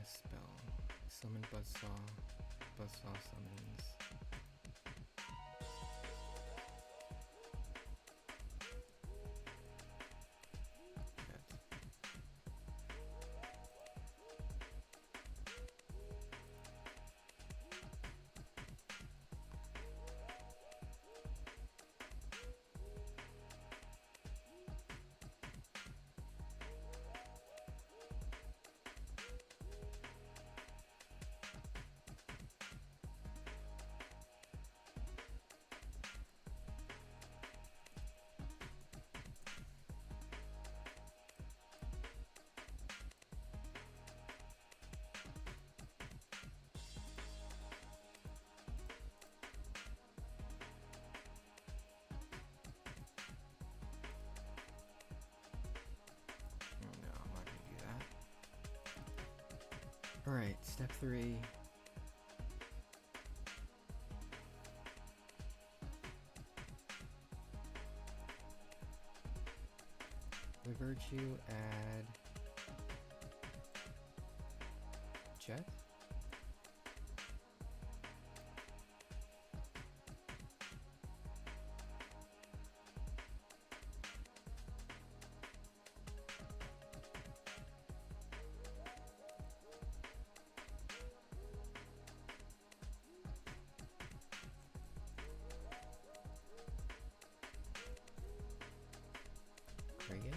a spell. Summon Buzzsaw. Buzzsaw summons. Alright, step 3. With Virtue, add Jet. Kragan.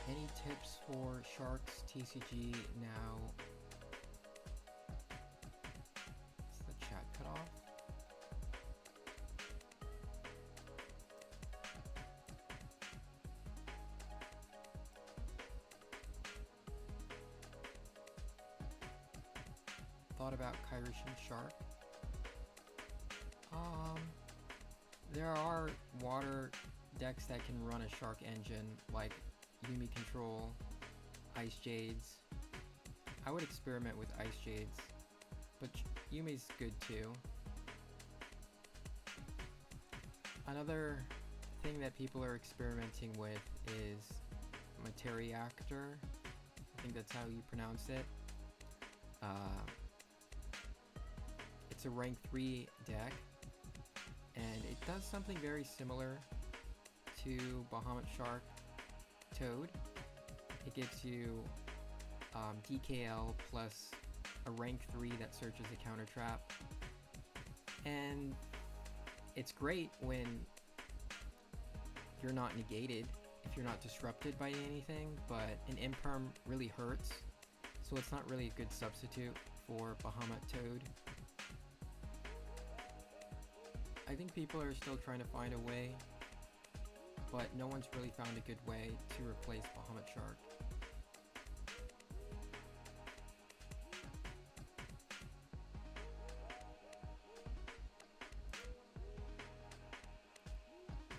Any tips for Sharks TCG now? Is the chat cut off? Thought about Kairishan Shark. There are water decks that can run a Shark engine, like Yumi Control, Ice Jades. I would experiment with Ice Jades, but Yumi's good too. Another thing that people are experimenting with is Materiactor. I think that's how you pronounce it. It's a rank 3 deck, and it does something very similar to Bahamut Shark Toad. It gives you DKL plus a rank 3 that searches a counter trap, and it's great when you're not negated, if you're not disrupted by anything, but an imperm really hurts, so it's not really a good substitute for Bahamut Toad. I think people are still trying to find a way, but no one's really found a good way to replace Bahamut Shark.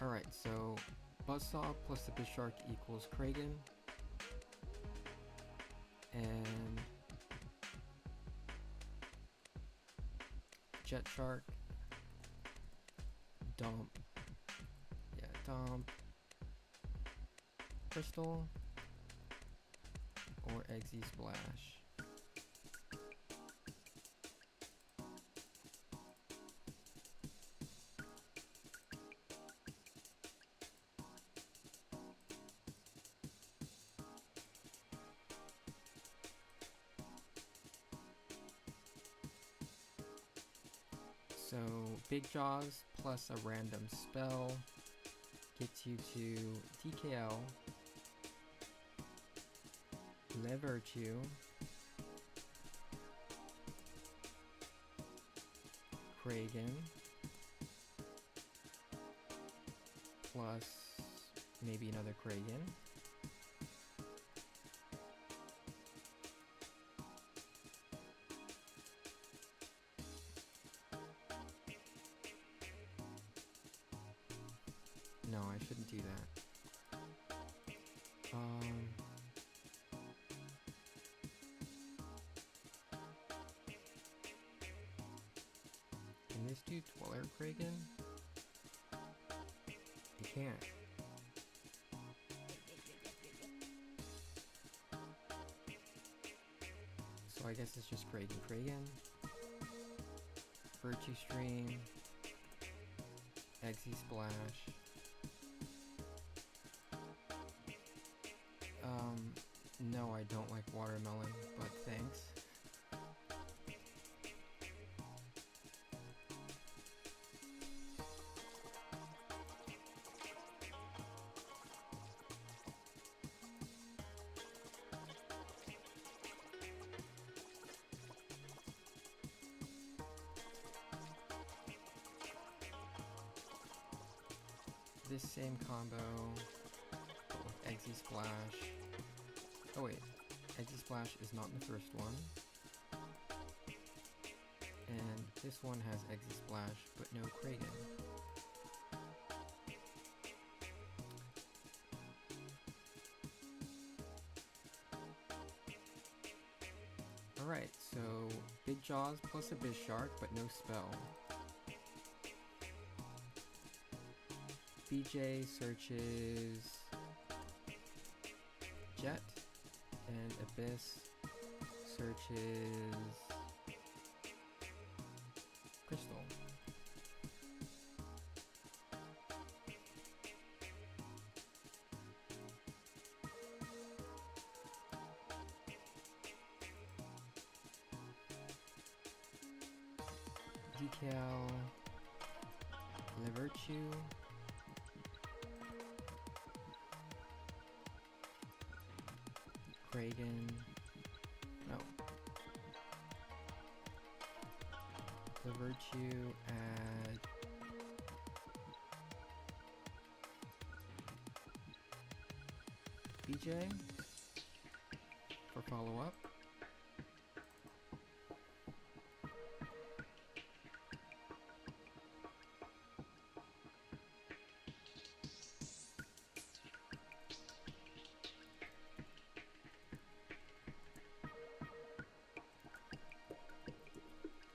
Alright, so Buzzsaw plus the Bishark equals Kragan. And Jet Shark. Dump. Yeah, dump. Crystal. Or Eggsy Splash. So Big Jaws plus a random spell gets you to DKL, Le Virtue, Kragan, plus maybe another Kragan. No, I shouldn't do that. this do Dweller Kraken? You can't. So I guess it's just Kraken. Virtue Stream. Eggsy Splash. No, I don't like watermelon, but thanks. This same combo, but with Eggsy Splash. Oh wait, Eggsy Splash is not in the first one. And this one has Eggsy Splash, but no Kraken. Alright, so Big Jaws plus a Bishark, but no spell. BJ searches Jet, and Abyss searches Crystal. Decal, Levirtue, Kraken, no. Levirtue, add BJ for follow-up.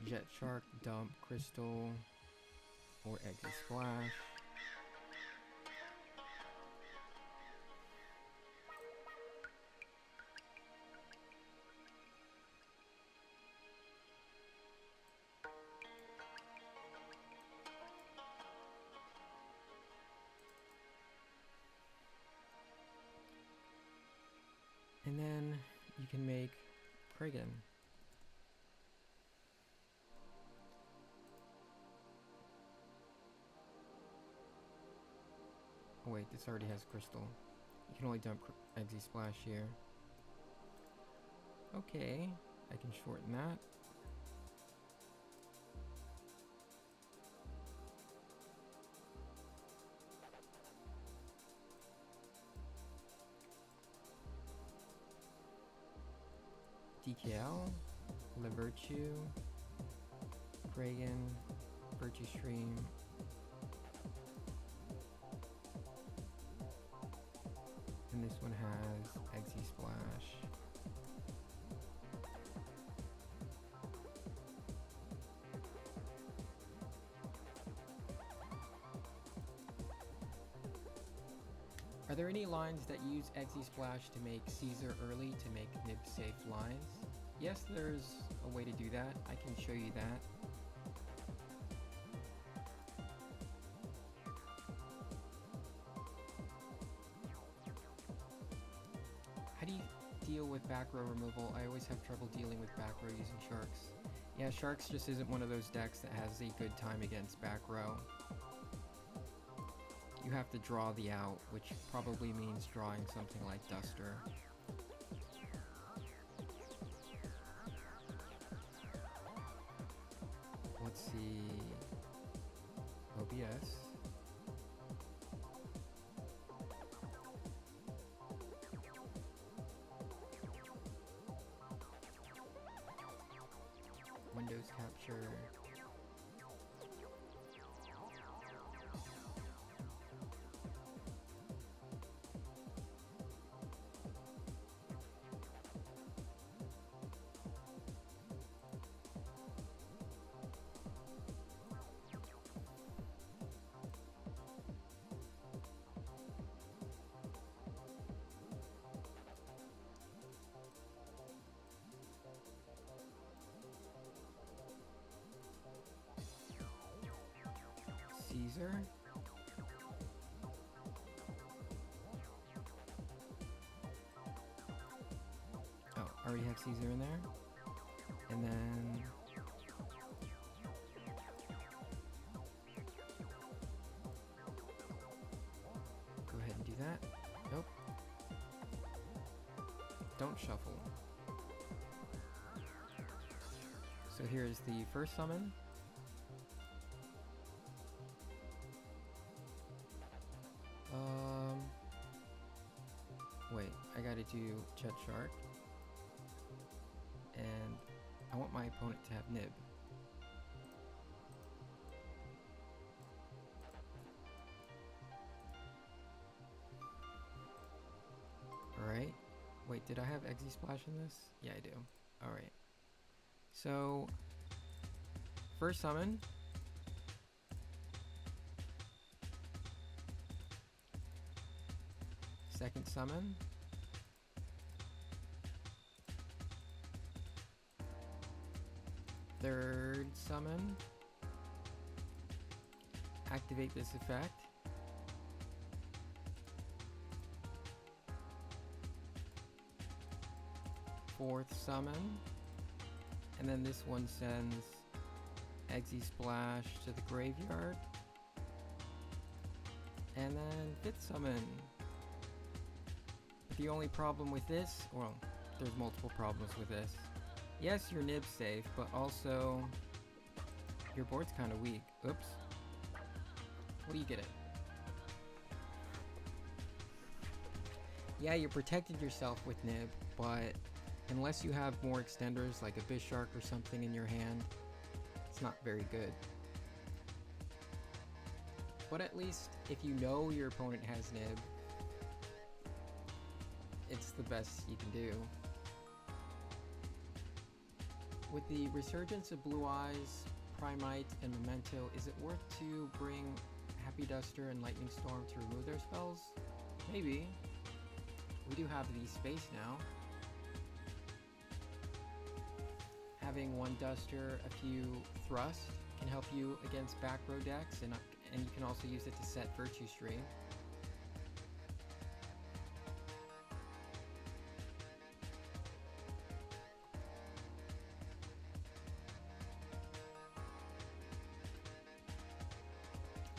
Jet Shark, Dump, Crystal, or Eggsy Splash. And then you can make Kraken. Oh wait, this already has Crystal. You can only dump Eggsy Splash here. Okay, I can shorten that. Decal, Levirtue, Kraken, Virtue Stream, and this one has Eggsy Splash. Are there any lines that use Eggsy Splash to make Caesar early to make nib safe lines? Yes, there's a way to do that. I can show you that. How do you deal with back row removal? I always have trouble dealing with back row using Sharks. Yeah, Sharks just isn't one of those decks that has a good time against back row. You have to draw the out, which probably means drawing something like Duster. Let's see... OBS. Windows capture. Caesar. Oh, I already have Caesar in there. And then go ahead and do that. Nope. Don't shuffle. So here's the first summon. Wait, I gotta do Jet Shark. And I want my opponent to have Nib. Alright. Wait, did I have Exy Splash in this? Yeah, I do. Alright. So, first summon. Second summon. Third summon. Activate this effect. Fourth summon. And then this one sends Exy Splash to the graveyard. And then fifth summon. But the only problem with this, well, there's multiple problems with this. Yes, your Nib's safe, but also your board's kind of weak. Oops. What do you get it? Yeah, you protected yourself with Nib, but unless you have more extenders like a Bishark or something in your hand, it's not very good. But at least if you know your opponent has Nib, it's the best you can do. With the resurgence of Blue Eyes, Primite, and Memento, is it worth to bring Happy Duster and Lightning Storm to remove their spells? Maybe. We do have the space now. Having one Duster, a few Thrust, can help you against back row decks, and you can also use it to set Virtue Stream.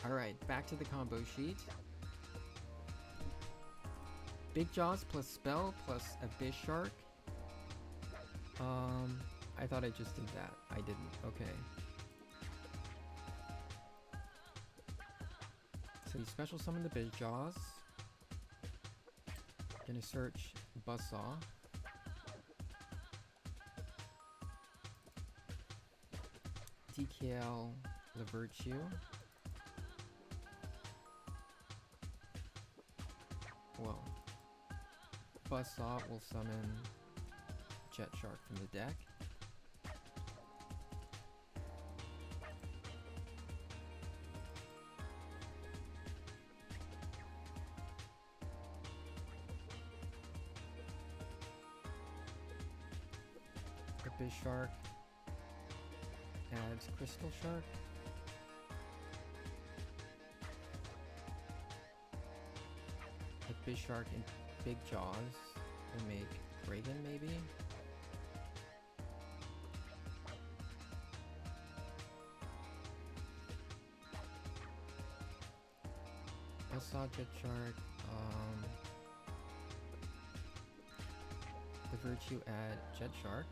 Alright, back to the combo sheet. Big Jaws plus Spell plus a Bishark. I thought I just did that. I didn't. Okay. So you special summon the Big Jaws. Gonna search Buzzsaw. DKL Lavirtue. Well, Buzzsaw will summon Jet Shark from the deck. The Bishark adds Crystal Shark. The Bishark and Big Jaws will make Reagan, maybe? Buzzsaw, Jet Shark, the Virtue add Jet Shark.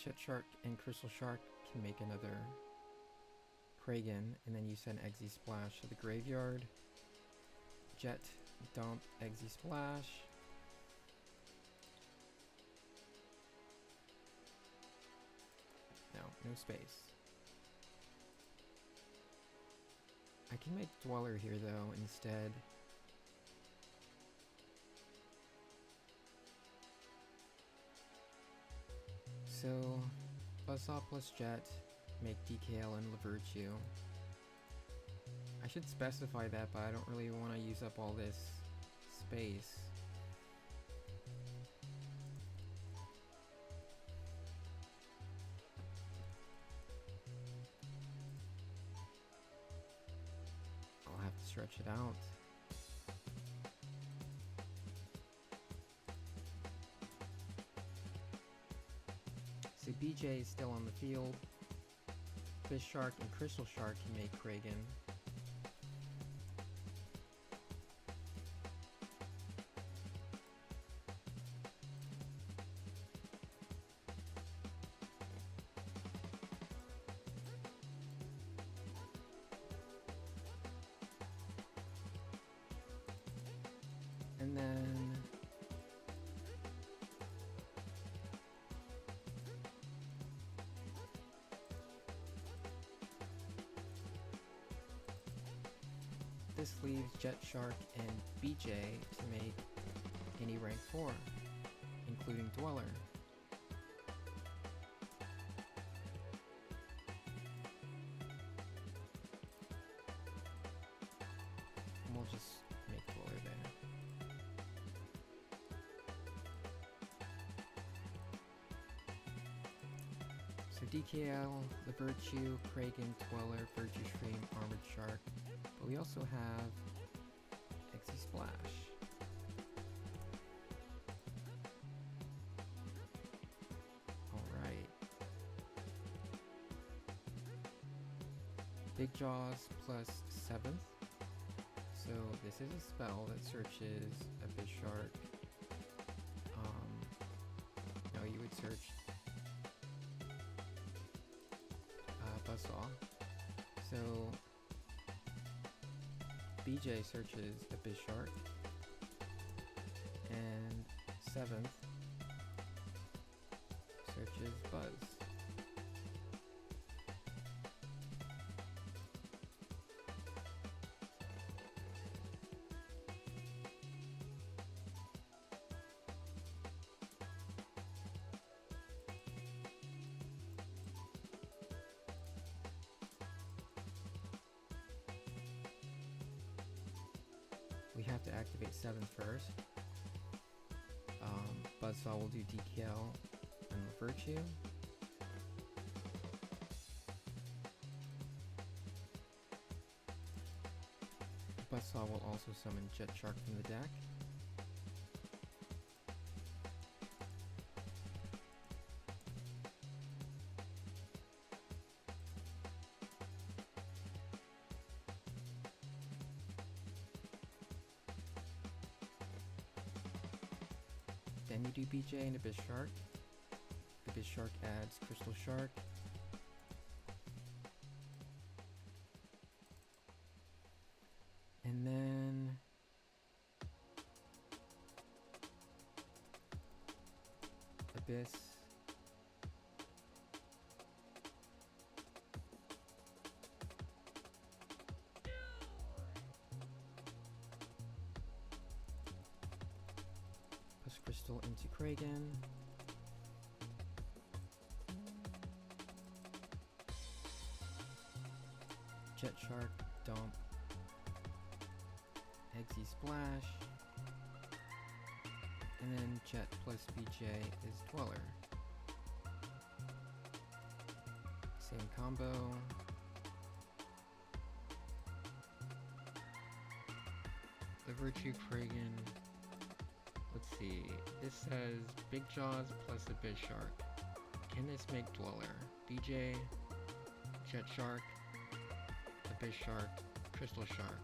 Jet Shark and Crystal Shark can make another Kragan, and then you send Exy Splash to the graveyard. Jet, dump, Exy Splash. No space. I can make Dweller here though instead. So, Buzzsaw plus Jet make DKL and Lavirtue. I should specify that, but I don't really want to use up all this space. I'll have to stretch it out. So BJ is still on the field. Fish Shark and Crystal Shark can make Kragan. And then this leaves Jet Shark and BJ to make any rank 4, including Dweller. And we'll just make Dweller there. So DKL, Lavirtue, Kragan, Dweller, Virtue Stream, Armored Shark. But we also have Exy Splash. Alright. Big Jaws plus 7th. So this is a spell that searches Abyss Shark. No, you would search Buzzsaw. So BJ searches Abyss Shark, and 7th searches Buzz. We have to activate 7th first. Buzzsaw will do DKL and Virtue. Buzzsaw will also summon Jet Shark from the deck. Then you do BJ and Abyss Shark. Abyss Shark adds Crystal Shark. And then Abyss. Crystal into Kragan. Jet Shark, dump. Exy Splash. And then Jet plus BJ is Dweller. Same combo. The Virtue Kragan. Let's see, this says Big Jaws plus Abyss Shark. Can this make Dweller? BJ, Jet Shark, Abyss Shark, Crystal Shark.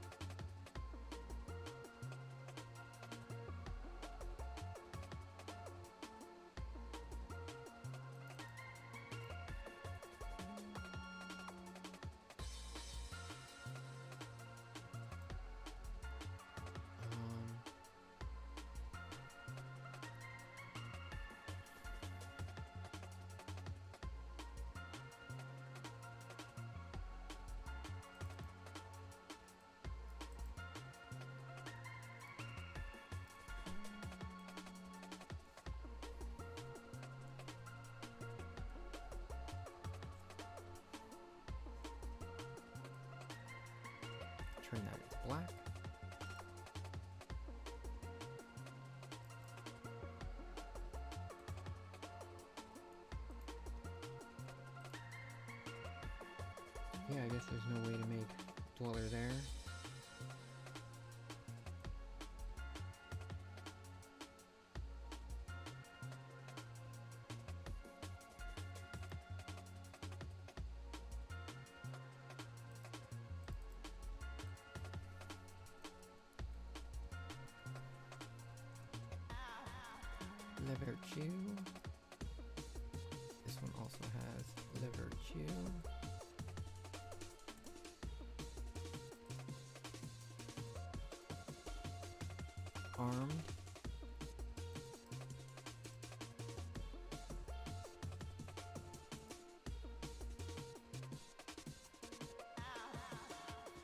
turn that into black. Yeah, I guess there's no way to make Dweller there. Liver chew. This one also has liver chew. Armed.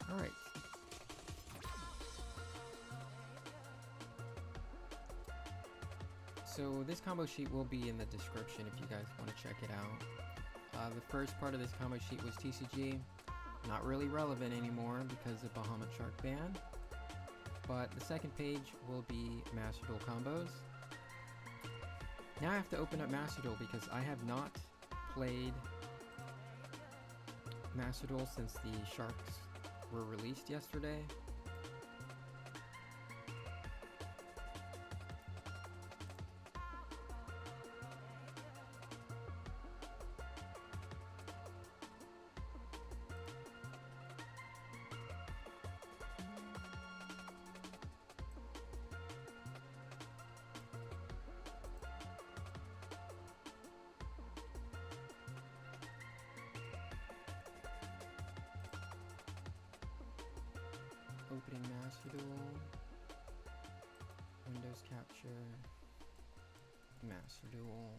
All right. So this combo sheet will be in the description if you guys want to check it out. The first part of this combo sheet was TCG. Not really relevant anymore because of Bahamut Shark ban. But the second page will be Master Duel combos. Now I have to open up Master Duel because I have not played Master Duel since the Sharks were released yesterday. Opening Master Duel, Windows Capture, Master Duel.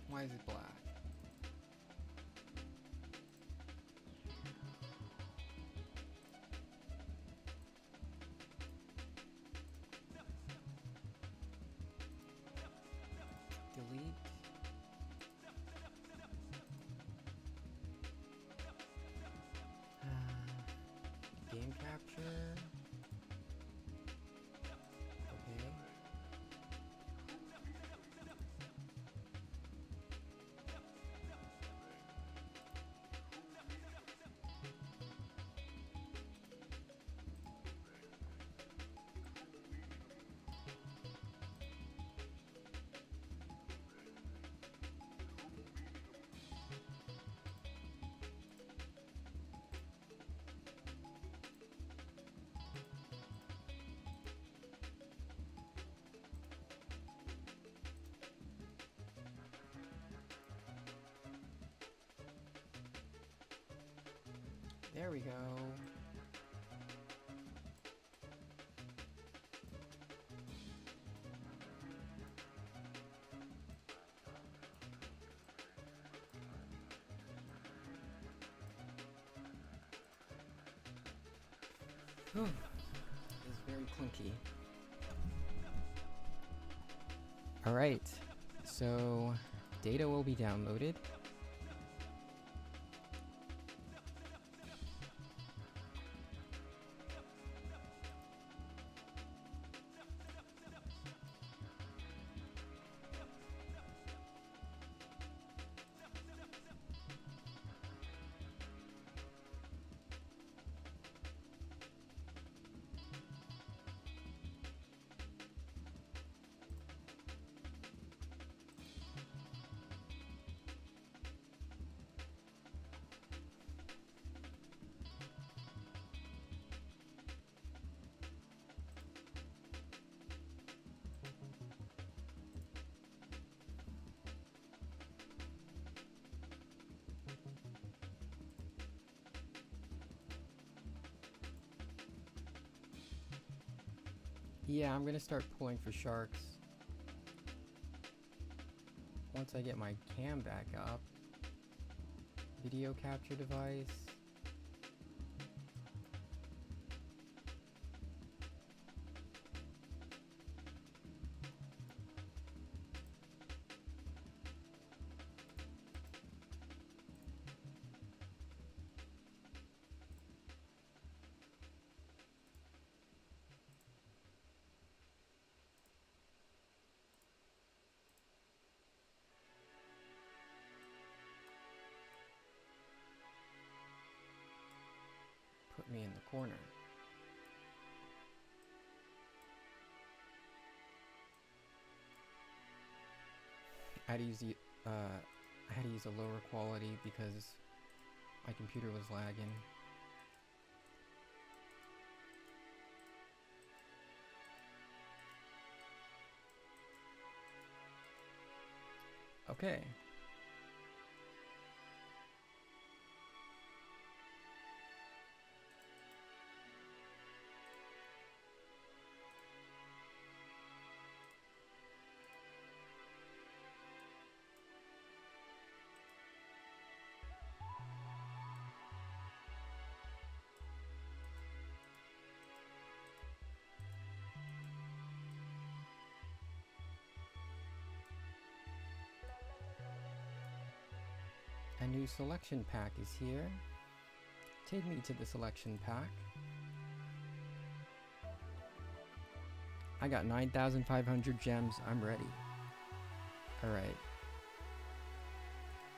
Why is it black? Delete. Game capture. Okay. There we go. Whew. It's very clunky. Alright, so data will be downloaded. Yeah, I'm gonna start pulling for sharks once I get my cam back up. Video capture device. Put me in the corner. I had to use I had to use a lower quality because my computer was lagging. Okay. A new selection pack is here. Take me to the selection pack. I got 9,500 gems. I'm ready. Alright.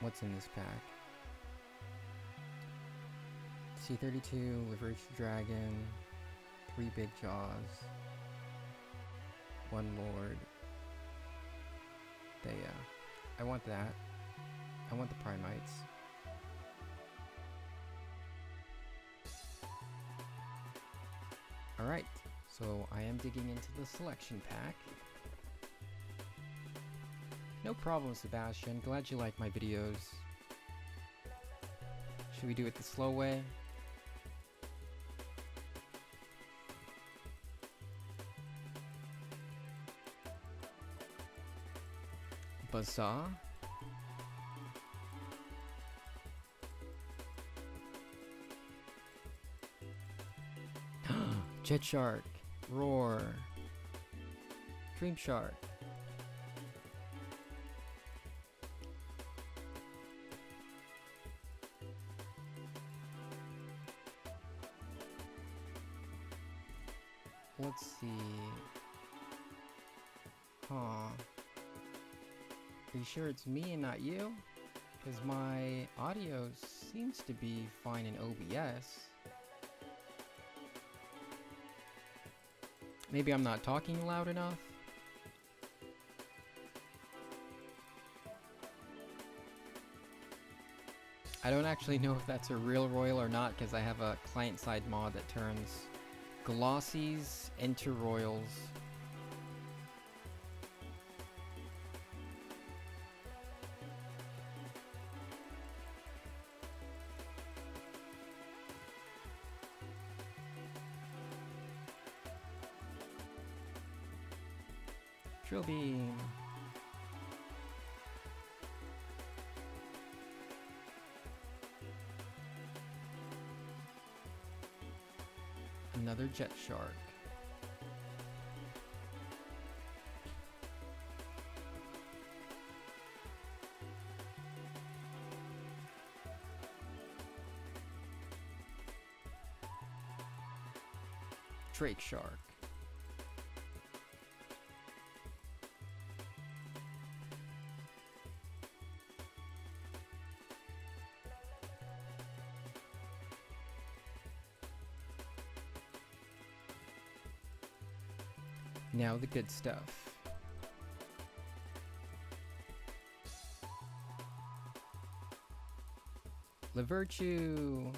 What's in this pack? C32, Reverse Dragon, 3 Big Jaws, 1 Lord. I want that. I want the Primites. Alright, so I am digging into the selection pack. No problem, Sebastian. Glad you like my videos. Should we do it the slow way? Bazaar. Jet Shark, Roar, Dream Shark. Let's see. Huh. Are you sure it's me and not you? Because my audio seems to be fine in OBS. Maybe I'm not talking loud enough? I don't actually know if that's a real royal or not because I have a client-side mod that turns glossies into royals. Drill beam. Another jet shark. Drake shark. Now the good stuff. La Virtue.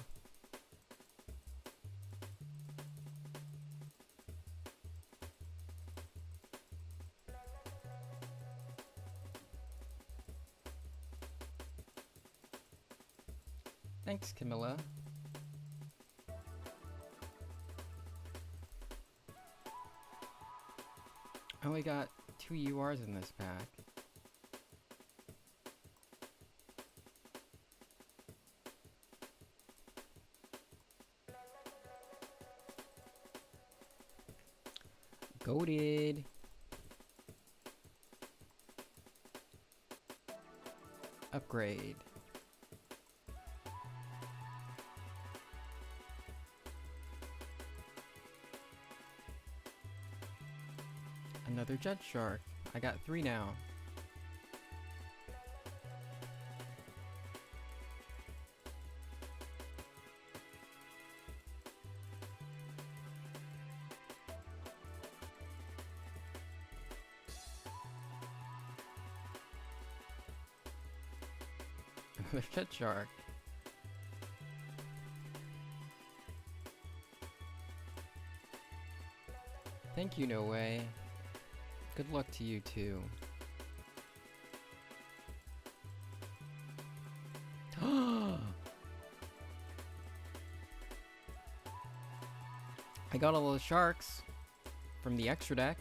Thanks, Camilla. I only got 2 URs in this pack. Goated. Upgrade. Another jet shark. I got 3 now. Another jet shark. Thank you, No Way. Good luck to you too. I got all the sharks from the extra deck.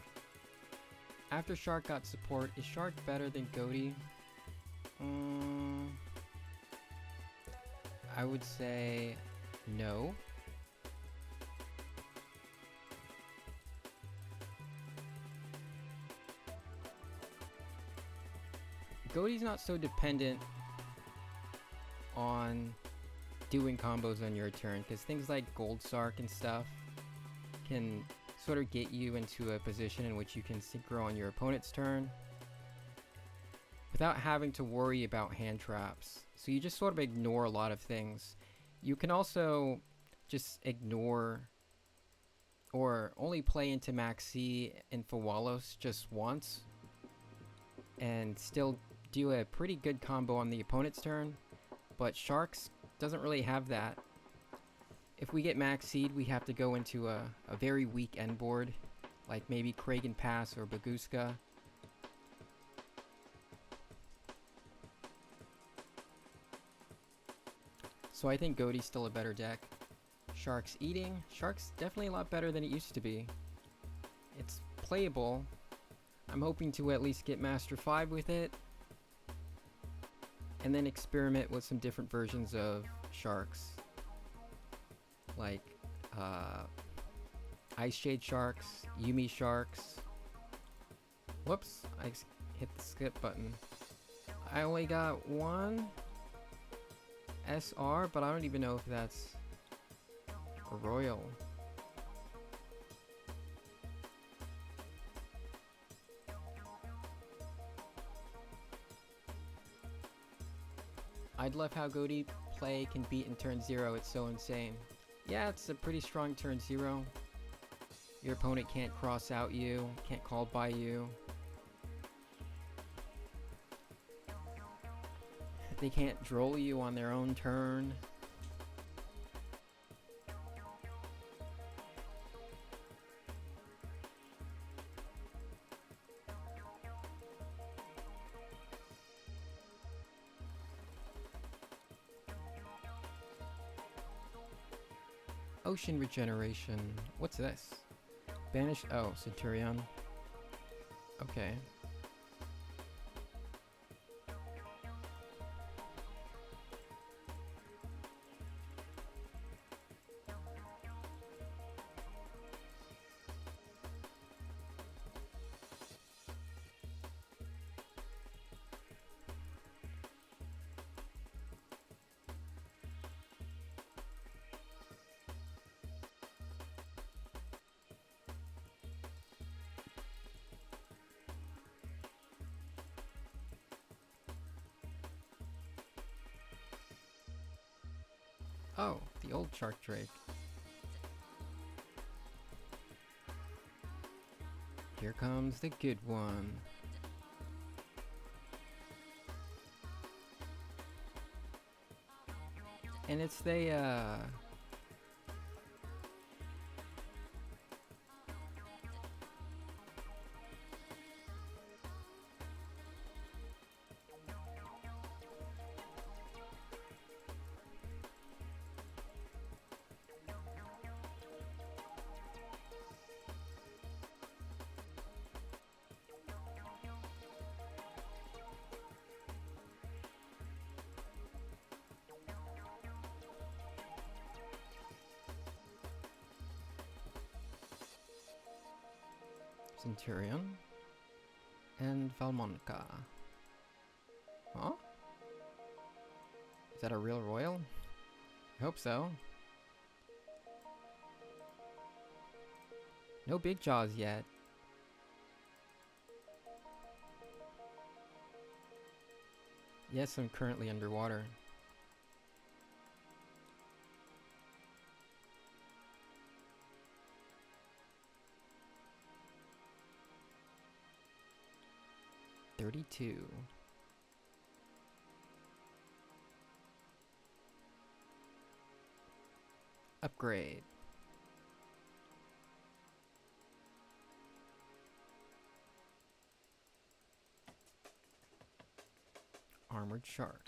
After Shark got support, is Shark better than Goaty? I would say no. Goaty's not so dependent on doing combos on your turn, because things like Gold Sark and stuff can sort of get you into a position in which you can synchro on your opponent's turn without having to worry about hand traps. So you just sort of ignore a lot of things. You can also just ignore or only play into Maxi and Fawalos just once and still do a pretty good combo on the opponent's turn, but Sharks doesn't really have that. If we get Maxi'd, we have to go into a very weak end board, like maybe Kragan Pass or Baguska. So I think Goaty's still a better deck. Sharks eating. Sharks definitely a lot better than it used to be. It's playable. I'm hoping to at least get Master 5 with it, and then experiment with some different versions of Sharks. Like Ice Shade Sharks, Yumi Sharks. Whoops, I hit the skip button. I only got 1 SR, but I don't even know if that's a Royal. I'd love how Goaty play can beat in turn 0, it's so insane. Yeah, it's a pretty strong turn 0. Your opponent can't cross out you, can't call by you. They can't droll you on their own turn. Ocean Regeneration. What's this? Banish. Oh, Centurion. Okay. Oh, the old shark drake. Here comes the good one. And it's the, Centurion and Valmonka. Huh? Is that a real royal? I hope so. No big jaws yet. Yes, I'm currently underwater. $32. Upgrade. Armored shark.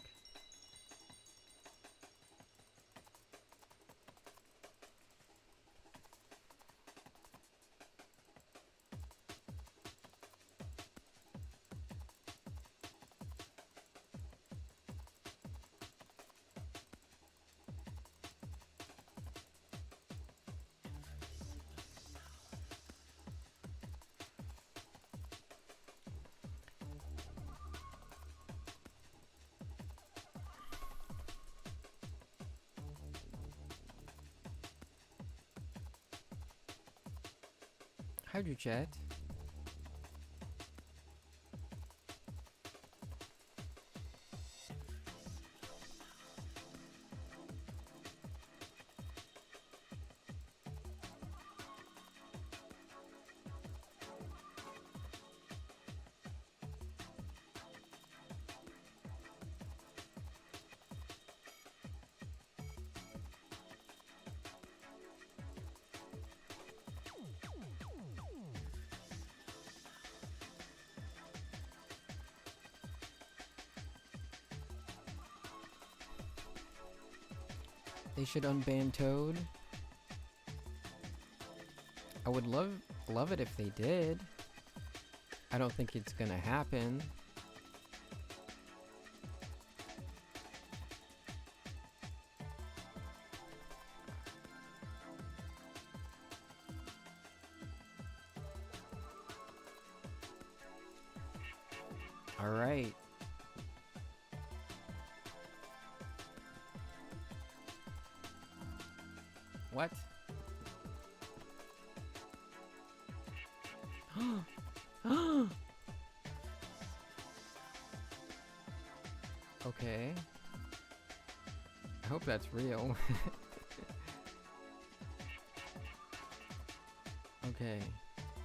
Hydrojet. They should unban Toad. I would love it if they did. I don't think it's gonna happen. All right. What? Okay. I hope that's real. Okay.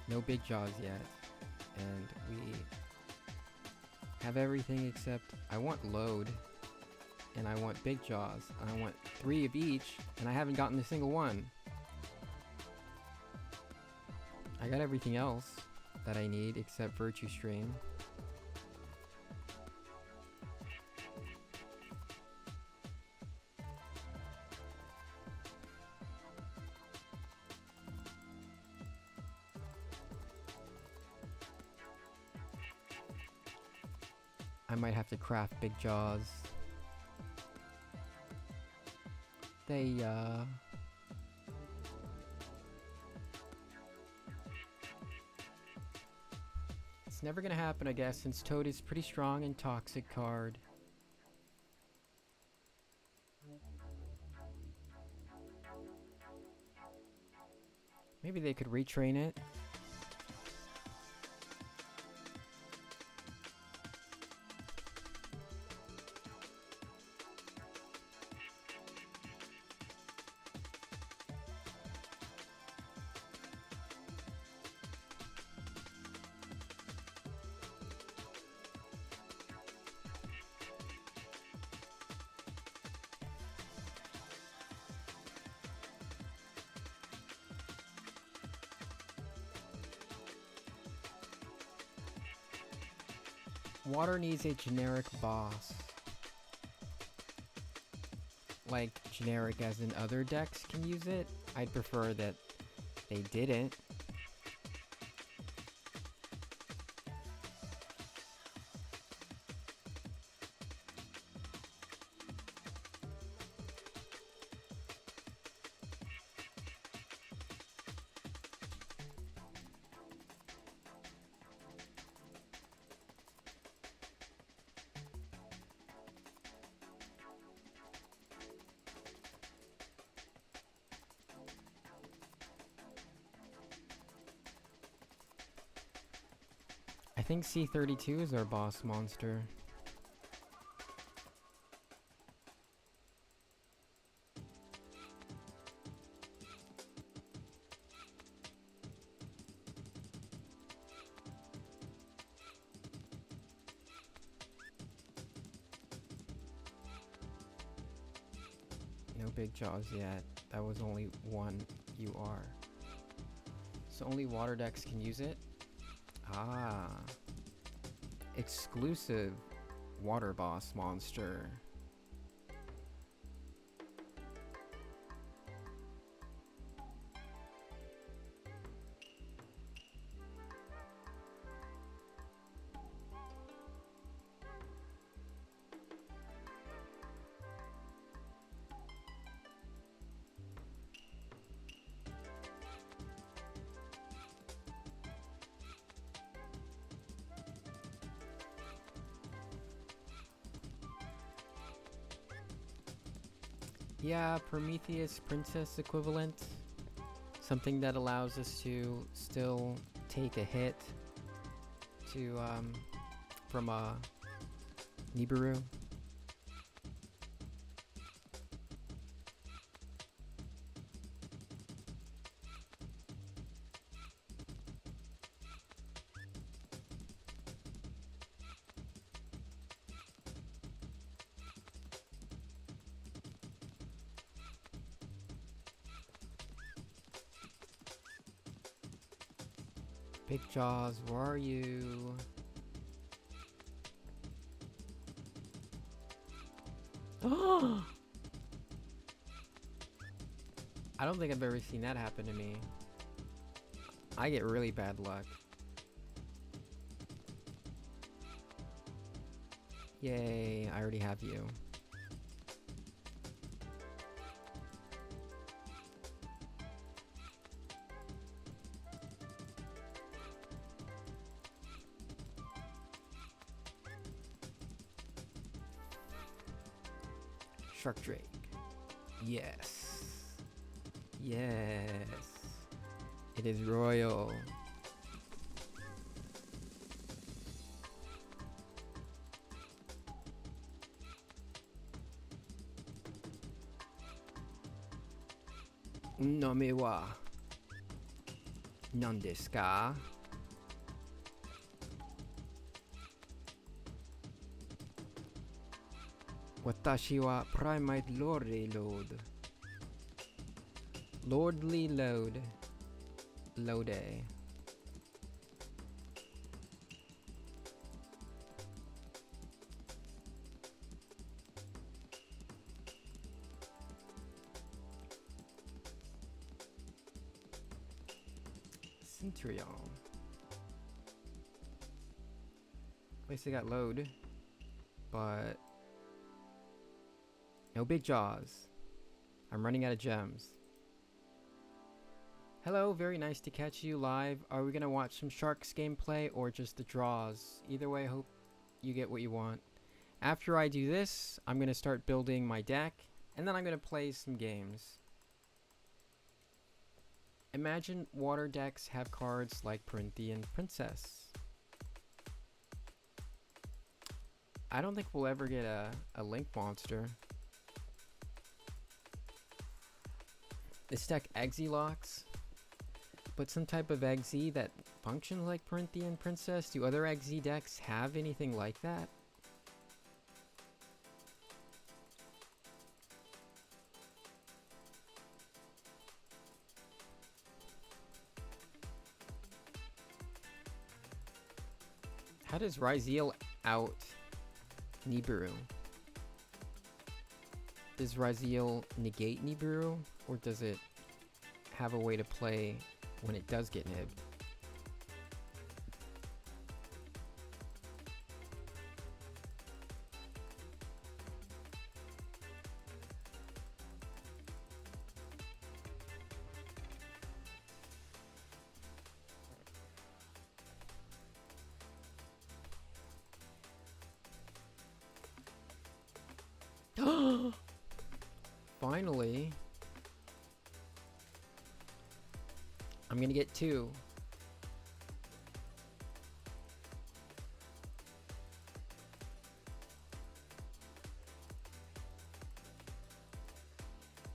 No big jaws yet. And we have everything except I want load. And I want big jaws. And I want 3 of each. And I haven't gotten a single one. I got everything else that I need except Virtue Stream. I might have to craft big jaws. It's never gonna happen, I guess, since Toad is pretty strong and toxic card. Maybe they could retrain it. Water needs a generic boss. Like, generic as in other decks can use it. I'd prefer that they didn't. I think C32 is our boss monster. No big jaws yet. That was only one UR. So only water decks can use it? Ah. Exclusive water boss monster. Yeah, Prometheus Princess equivalent. Something that allows us to still take a hit to from Nibiru. Big Jaws, where are you? Oh! I don't think I've ever seen that happen to me. I get really bad luck. Yay, I already have you. Shark Drake. Yes. Yes. It is royal. Nome wa nan desu ka? Watashi wa Primate Lordly Lord. Lordly Load. Lode. Centurion. At least I got load. But no big jaws. I'm running out of gems. Hello, very nice to catch you live. Are we gonna watch some Sharks gameplay or just the draws? Either way, I hope you get what you want. After I do this, I'm gonna start building my deck, and then I'm gonna play some games. Imagine water decks have cards like Corinthian Princess. I don't think we'll ever get a Link monster. This deck Exilocks, but some type of Exe that functions like Corinthian Princess. Do other Exe decks have anything like that? How does Ryzeal out Nibiru. Does Raziel negate Nibiru, or does it have a way to play when it does get nibbed? Finally. I'm gonna get 2.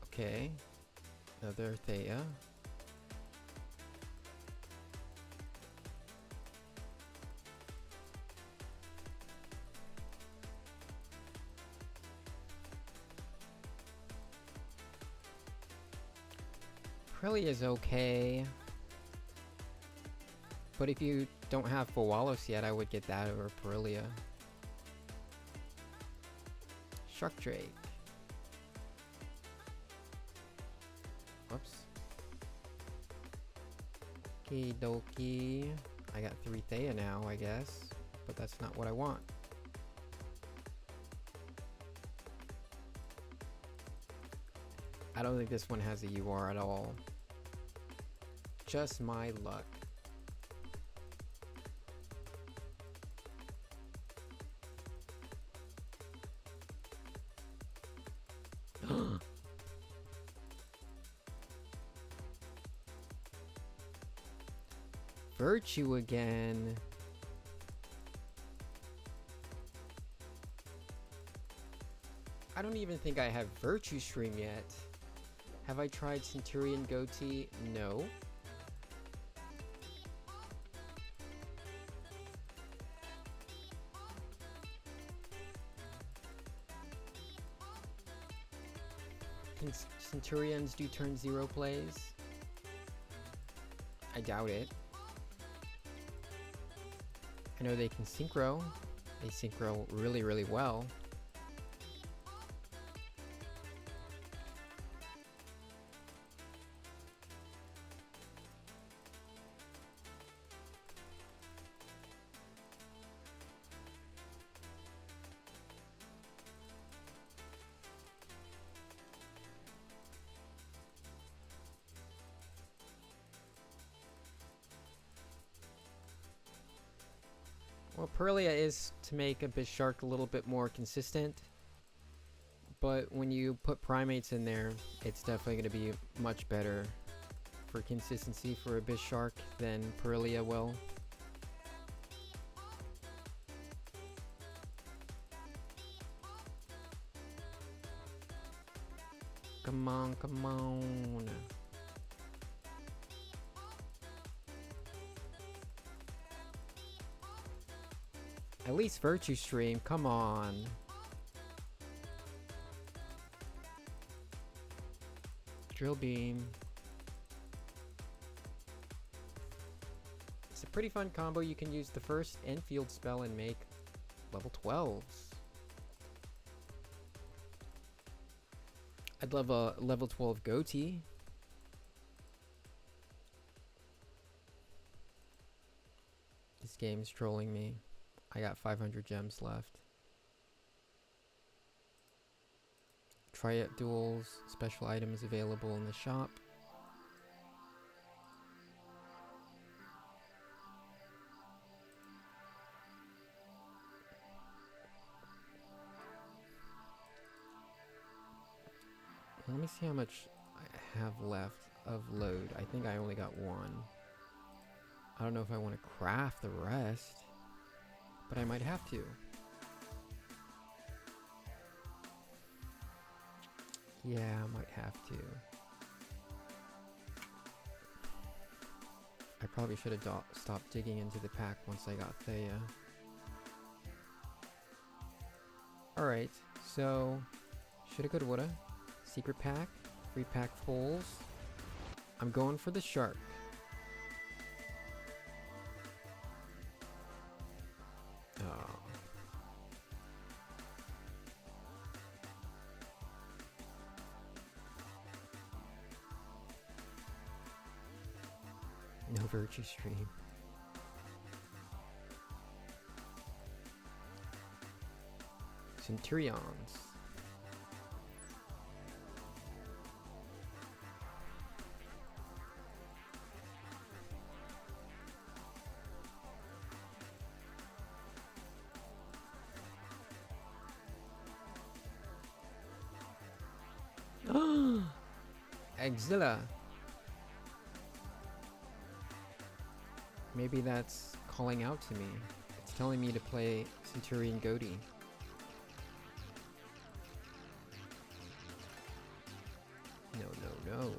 Okay. Another Thea. Prilly is okay. But if you don't have full Wallace yet, I would get that over Perilia. Shark Drake. Whoops. Okie dokie. I got 3 Thea now, I guess. But that's not what I want. I don't think this one has a UR at all. Just my luck. Virtue again. I don't even think I have Virtue Stream yet. Have I tried Centurion Goatee? No. Can Centurions do turn 0 plays? I doubt it. I know they can synchro. They synchro really, really well. Well, Perilia is to make a Bishark a little bit more consistent, but when you put primates in there, it's definitely going to be much better for consistency for a Bishark than Perilia will. Come on, come on. At least Virtue Stream, come on. Drill Beam. It's a pretty fun combo. You can use the first and field spell and make level 12s. I'd love a level 12 Goatee. This game's trolling me. I got 500 gems left. Triad duels, special items available in the shop. Let me see how much I have left of load. I think I only got 1. I don't know if I want to craft the rest, but I might have to. Yeah, I might have to. I probably should have stopped digging into the pack once I got Thea. Alright, so shoulda, coulda, woulda. Secret pack, free pack fulls. I'm going for the shark. Oh. No Virtue Stream. Centurions. Exilla. Maybe that's calling out to me. It's telling me to play Centurion Goatee. No, no, no.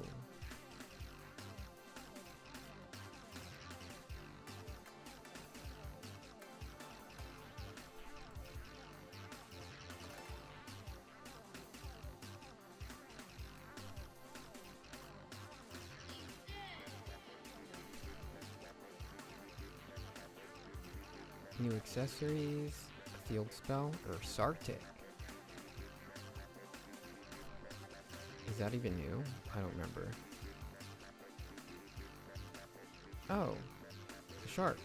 New accessories, field spell, or Sartic. Is that even new? I don't remember. Oh, a shark.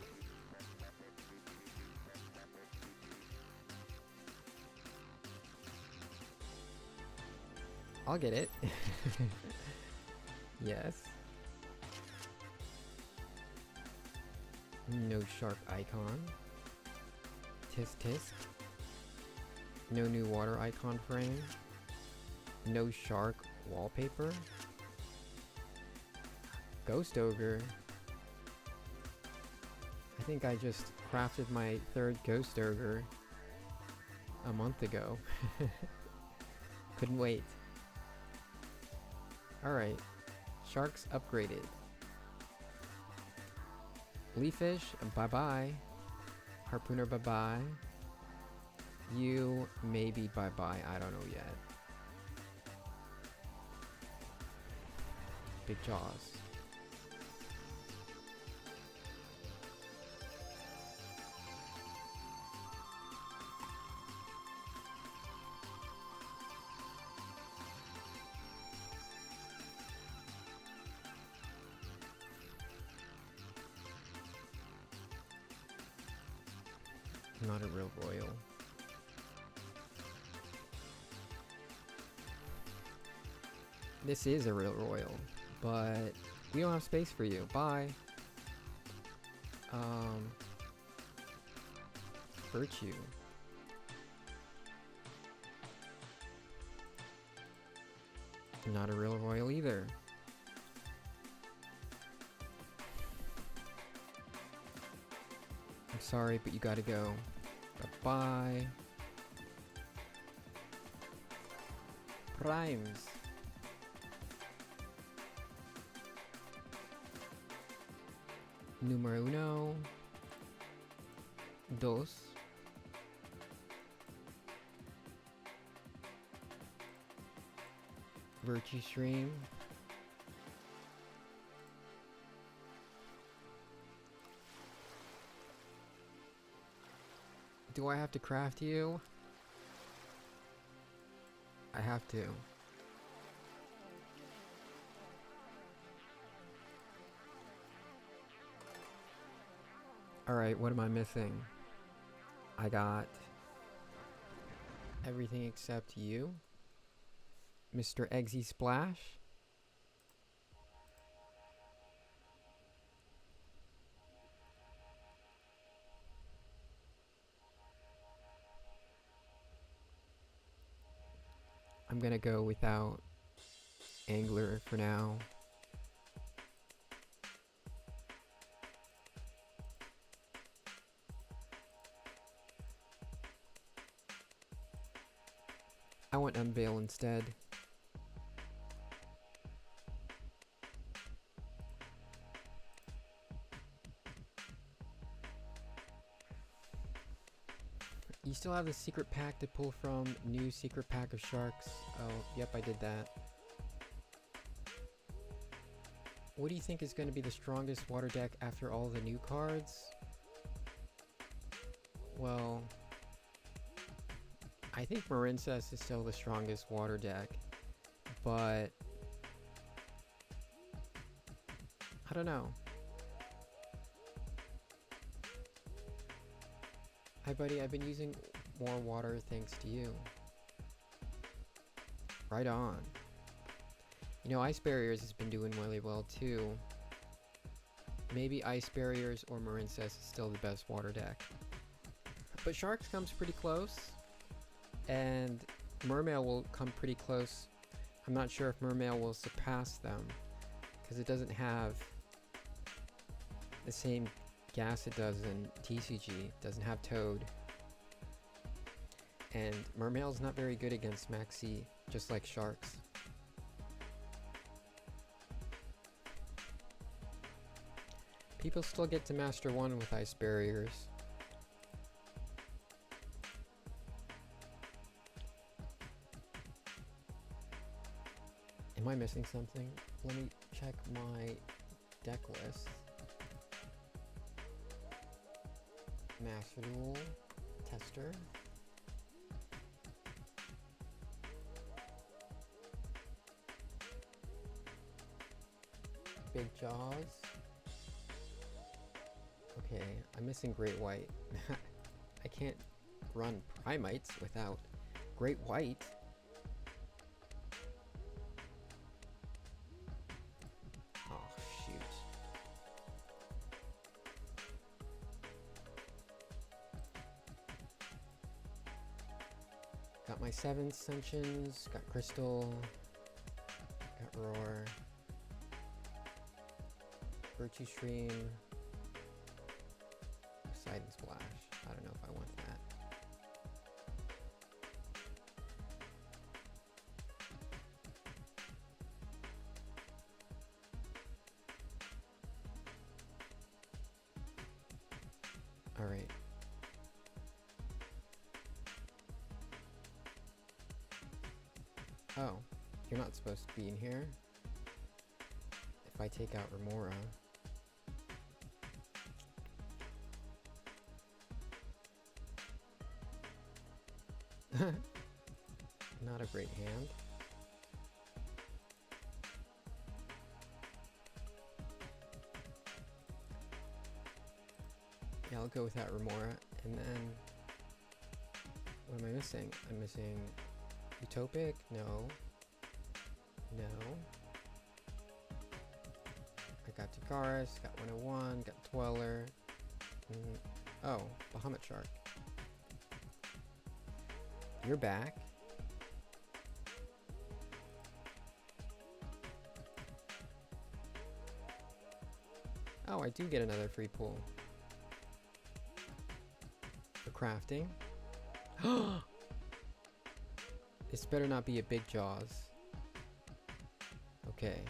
I'll get it. Yes. No shark icon. Tisk tisk. No new water icon frame. No shark wallpaper. Ghost Ogre. I think I just crafted my third Ghost Ogre a month ago. Couldn't wait. Alright. Sharks upgraded. Leafish, bye-bye. Harpooner, bye-bye. You, maybe bye-bye. I don't know yet. Big Jaws. Not a real royal. This is a real royal, but we don't have space for you. Bye. Virtue. Not a real royal either. I'm sorry, but you gotta go. Bye-bye. Primes. Numero uno. Dos. Virtue Stream. Do I have to craft you? I have to. Alright, what am I missing? I got everything except you. Mr. Eggsy Splash. I'm gonna go without Angler for now. I want Unveil instead. You still have the secret pack to pull from. New secret pack of sharks. Oh, yep, I did that. What do you think is going to be the strongest water deck after all the new cards? Well, I think Marincess is still the strongest water deck, but I don't know. Hi buddy, I've been using more water thanks to you. Right on. You know, Ice Barriers has been doing really well too. Maybe Ice Barriers or Marincess is still the best water deck. But Sharks comes pretty close. And Mermail will come pretty close. I'm not sure if Mermail will surpass them, because it doesn't have the same gas it does in TCG. It doesn't have Toad. And Mermail's not very good against Maxi, just like Sharks. People still get to Master 1 with Ice Barriers. Am I missing something? Let me check my deck list. Master Duel, Tester. Big Jaws. Okay, I'm missing Great White. I can't run Primites without Great White. Oh, shoot. Got my 7 Ascensions, got Crystal, got Roar, Virtue Stream, Poseidon Splash. I don't know if I want that. Alright. Oh, you're not supposed to be in here. If I take out Remora. Not a great hand. Yeah, I'll go with that Remora. And then, what am I missing? I'm missing Utopic? No. No. I got Takaris, got 101, got Dweller. Oh, Bahamut Shark. You're back. Oh, I do get another free pool. For crafting. This better not be a Big Jaws. Okay.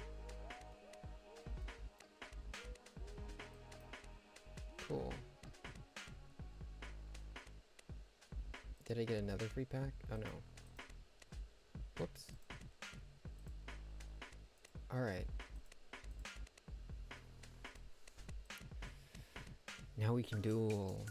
Cool. Did I get another free pack? Oh no. Whoops. Alright. Now we can duel.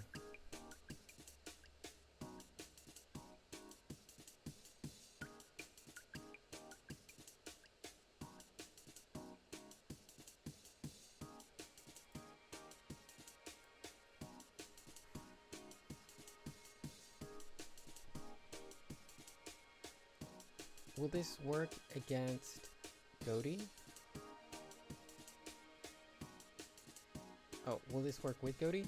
Will this work against Goaty? Oh, will this work with Goaty?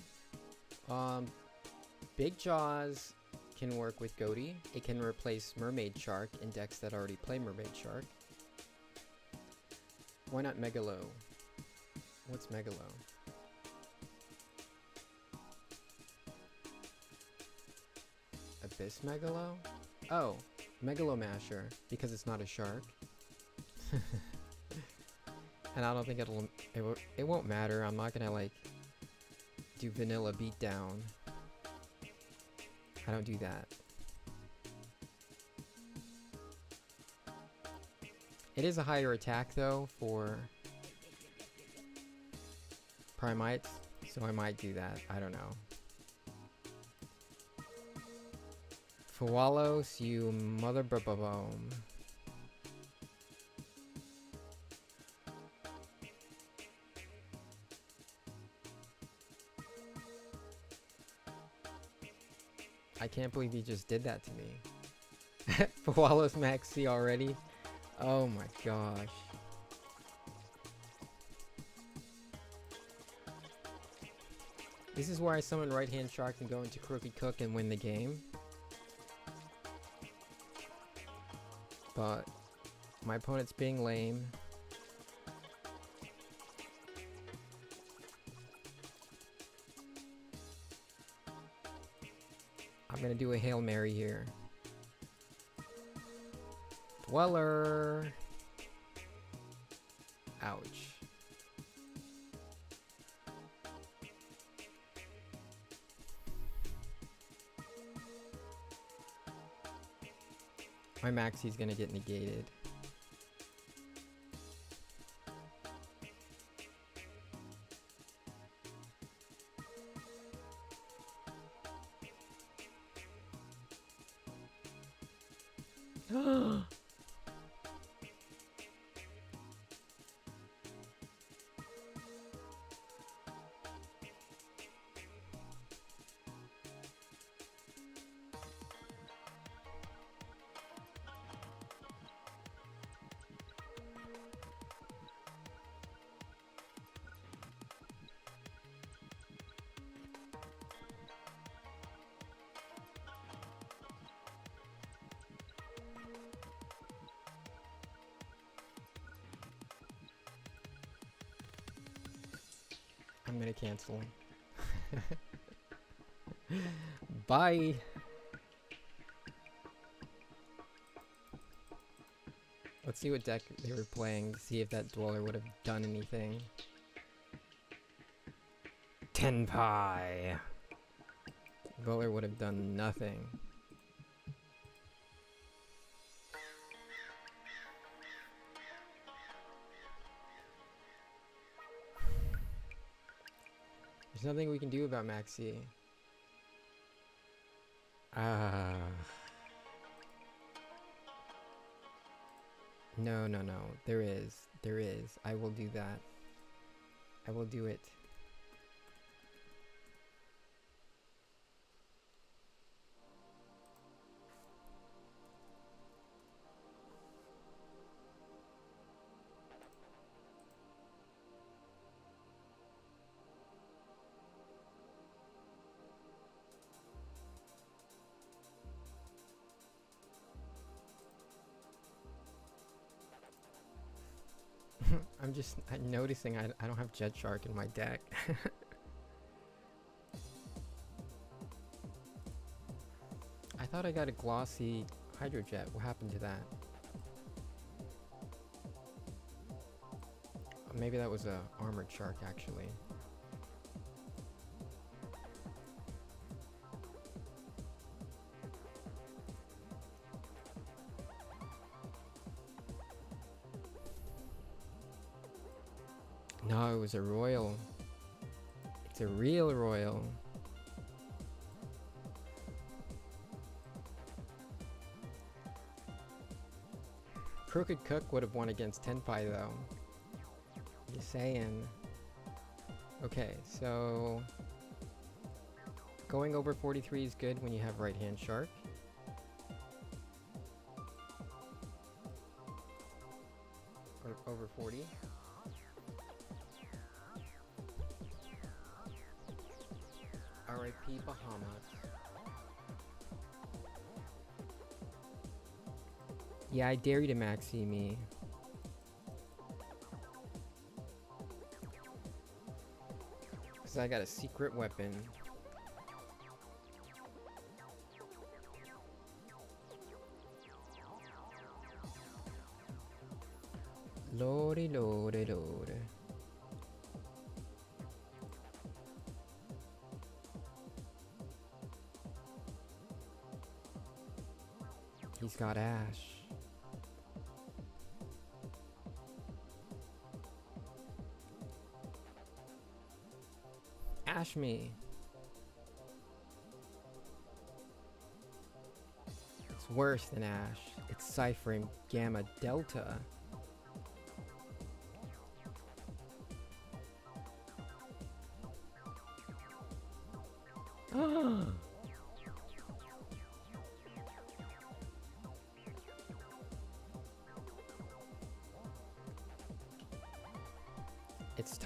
Big Jaws can work with Goaty. It can replace Mermaid Shark in decks that already play Mermaid Shark. Why not Megalo? What's Megalo? Abyss Megalo? Oh, Megalo Masher, because it's not a shark. And I don't think it won't matter. I'm not gonna like do vanilla beatdown. I don't do that. It is a higher attack though for Primites, so I might do that. I don't know. Fawalos, you mother b-b-bome. I can't believe he just did that to me. Koalos Max C already? Oh my gosh. This is where I summon Right Hand Shark and go into Crooked Cook and win the game. But my opponent's being lame. I'm gonna do a Hail Mary here. Dweller! Ouch. My Maxie's gonna get negated. I'm gonna cancel. Bye! Let's see what deck they were playing, see if that Dweller would have done anything. Tenpai! Dweller would have done nothing. There's nothing we can do about Maxie. No, no, no. There is. There is. I will do that. I will do it. I'm noticing I don't have Jet Shark in my deck. I thought I got a glossy Hydro Jet. What happened to that? Maybe that was a Armored Shark actually. No, it was a royal. It's a real royal. Crooked Cook would have won against Tenpai though. Just saying. Okay, so going over 43 is good when you have Right Hand Shark. Or over 40. RIP Bahamas. Yeah, I dare you to maxi me. Cause I got a secret weapon. Lordy, lordy, lordy. He's got Ash. Ash me. It's worse than Ash. It's Cyphering Gamma Delta.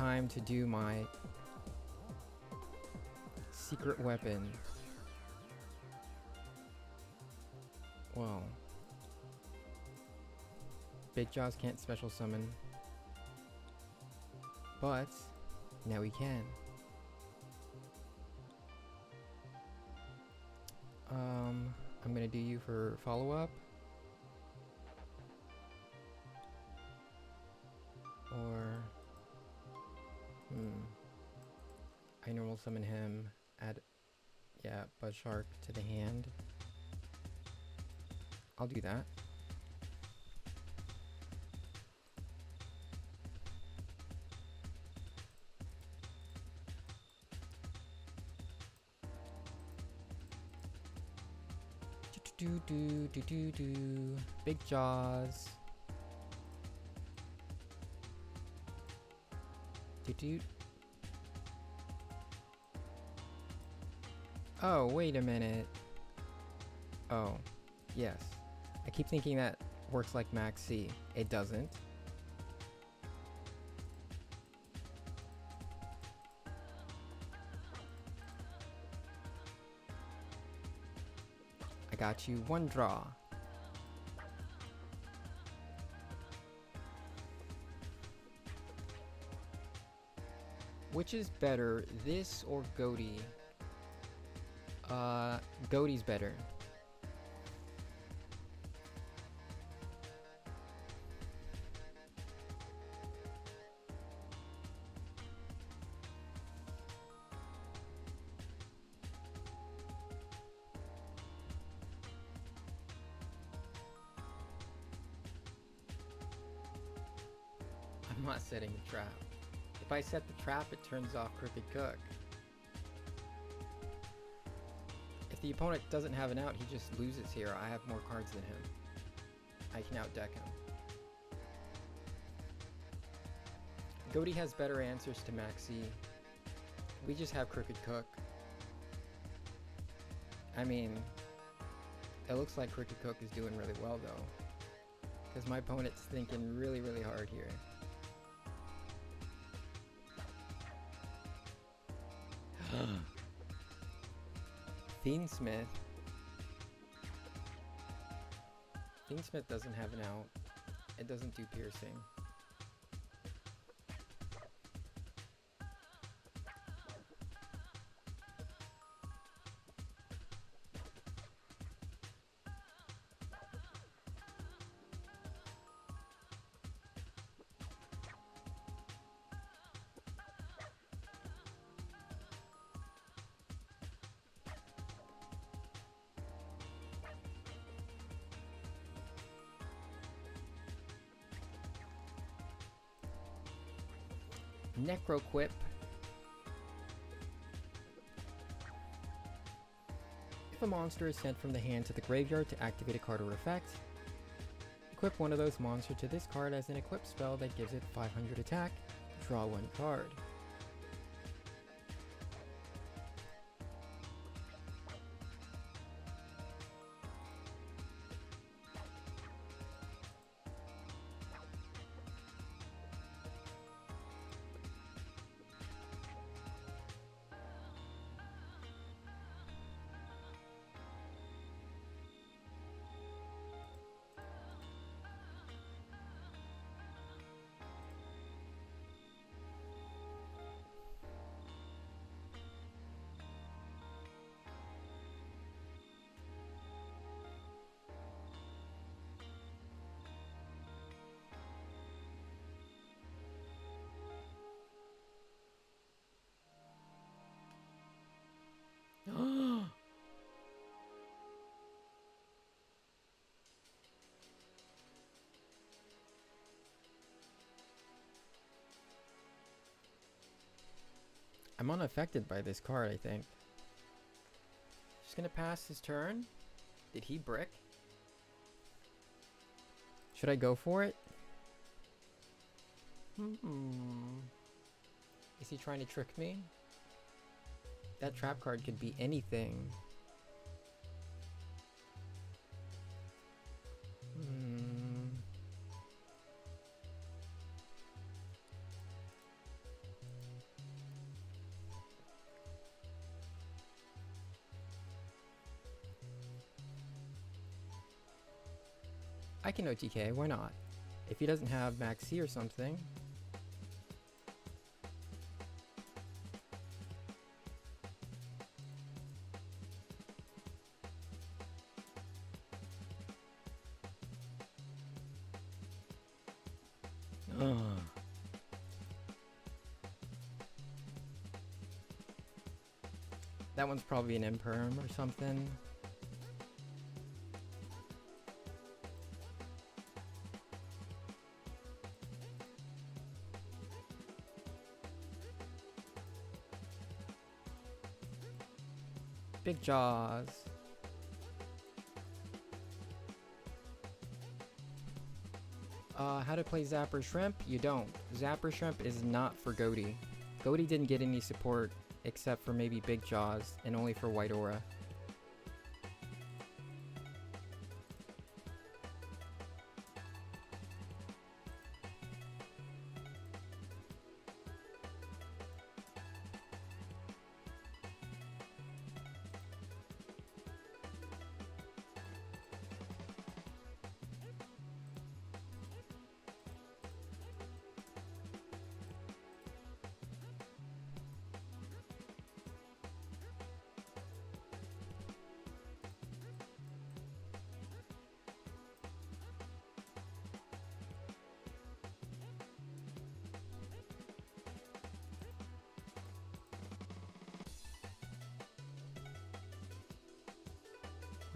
time to do my secret weapon. Well, Big Jaws can't special summon, but now we can. I'm gonna do you for follow-up. Or, I normal summon him, add, yeah, Buzz Shark to the hand. I'll do that. Do. Big Jaws. Do. Oh, wait a minute. Oh, yes. I keep thinking that works like Max C. It doesn't. I got you one draw. Which is better, this or Goaty? Goaty's better. I'm not setting the trap. If I set the trap, it turns off Crooked Cook. If the opponent doesn't have an out, he just loses here. I have more cards than him. I can outdeck him. Goaty has better answers to Maxi. We just have Crooked Cook. I mean, it looks like Crooked Cook is doing really well though, because my opponent's thinking really, really hard here. Fiendsmith. Fiendsmith doesn't have an out. It doesn't do piercing. Necroquip. If a monster is sent from the hand to the graveyard to activate a card or effect, equip one of those monsters to this card as an equip spell that gives it 500 attack. Draw one card. I'm unaffected by this card, I think. Just gonna pass his turn. Did he brick? Should I go for it? Is he trying to trick me? That trap card could be anything. I can OTK, why not? If he doesn't have Max C or something. Ugh. That one's probably an imperm or something. Big Jaws. How to play Zapper Shrimp? You don't. Zapper Shrimp is not for Goaty. Goaty didn't get any support except for maybe Big Jaws and only for White Aura.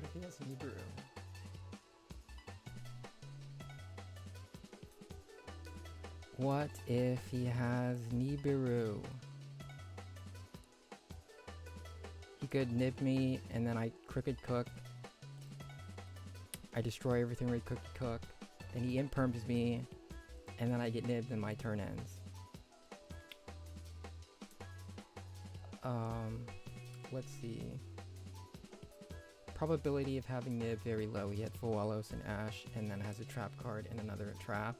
What if he has Nibiru? What if he has Nibiru? He could nib me, and then I Crooked Cook. I destroy everything with Crooked Cook. Then he imperms me, and then I get nibbed and my turn ends. Let's see. Probability of having nib very low. He had full Walos and Ash, and then has a trap card and another trap.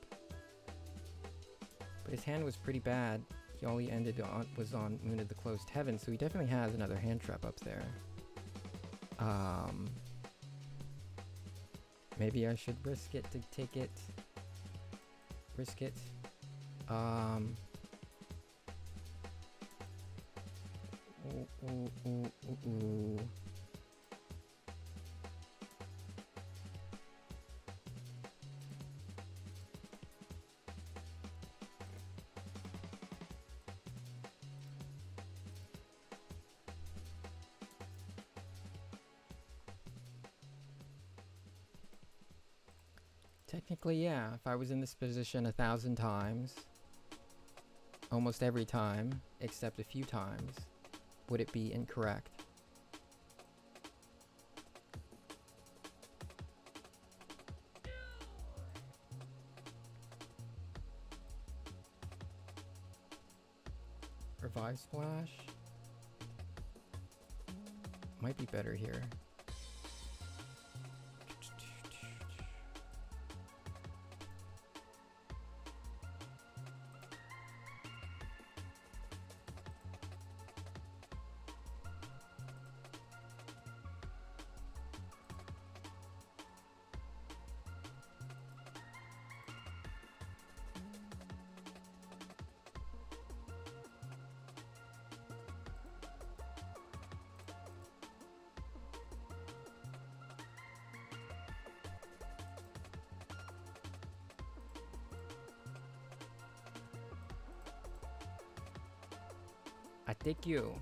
But his hand was pretty bad. He only ended on was on Moon of the Closed Heaven, so he definitely has another hand trap up there. Maybe I should risk it to take it. Risk it. Ooh. Technically, yeah, if I was in this position 1,000 times, almost every time, except a few times, would it be incorrect? Revive Splash? Might be better here. I take you.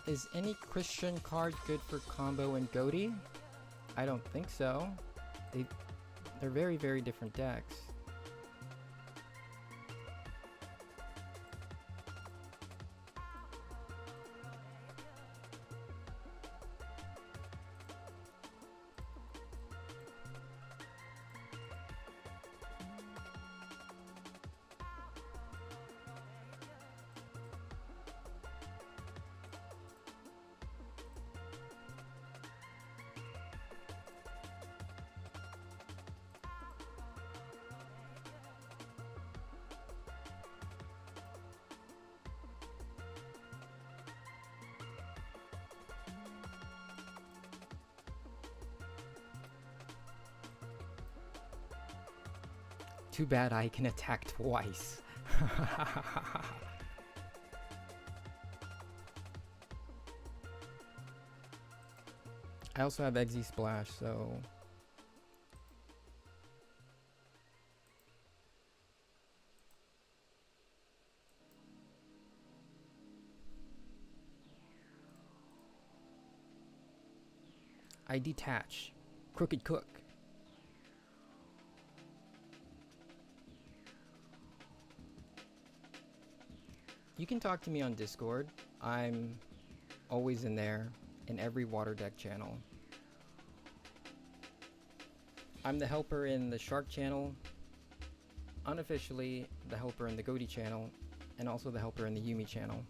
Is any Christian card good for combo and Goaty? I don't think so. They're very, very different decks. Too bad I can attack twice. I also have Eggsy Splash, so... I detach. Crooked Cook. You can talk to me on Discord. I'm always in there, in every water deck channel. I'm the helper in the Shark channel, unofficially the helper in the Goaty channel, and also the helper in the Yumi channel.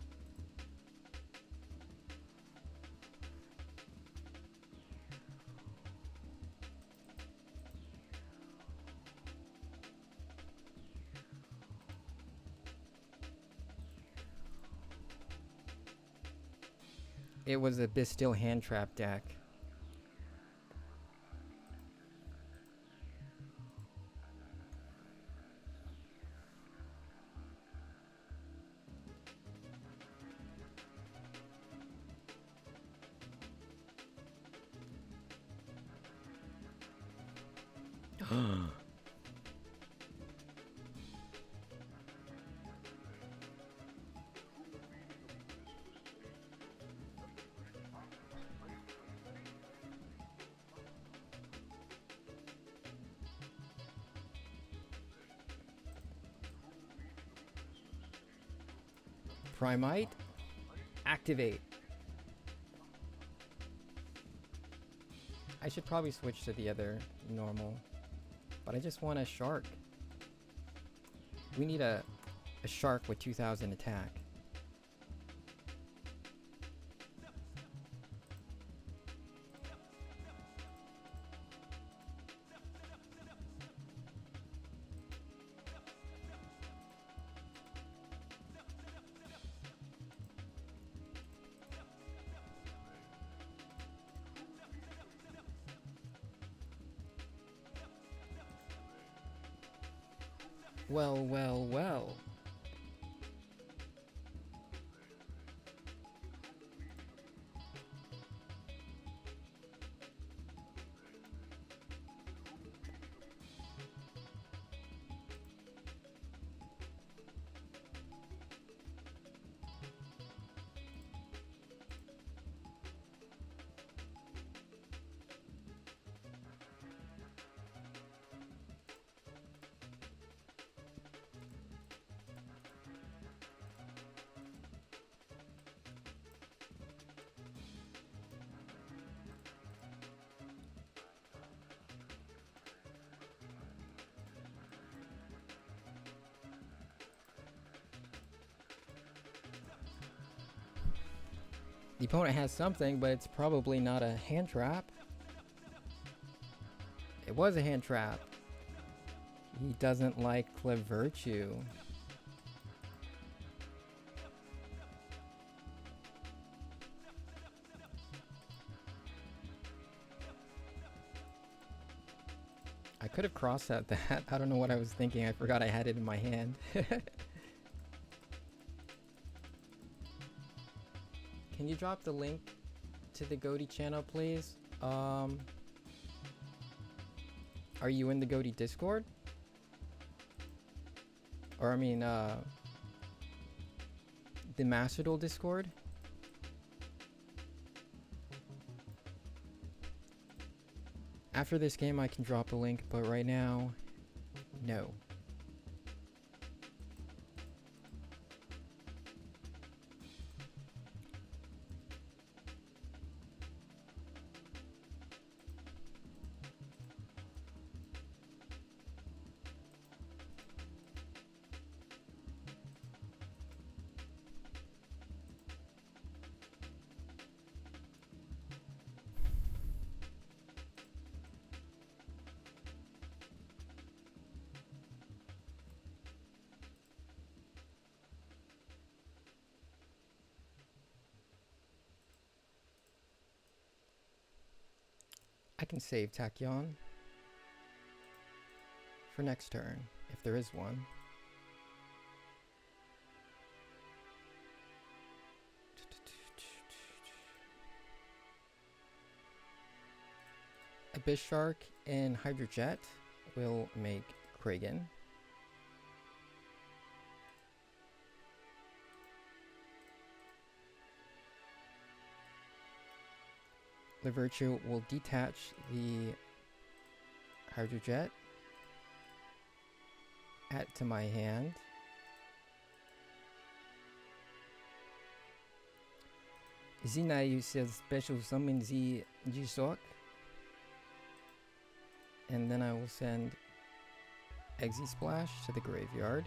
It was a Bastille hand trap deck. Primite, activate. I should probably switch to the other normal, but I just want a shark. We need a shark with 2000 attack. Well, well, well. The opponent has something, but it's probably not a hand trap. It was a hand trap. He doesn't like Clev Virtue. I could have cross-set that. I don't know what I was thinking. I forgot I had it in my hand. Can you drop the link to the Goaty channel, please? Are you in the Goaty Discord? Or I mean, the Master Duel Discord? After this game I can drop a link, but right now, no. I can save Tachyon for next turn, if there is one. Abyss Shark and Hydra Jet will make Kragan. The Virtue will detach the Hydra Jet, add to my hand. Zina uses special summon the G-Sock. And then I will send Exy Splash to the graveyard.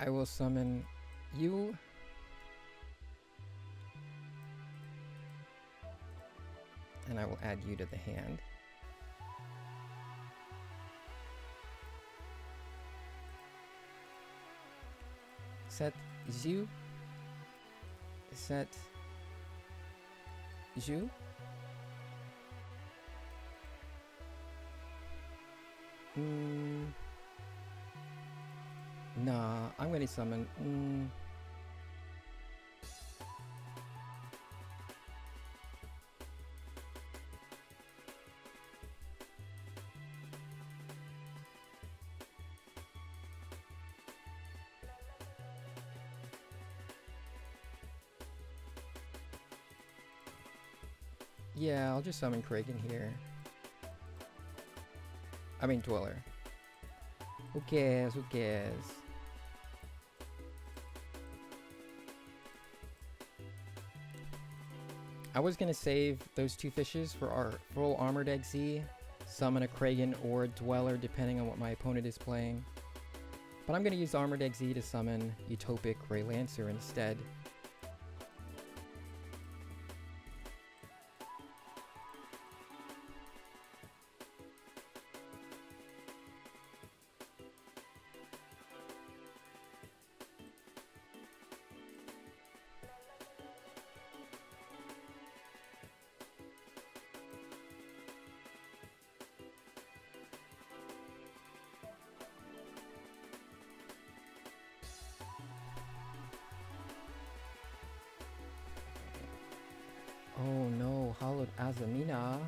I will summon you. And I will add you to the hand. Set Zhu. Set Zhu. Nah, I'm gonna summon. Yeah, I'll just summon Kragan here. I mean Dweller. Who cares? Who cares? I was gonna save those two fishes for our full Armored XZ, summon a Kragan or a Dweller depending on what my opponent is playing. But I'm gonna use Armored XZ to summon Utopic Ray Lancer instead. Oh no, Hollowed Azamina.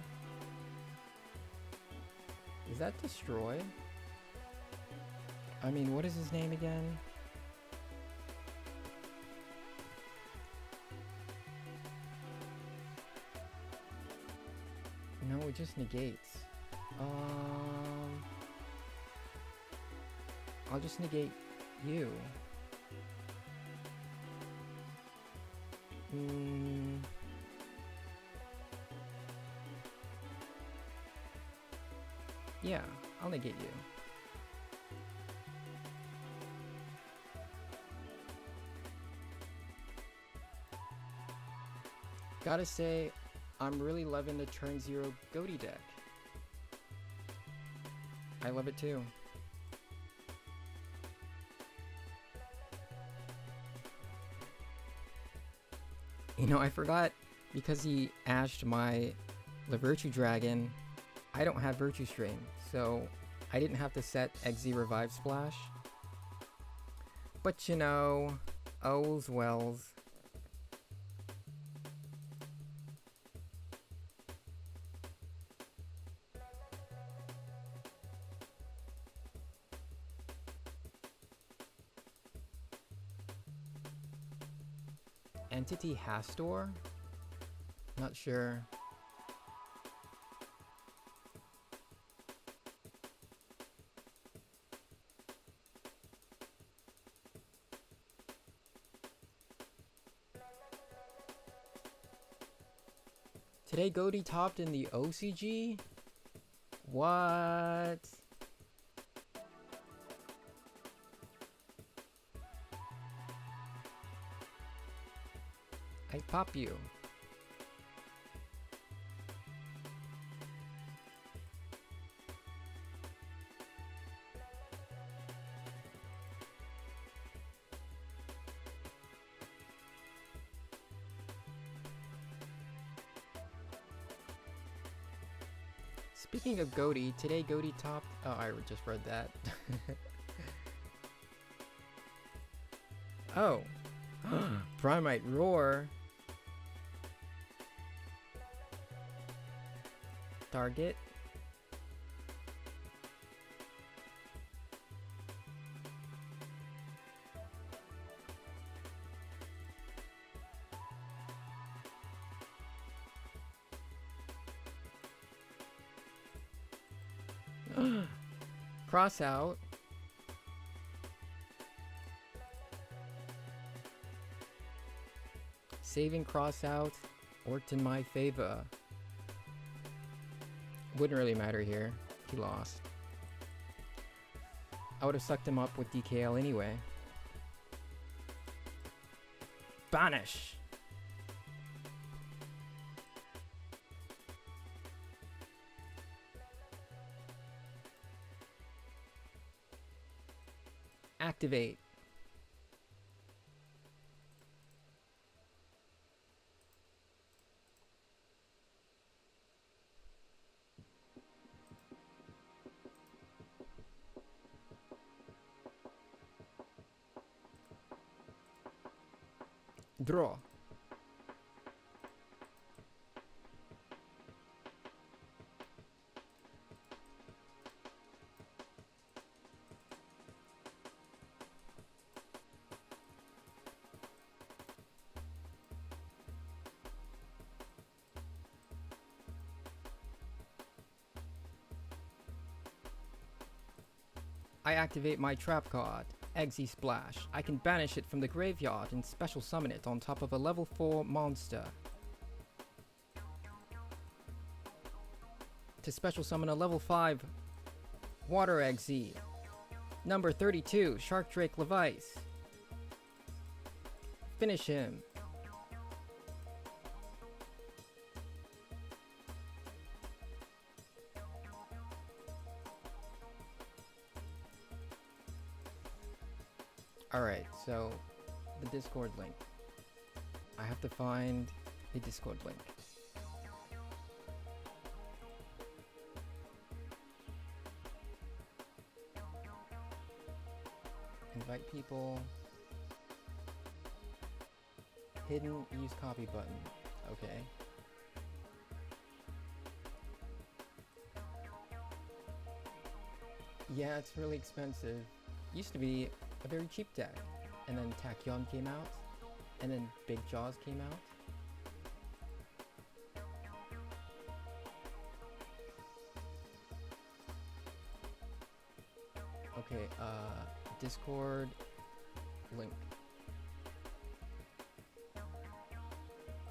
Is that Destroy? I mean, what is his name again? No, it just negates. I'll just negate you. Yeah, I'll negate you. Gotta say, I'm really loving the turn 0 Goaty deck. I love it too. You know, I forgot, because he ashed my Virtue Dragon, I don't have Virtue Stream, so I didn't have to set XZ Revive Splash. But you know, oh's wells. Entity Hastor? Not sure. Today Goaty topped in the OCG? What? I pop you. Speaking of Goaty, today Goaty topped... Oh, I just read that. Oh. Primite Roar. Target. Cross out. Saving cross out worked in my favor. Wouldn't really matter here. He lost. I would have sucked him up with DKL anyway. Banish! Activate. Draw. I activate my trap card, Eggsy Splash. I can banish it from the graveyard and special summon it on top of a level 4 monster. To special summon a level 5 Water Eggsy. Number 32, Shark Drake Levice. Finish him. Alright, so the Discord link. I have to find the Discord link. Invite people. Hidden use copy button. Okay. Yeah, it's really expensive. Used to be a very cheap deck, and then Tachyon came out, and then Big Jaws came out. Okay, Discord link.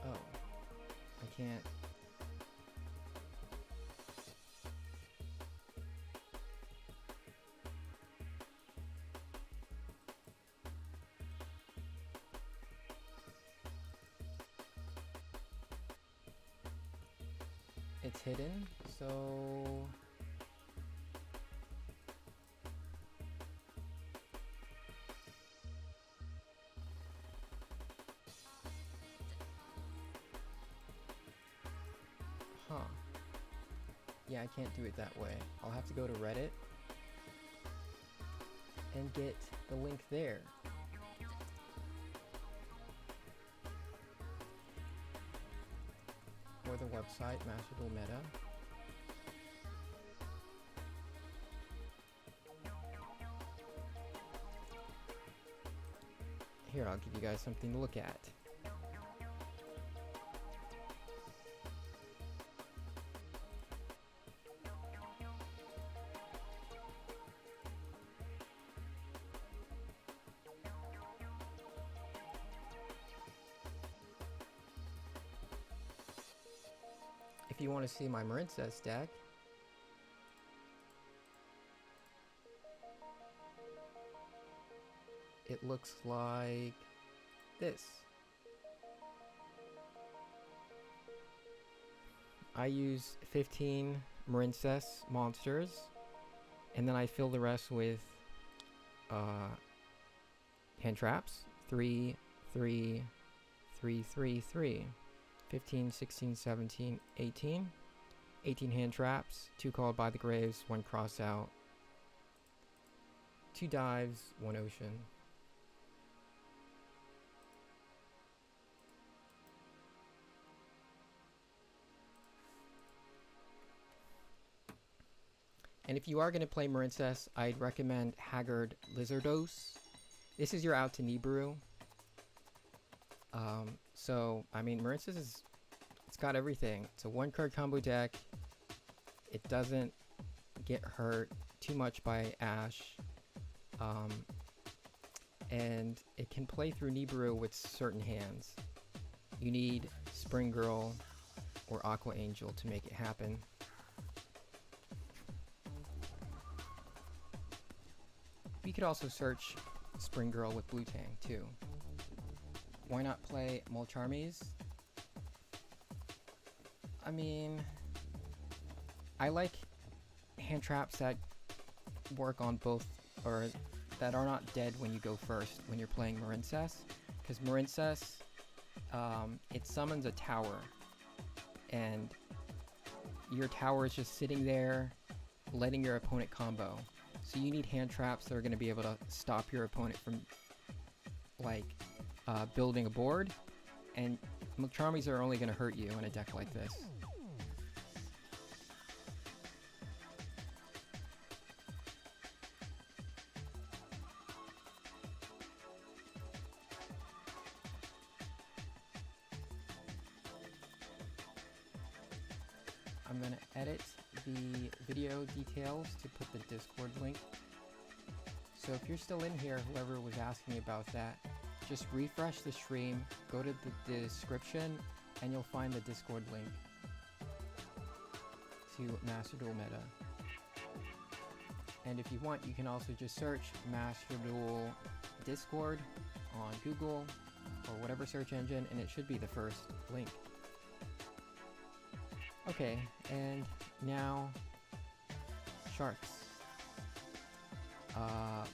Oh, I can't. It's hidden, so huh. Yeah, I can't do it that way. I'll have to go to Reddit and get the link there. Or the website, Master Duel Meta. Here, I'll give you guys something to look at. if you want to see my Marincess deck, it looks like this. I use 15 Marincess monsters, and then I fill the rest with hand traps. 3, 3, 3, 3, 3. 15, 16, 17, 18. 18 hand traps, 2 called by the graves, 1 cross out. 2 dives, 1 ocean. And if you are going to play Marincess, I'd recommend Haggard Lizardos. This is your out to Nibiru. So, I mean, Marincess is... It's got everything. It's a 1-card combo deck. It doesn't get hurt too much by Ash. And it can play through Nibiru with certain hands. You need Spring Girl or Aqua Angel to make it happen. You could also search Spring Girl with Blue Tang too. Why not play Molcharmies? I mean, I like hand traps that work on both, or that are not dead when you go first when you're playing Marincess, because Marincess, it summons a tower, and your tower is just sitting there letting your opponent combo. So you need hand traps that are going to be able to stop your opponent from, like, building a board, and Molcharmies are only going to hurt you in a deck like this. I'm going to edit the video details to put the Discord link. So if you're still in here, whoever was asking about that, just refresh the stream, go to the description, and you'll find the Discord link to Master Duel Meta. And if you want, you can also just search Master Duel Discord on Google or whatever search engine, and it should be the first link. Okay, and now Sharks.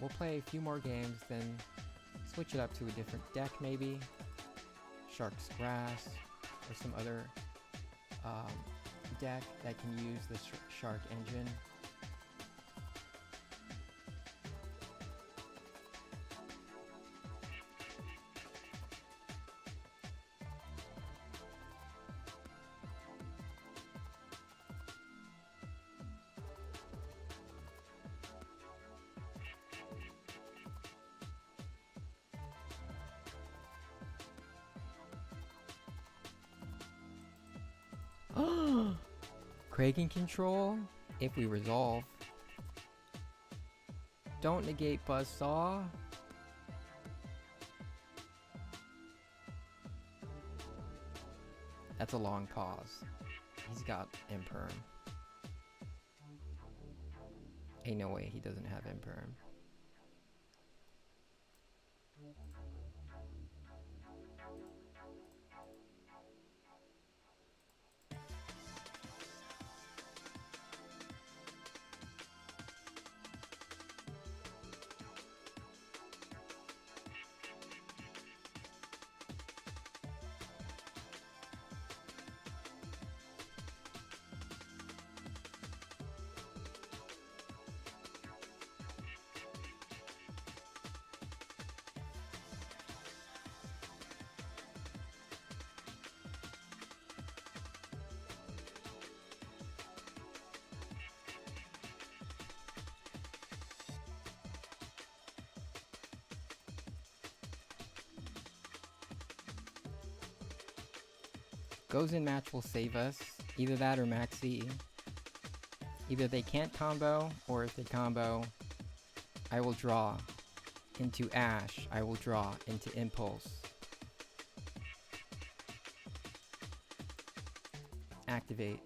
We'll play a few more games, then switch it up to a different deck maybe. Sharks Grass, or some other deck that can use the Shark engine. Kraken control, if we resolve. Don't negate Buzzsaw. That's a long pause. He's got Imperm. Ain't no way he doesn't have Imperm. Goes in match will save us. Either that or Maxi. Either they can't combo, or if they combo, I will draw into Ash. I will draw into Impulse. Activate.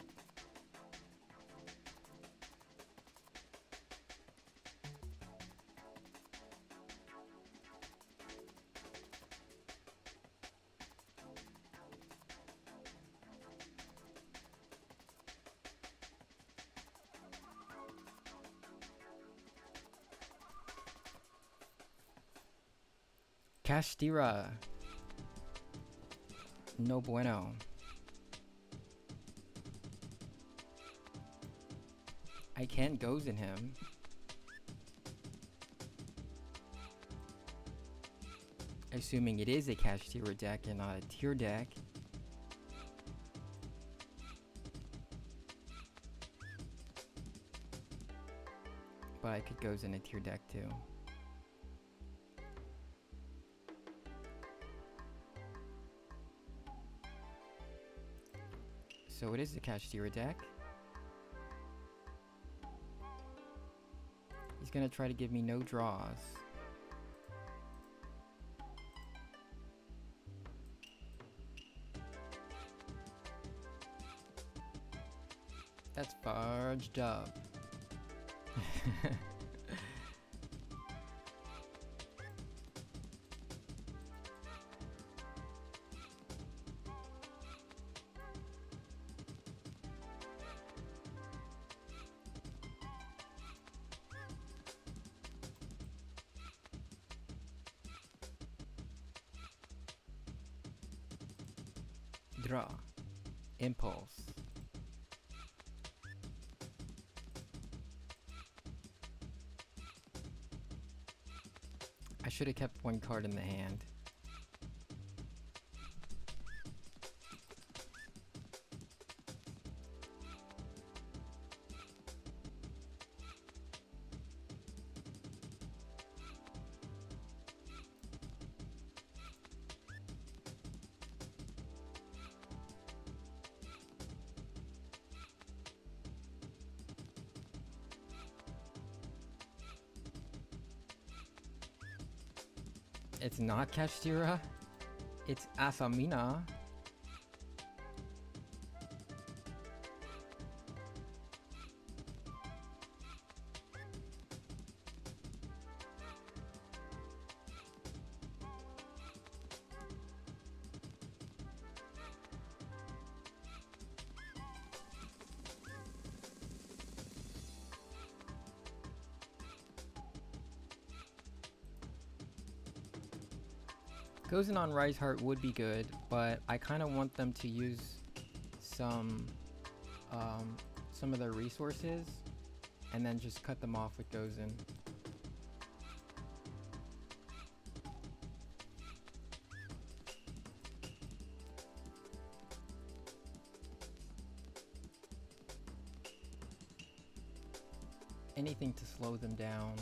Kashtira. No bueno. I can't goes in him. Assuming it is a Kashtira deck and not a tier deck. But I could goes in a tier deck too. So it is the Kashtira deck. He's gonna try to give me no draws. That's fudged up. Draw. Impulse. I should have kept one card in the hand. It's not Kashtira. It's Asamina. Gozen on Rise Heart would be good, but I kind of want them to use some of their resources and then just cut them off with Gozen. Anything to slow them down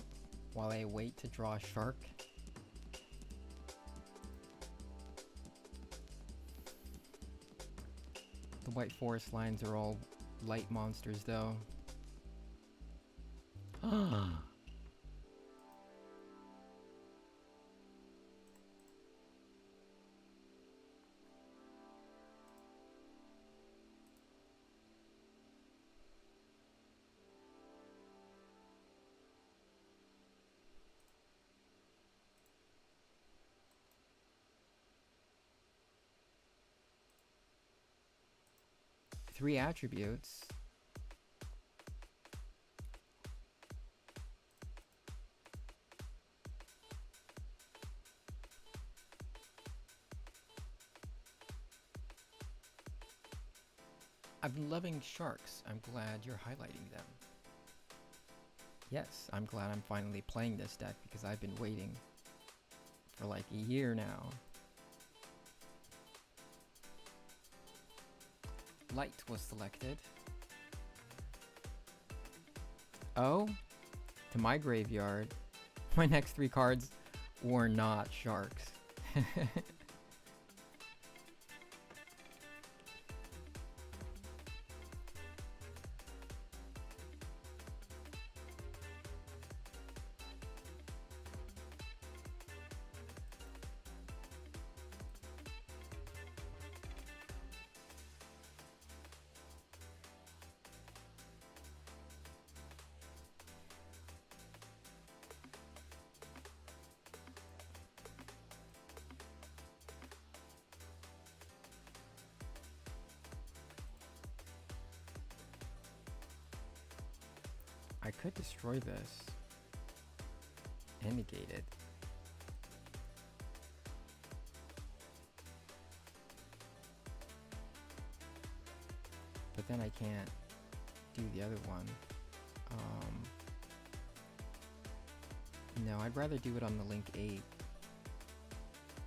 while I wait to draw a shark. The white forest lines are all light monsters though. Three attributes. I've been loving sharks. I'm glad you're highlighting them. Yes, I'm glad I'm finally playing this deck because I've been waiting for like a year now. Light was selected. Oh, to my graveyard. My next three cards were not sharks. I could destroy this and negate it. but then I can't do the other one. No, I'd rather do it on the Link 8.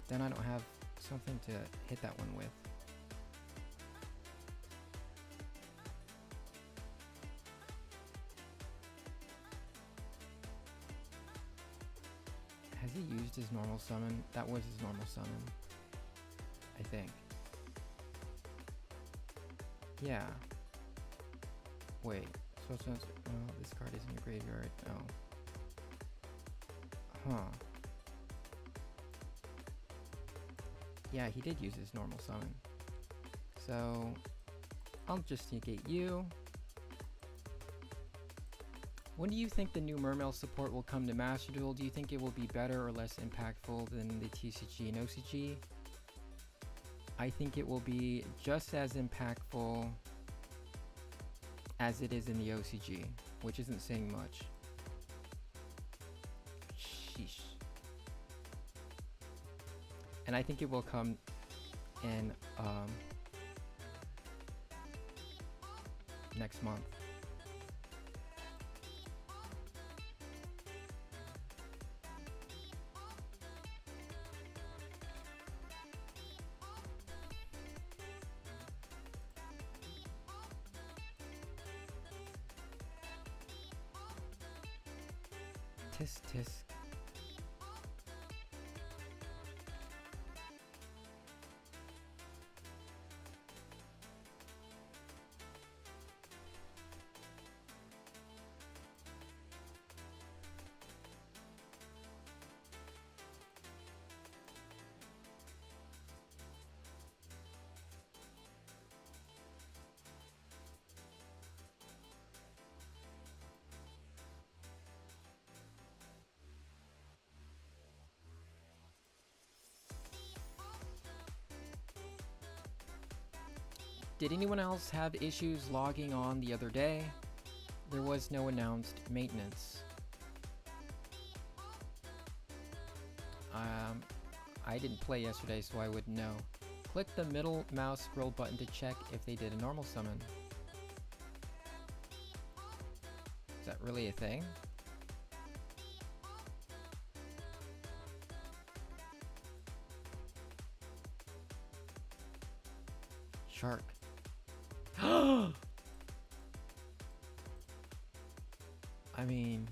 Then I don't have something to hit that one with. Has he used his normal summon? That was his normal summon, I think. Yeah. Wait. So this card is in your graveyard. Oh. Huh. Yeah, he did use his normal summon. So I'll just negate you. When do you think the new Mermail support will come to Master Duel? Do you think it will be better or less impactful than the TCG and OCG? I think it will be just as impactful as it is in the OCG, which isn't saying much. Sheesh. And I think it will come in next month. Tisk tisk. Did anyone else have issues logging on the other day? There was no announced maintenance. I didn't play yesterday, so I wouldn't know. Click the middle mouse scroll button to check if they did a normal summon. Is that really a thing? Shark. I mean...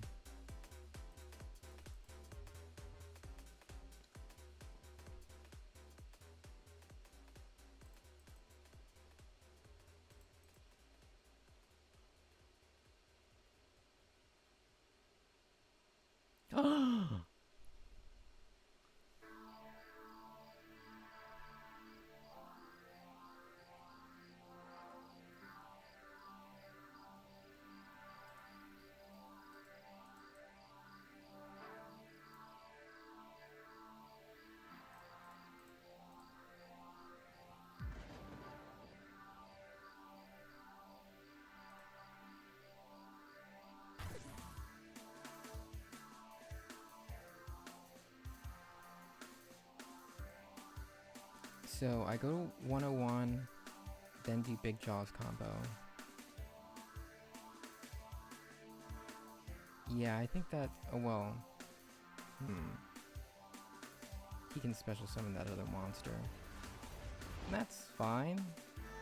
So I go to 101, then do Big Jaws combo. Yeah, I think that, oh well, he can special summon that other monster. And that's fine.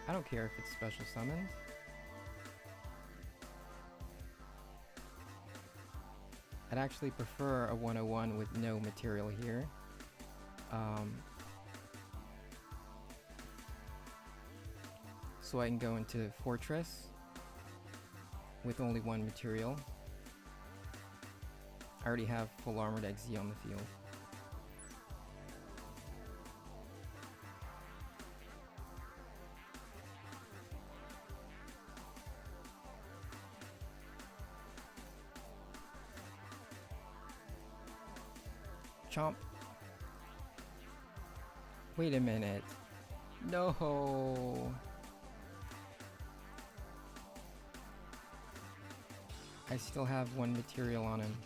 I don't care if it's special summoned. I'd actually prefer a 101 with no material here. So I can go into Fortress with only one material. I already have full armored XZ on the field. Chomp. Wait a minute. No. I still have one material on him.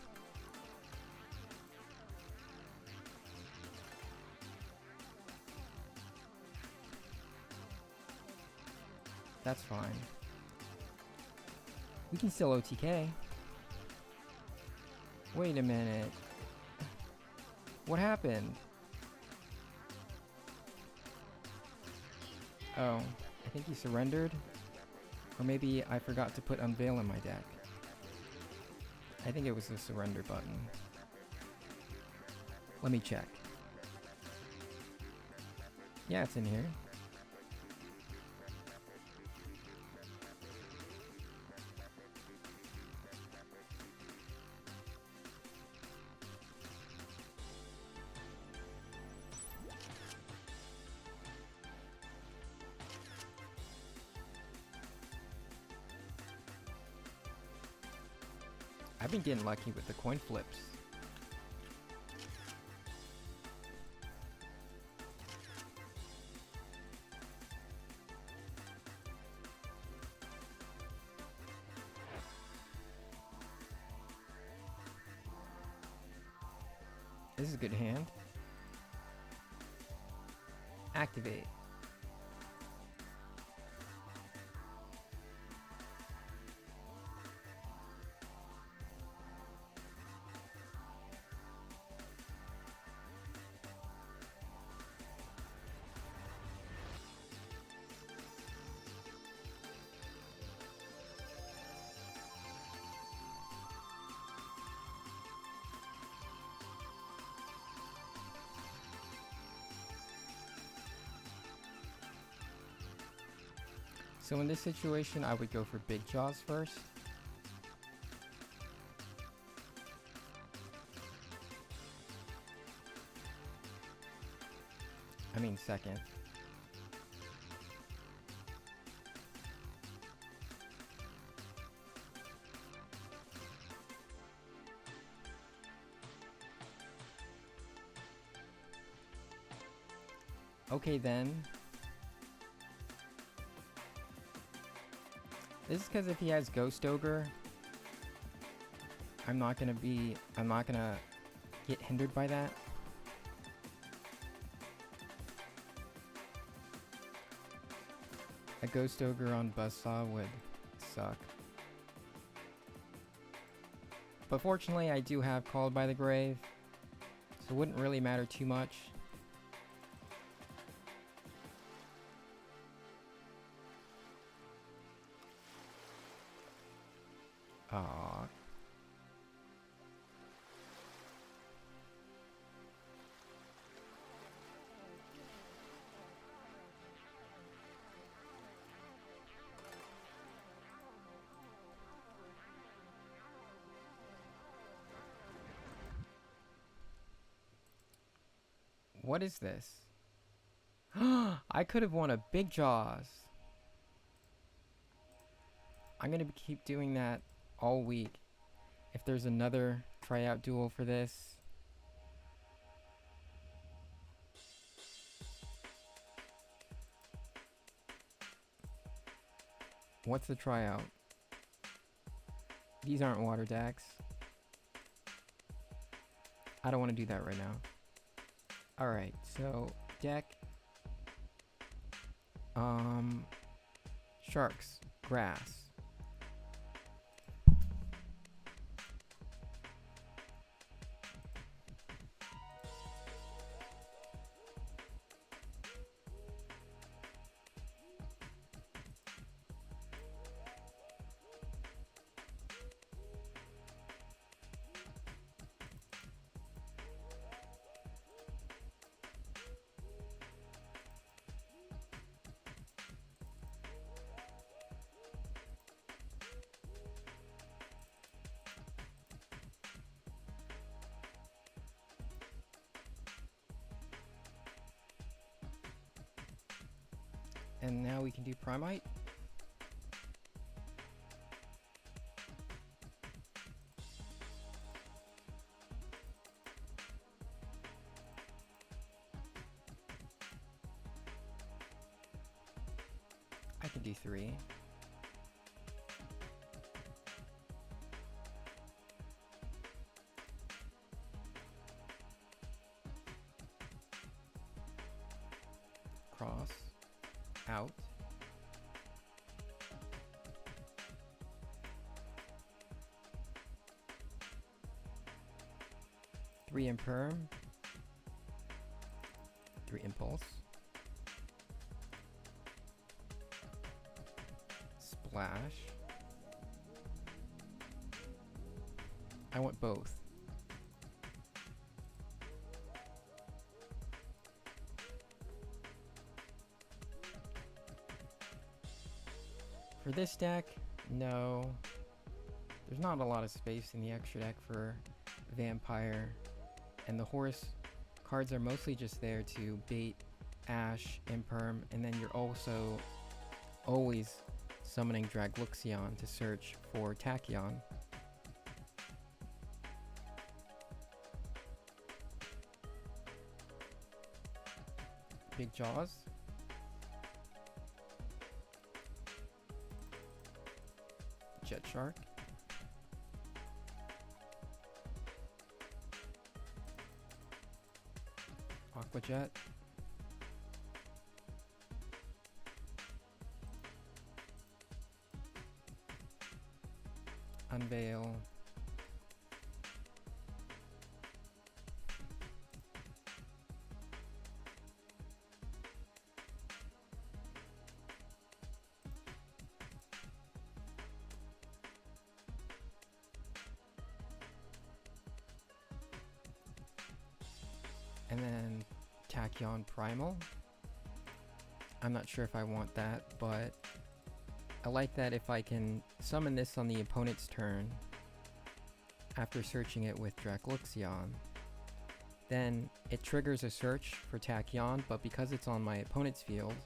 That's fine. We can still OTK. Wait a minute. What happened? Oh, I think he surrendered. Or maybe I forgot to put Unveil in my deck. I think it was the surrender button. Let me check. Yeah, it's in here. I've been getting lucky with the coin flips. This is a good hand. Activate. So in this situation, I would go for Big Jaws first. I mean second. Okay then. This is because if he has Ghost Ogre, I'm not gonna get hindered by that. A Ghost Ogre on Buzzsaw would suck. But fortunately, I do have Called by the Grave, so it wouldn't really matter too much. Aww. What is this? I could have won a Big Jaws. I'm gonna keep doing that all week. If there's another tryout duel for this. What's the tryout? These aren't water decks. I don't want to do that right now. Alright, so deck. Sharks. Grass. And now we can do Primite. I can do 3. Cross. Out. 3 Imperm, 3 Impulse, Splash. I want both. For this deck, no. There's not a lot of space in the extra deck for Vampire, and the horse cards are mostly just there to bait Ash, Imperm, and then you're also always summoning Dragluxion to search for Tachyon. Big Jaws. Jet Shark. Aqua Jet. Unveil. And then Tachyon Primal. I'm not sure if I want that, but I like that if I can summon this on the opponent's turn after searching it with Dragluxion, then it triggers a search for Tachyon, but because it's on my opponent's field,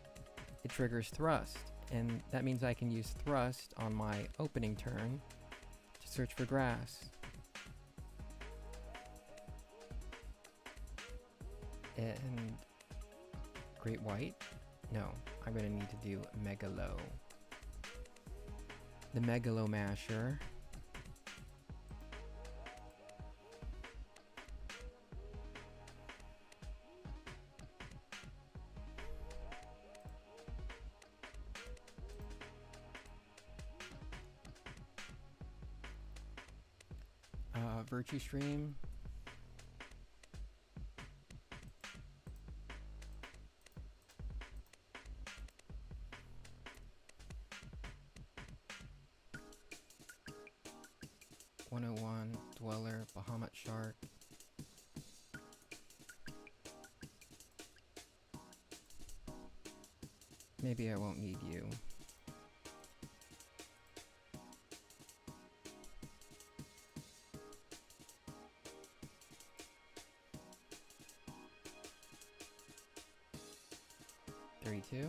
it triggers Thrust, and that means I can use Thrust on my opening turn to search for grass. And Great White? No, I'm gonna need to do Megalo. The Megalo Masher. Virtue Stream. Dweller, Bahamut Shark. Maybe I won't need you. $32.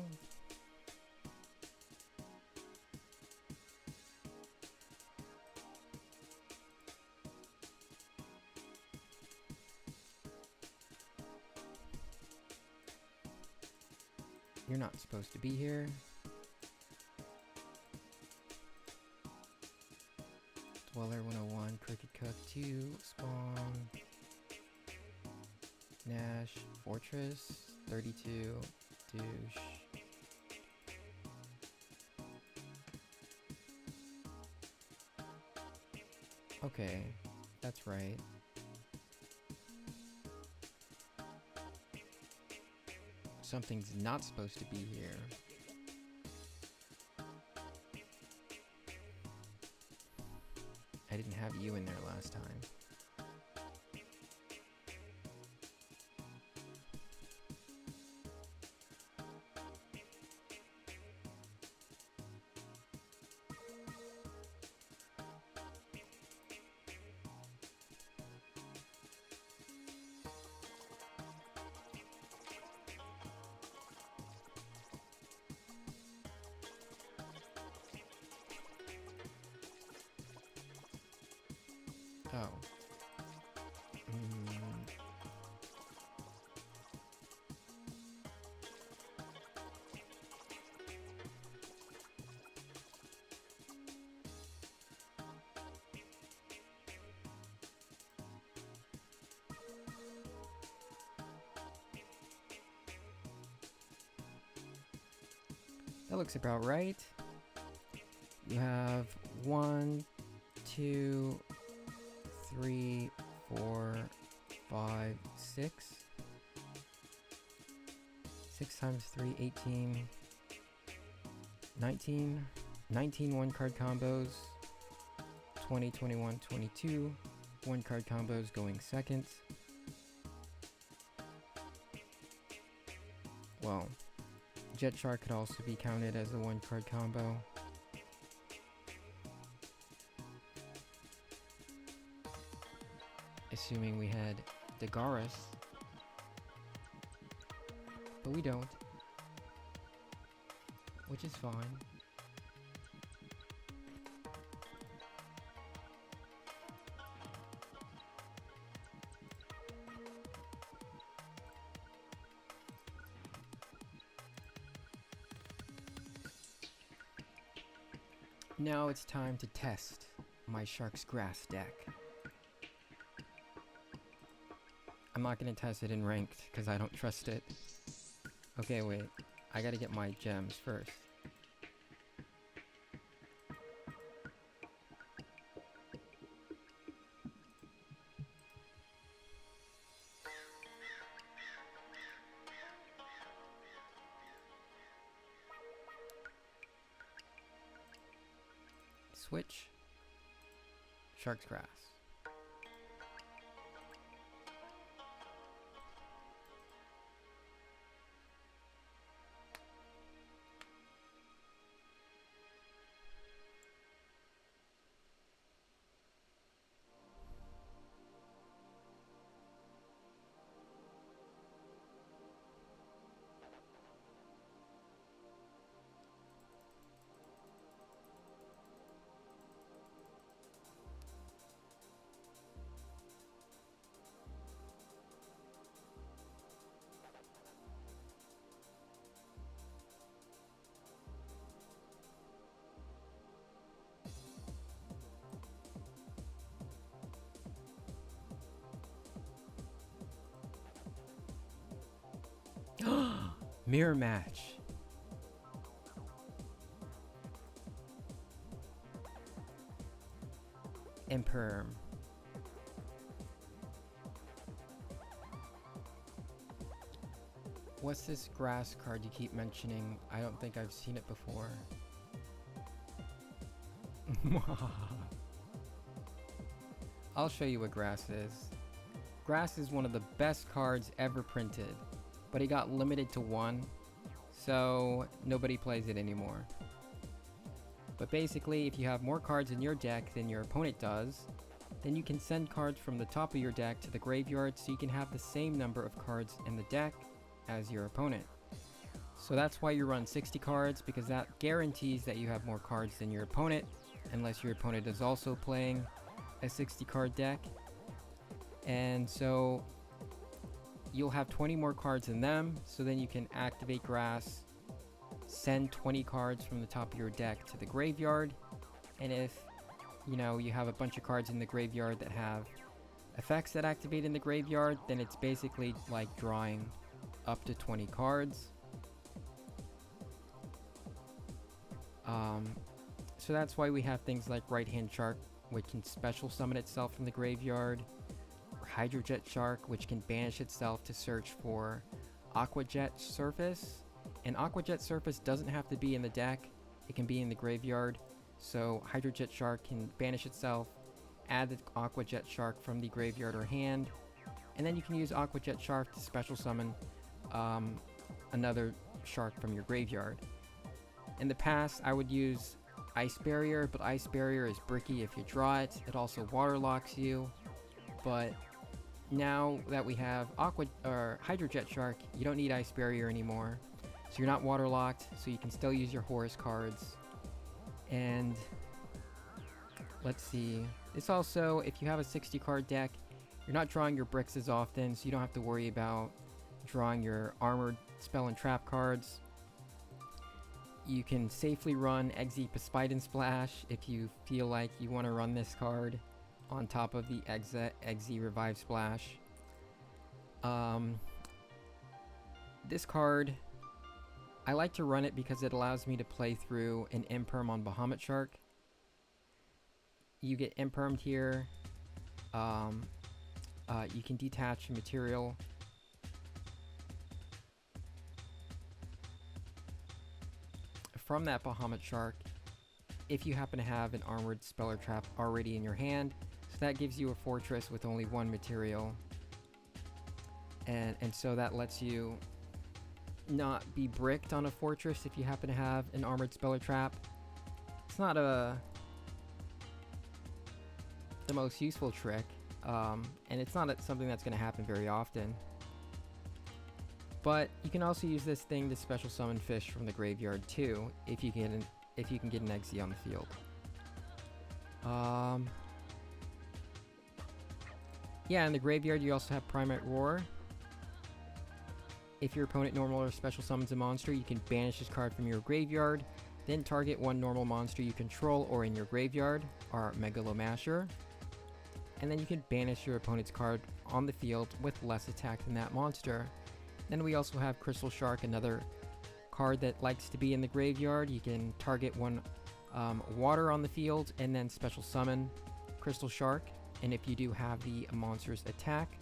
You're not supposed to be here. Dweller 101, Cricket Cook 2, Spawn, Nash, Fortress, 32, Douche. Okay, that's right. Something's not supposed to be here. I didn't have you in there last time. Oh. That looks about right. You have 1, 2, 3, 4, 5, 6. 6 times 3, 18. 19. 19 one-card combos. 20, 21, 22. One-card combos going second. Well, Jet Shark could also be counted as a one-card combo. Assuming we had Dagaris. But we don't. Which is fine. Now it's time to test my Shark's Grass deck. I'm not gonna test it in ranked because I don't trust it. Okay, wait. I gotta get my gems first. Switch. Shark's Grass. Mirror match. Imperm. What's this grass card you keep mentioning? I don't think I've seen it before. I'll show you what grass is. Grass is one of the best cards ever printed, but it got limited to 1, so nobody plays it anymore. But basically, if you have more cards in your deck than your opponent does, then you can send cards from the top of your deck to the graveyard so you can have the same number of cards in the deck as your opponent. So that's why you run 60 cards, because that guarantees that you have more cards than your opponent, unless your opponent is also playing a 60 card deck. And so you'll have 20 more cards than them, so then you can activate grass, send 20 cards from the top of your deck to the graveyard, and if you have a bunch of cards in the graveyard that have effects that activate in the graveyard, then it's basically like drawing up to 20 cards. So that's why we have things like Right Hand Shark, which can special summon itself from the graveyard, or Hydro Jet Shark, which can banish itself to search for Aqua Jet Surface. And Aqua Jet Surface doesn't have to be in the deck, it can be in the graveyard. So Hydro Jet Shark can banish itself, add the Aqua Jet Shark from the graveyard or hand, and then you can use Aqua Jet Shark to special summon another shark from your graveyard. In the past, I would use Ice Barrier, but Ice Barrier is bricky if you draw it. It also water locks you. But now that we have Hydro Jet Shark, you don't need Ice Barrier anymore. So you're not water locked, so you can still use your Horus cards. And let's see. This also, if you have a 60 card deck, you're not drawing your bricks as often, so you don't have to worry about drawing your armored spell and trap cards. You can safely run Exi Poseidon Splash if you feel like you want to run this card on top of the Exi Revive Splash. This card, I like to run it because it allows me to play through an Imperm on Bahamut Shark. You get Impermed here. You can detach material from that Bahamut Shark if you happen to have an armored Speller Trap already in your hand. So that gives you a fortress with only one material. And so that lets you not be bricked on a fortress if you happen to have an armored Speller Trap. It's not the most useful trick, and it's not something that's going to happen very often. But you can also use this thing to special summon fish from the graveyard too, if you can get an XZ on the field. Yeah, in the graveyard you also have Primate Roar. If your opponent normal or special summons a monster, you can banish this card from your graveyard, then target one normal monster you control or in your graveyard, or Megalomasher, and then you can banish your opponent's card on the field with less attack than that monster. Then we also have Crystal Shark, another card that likes to be in the graveyard. You can target one water on the field and then special summon Crystal Shark, and if you do have the monster's attack,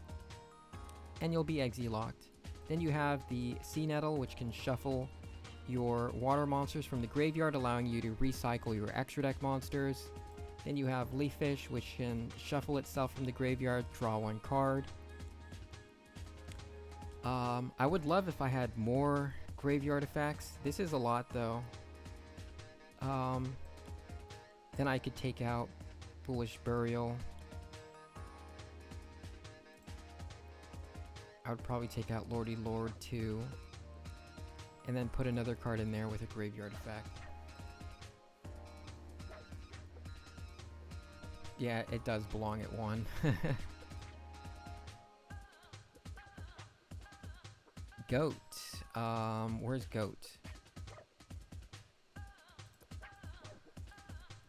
and you'll be XZ locked. Then you have the Sea Nettle, which can shuffle your water monsters from the graveyard, allowing you to recycle your extra deck monsters. Then you have Leaf Fish, which can shuffle itself from the graveyard, draw one card. I would love if I had more graveyard effects. This is a lot though. Then I could take out Foolish Burial. I would probably take out Lordy Lord too, and then put another card in there with a graveyard effect. Yeah, it does belong at 1. Goat. Where's Goat?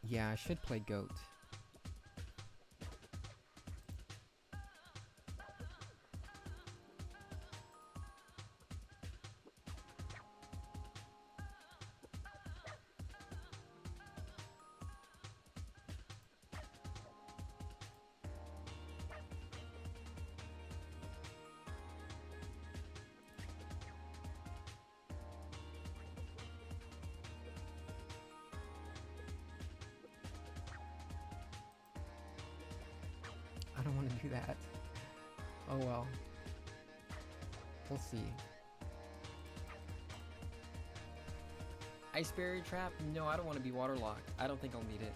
Yeah, I should play Goat. I don't want to do that. Oh well. We'll see. Ice Barrier Trap? No, I don't want to be waterlocked. I don't think I'll need it.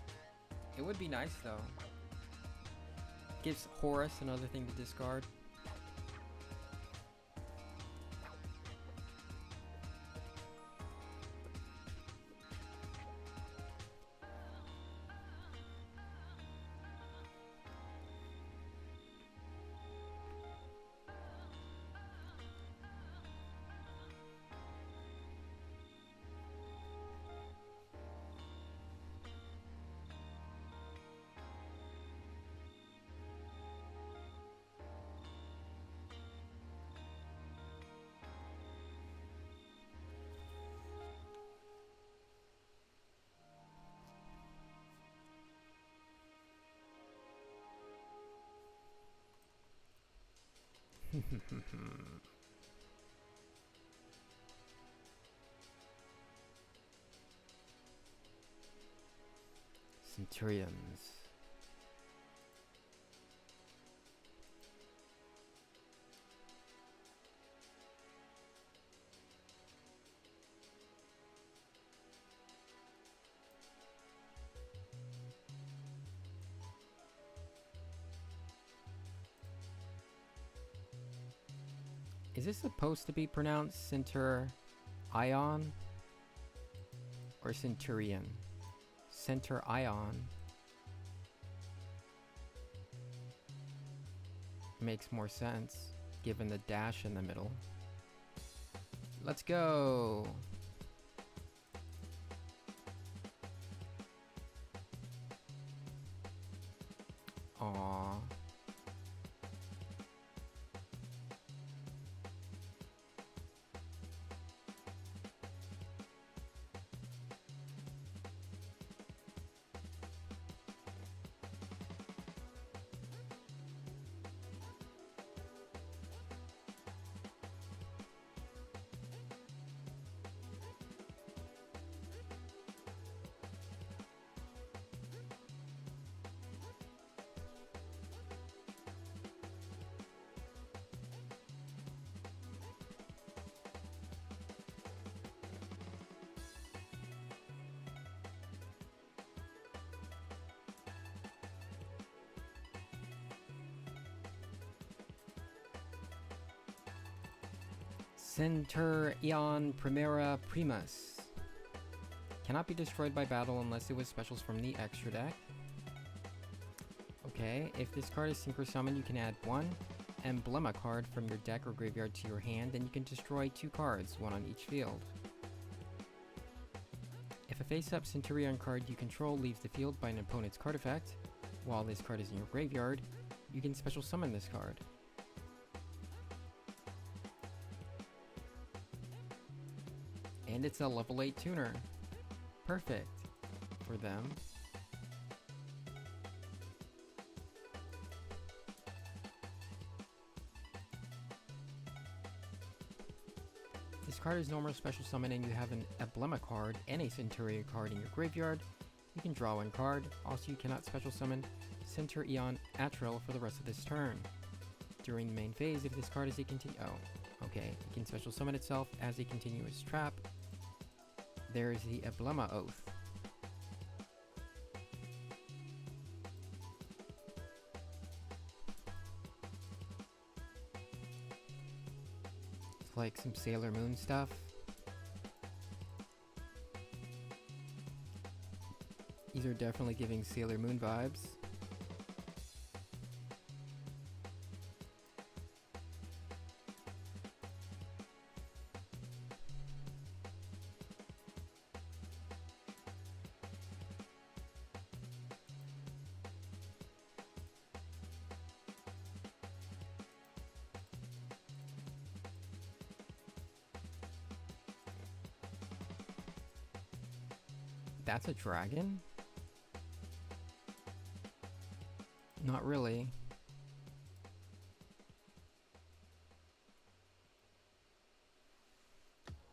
It would be nice though. Gives Horus another thing to discard. Centurions. Is this supposed to be pronounced Center-Ion or Centurion? Center-Ion makes more sense given the dash in the middle. Let's go. Aww. Centurion Primera Primus. Cannot be destroyed by battle unless it was specials from the extra deck. Okay, if this card is synchro summoned, you can add one emblema card from your deck or graveyard to your hand, and you can destroy 2 cards, one on each field. If a face-up Centurion card you control leaves the field by an opponent's card effect, while this card is in your graveyard, you can special summon this card. And it's a level 8 tuner. Perfect for them. This card is normal special summon and you have an emblema card and a Centurion card in your graveyard. You can draw 1 card. Also, you cannot special summon Centurion Atril for the rest of this turn. During the main phase, if this card is a okay, it can special summon itself as a continuous trap. There is the Emblema Oath. It's like some Sailor Moon stuff. These are definitely giving Sailor Moon vibes. That's a dragon? Not really.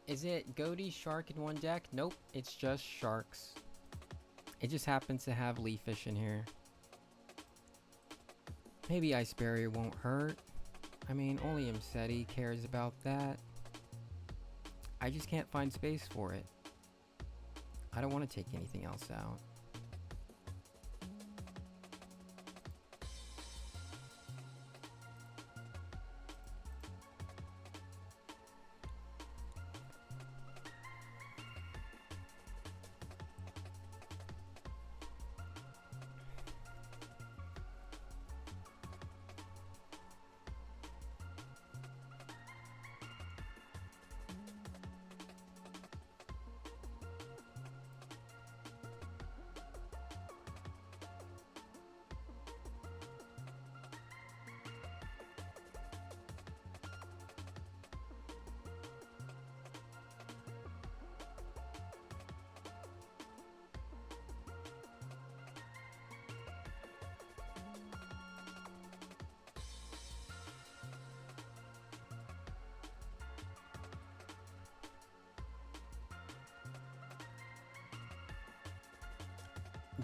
Is it Goaty Shark in one deck? Nope, it's just sharks. It just happens to have Leafish in here. Maybe Ice Barrier won't hurt. I mean, only Imseti cares about that. I just can't find space for it. I don't want to take anything else out.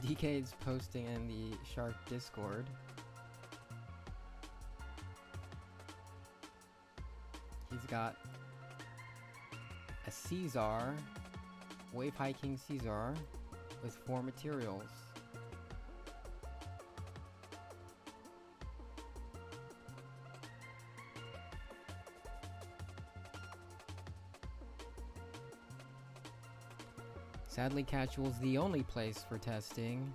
DK's posting in the Shark Discord. He's got a Caesar, wave hiking Caesar, with 4 materials. Sadly, Casual's the only place for testing,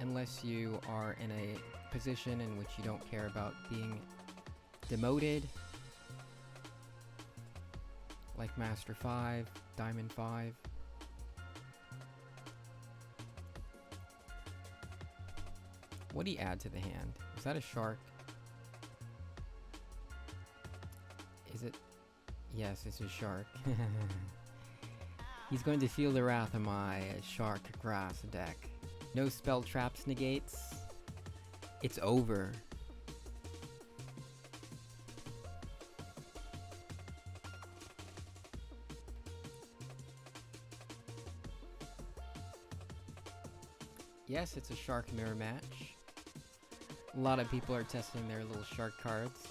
unless you are in a position in which you don't care about being demoted, like Master 5, Diamond 5. What do you add to the hand? Is that a shark? Is it? Yes, it's a shark. He's going to feel the wrath of my shark grass deck. No spell traps negates. It's over. Yes, it's a shark mirror match. A lot of people are testing their little shark cards.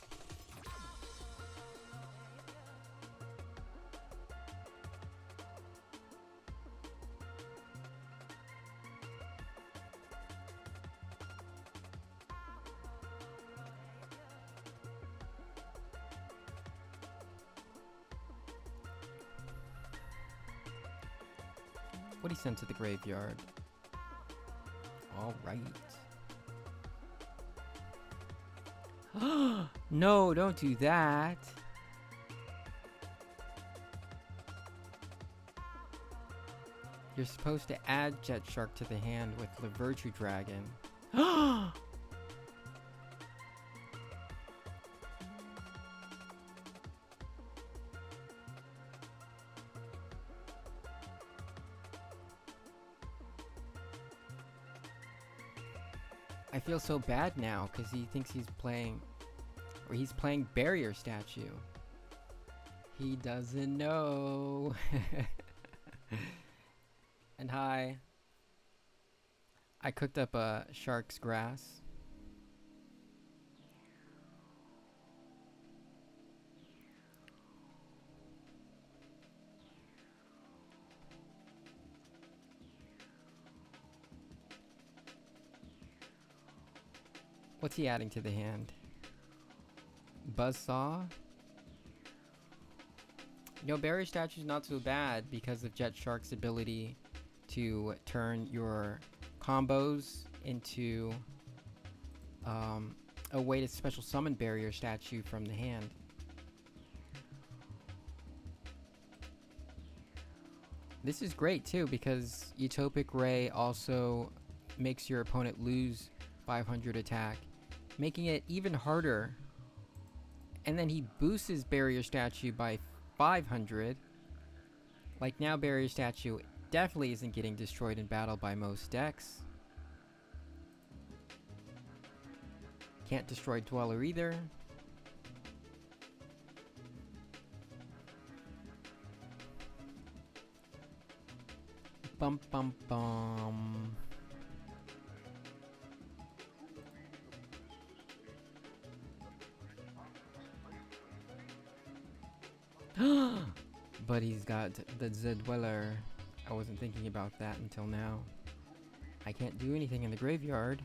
What he sent to the graveyard. Alright. No, don't do that. You're supposed to add Jet Shark to the hand with the Virtue Dragon. I feel so bad now because he thinks he's playing, or he's playing Barrier Statue. He doesn't know. And hi. I cooked up a shark's grass. What's he adding to the hand? Buzzsaw? You know, Barrier Statue's not so bad because of Jet Shark's ability to turn your combos into a way to special summon Barrier Statue from the hand. This is great too because Utopic Ray also makes your opponent lose 500 attack, making it even harder. And then he boosts his Barrier Statue by 500. Like now Barrier Statue definitely isn't getting destroyed in battle by most decks. Can't destroy Dweller either. Bum bum bum. But he's got the Dweller. I wasn't thinking about that until now. I can't do anything in the graveyard.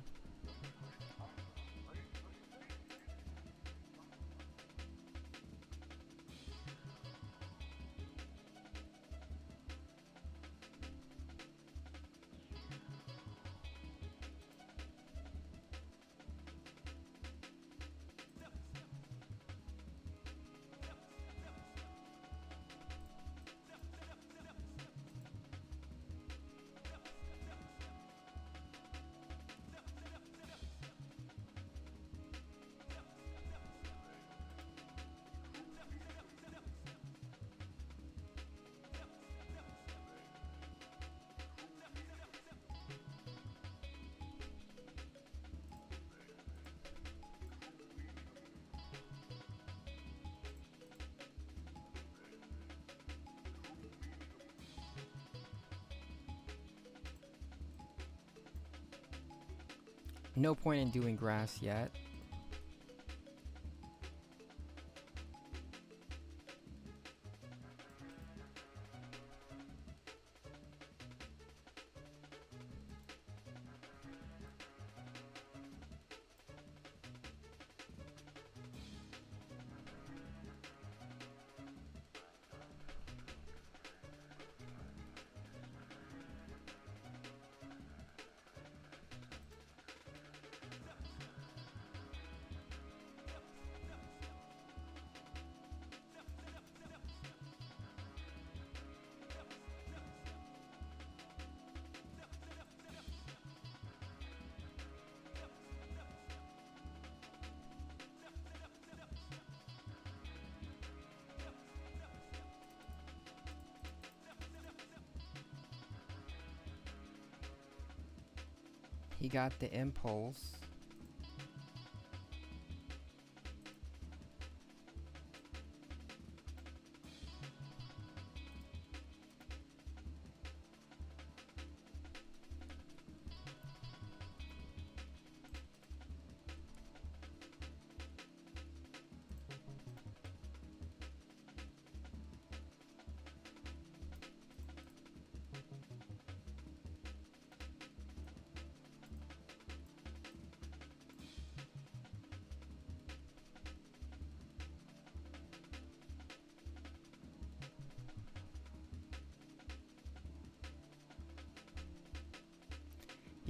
No point in doing grass yet. He got the impulse.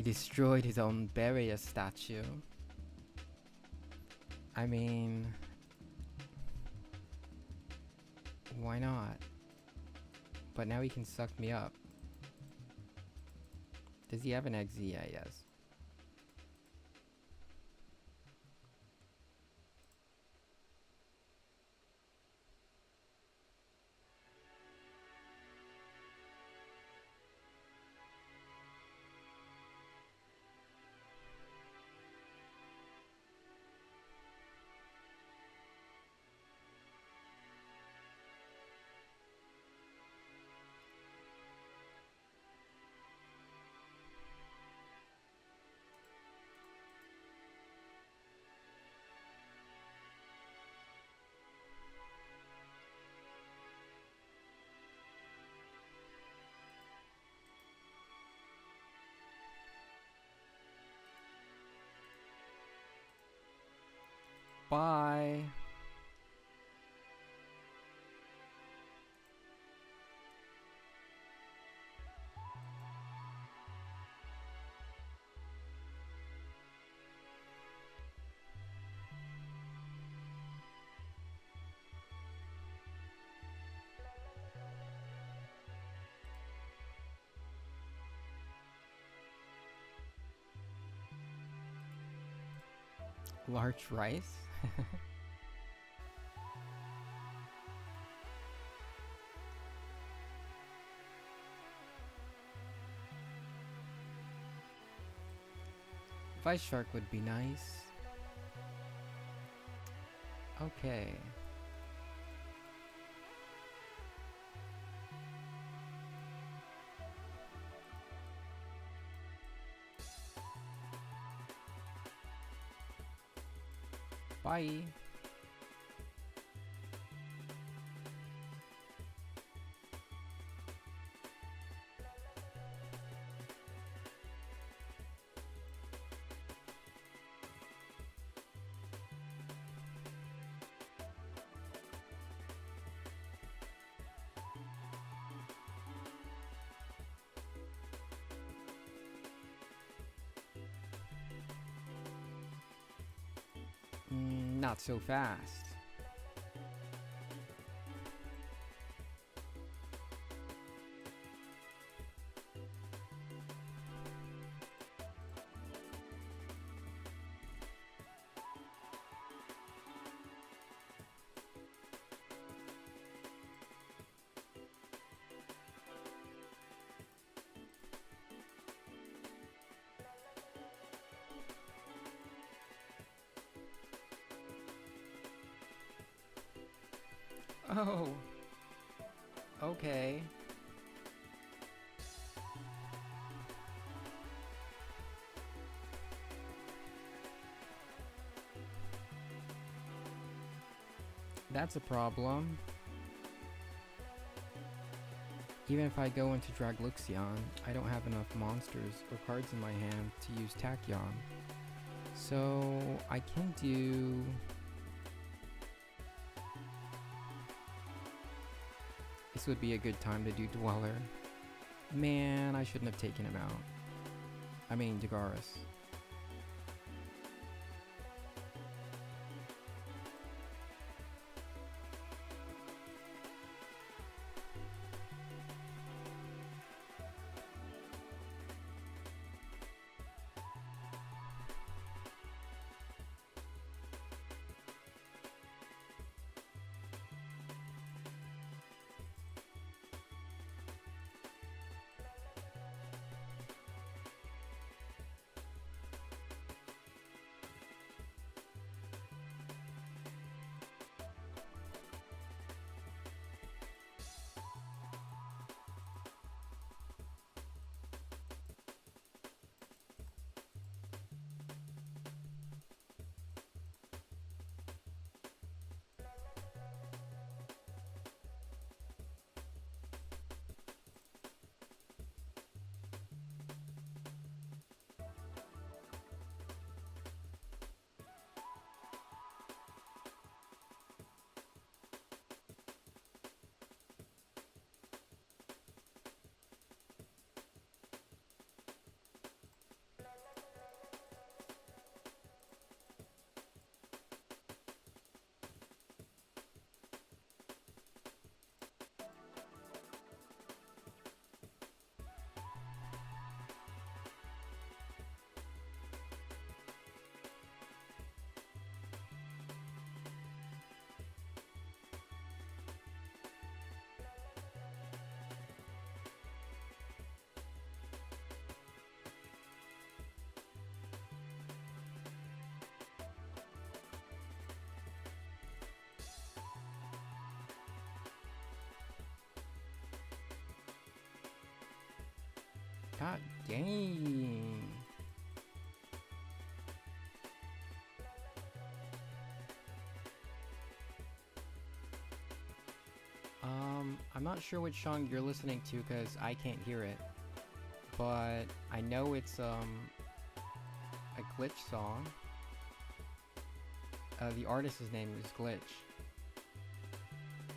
He destroyed his own barrier statue. I mean, why not? But now he can suck me up. Does he have an XZ? Yeah, yes. Bye. Large rice? Vice Shark would be nice. Okay. Bye. Not so fast. Oh. Okay. That's a problem. Even if I go into Dragluxion, I don't have enough monsters or cards in my hand to use Tachyon. So I can do... This would be a good time to do Dweller. Man, I shouldn't have taken him out. I mean, Dagaris. God dang. I'm not sure which song you're listening to because I can't hear it. But I know it's a Glitch song. The artist's name is Glitch.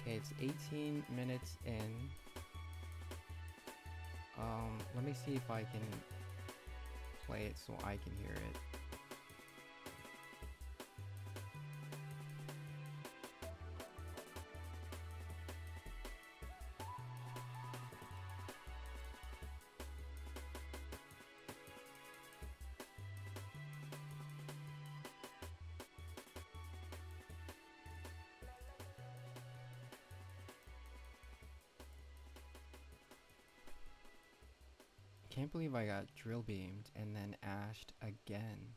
Okay, it's 18 minutes in. Let me see if I can play it so I can hear it. Can't believe I got drill beamed and then ashed again.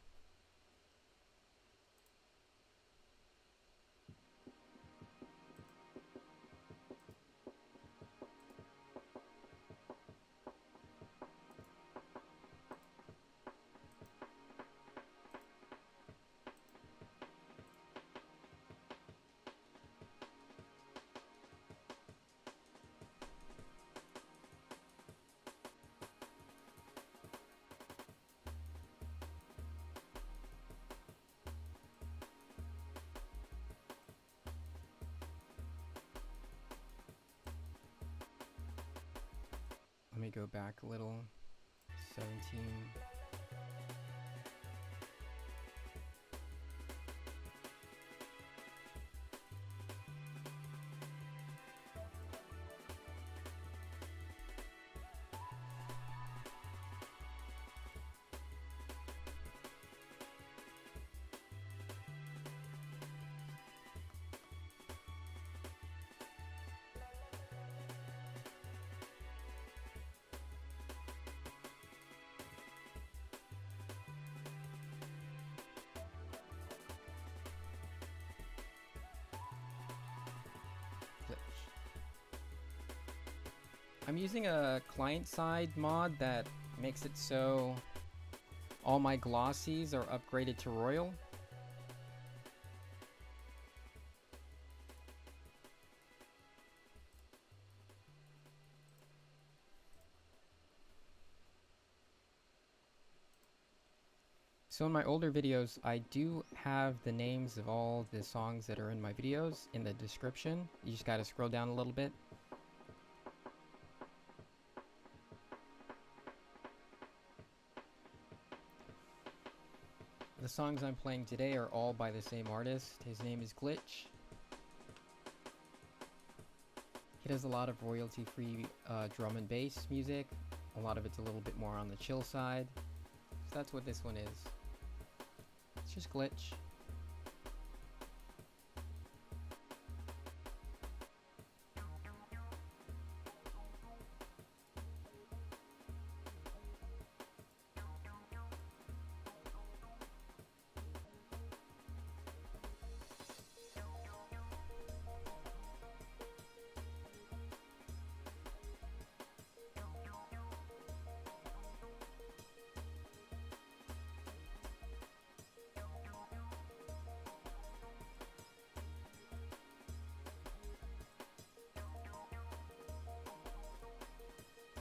Let me go back a little. 17. I'm using a client-side mod that makes it so all my glossies are upgraded to Royal. So in my older videos, I do have the names of all the songs that are in my videos in the description. You just gotta scroll down a little bit. The songs I'm playing today are all by the same artist. His name is Glitch. He does a lot of royalty-free drum and bass music. A lot of it's a little bit more on the chill side. So that's what this one is. It's just Glitch.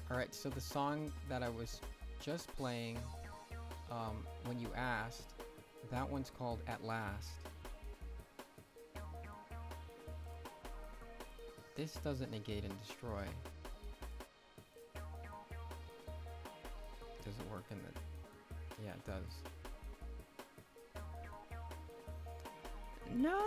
Alright, so the song that I was just playing when you asked, that one's called At Last. This doesn't negate and destroy. Does it work in the... Yeah, it does. No!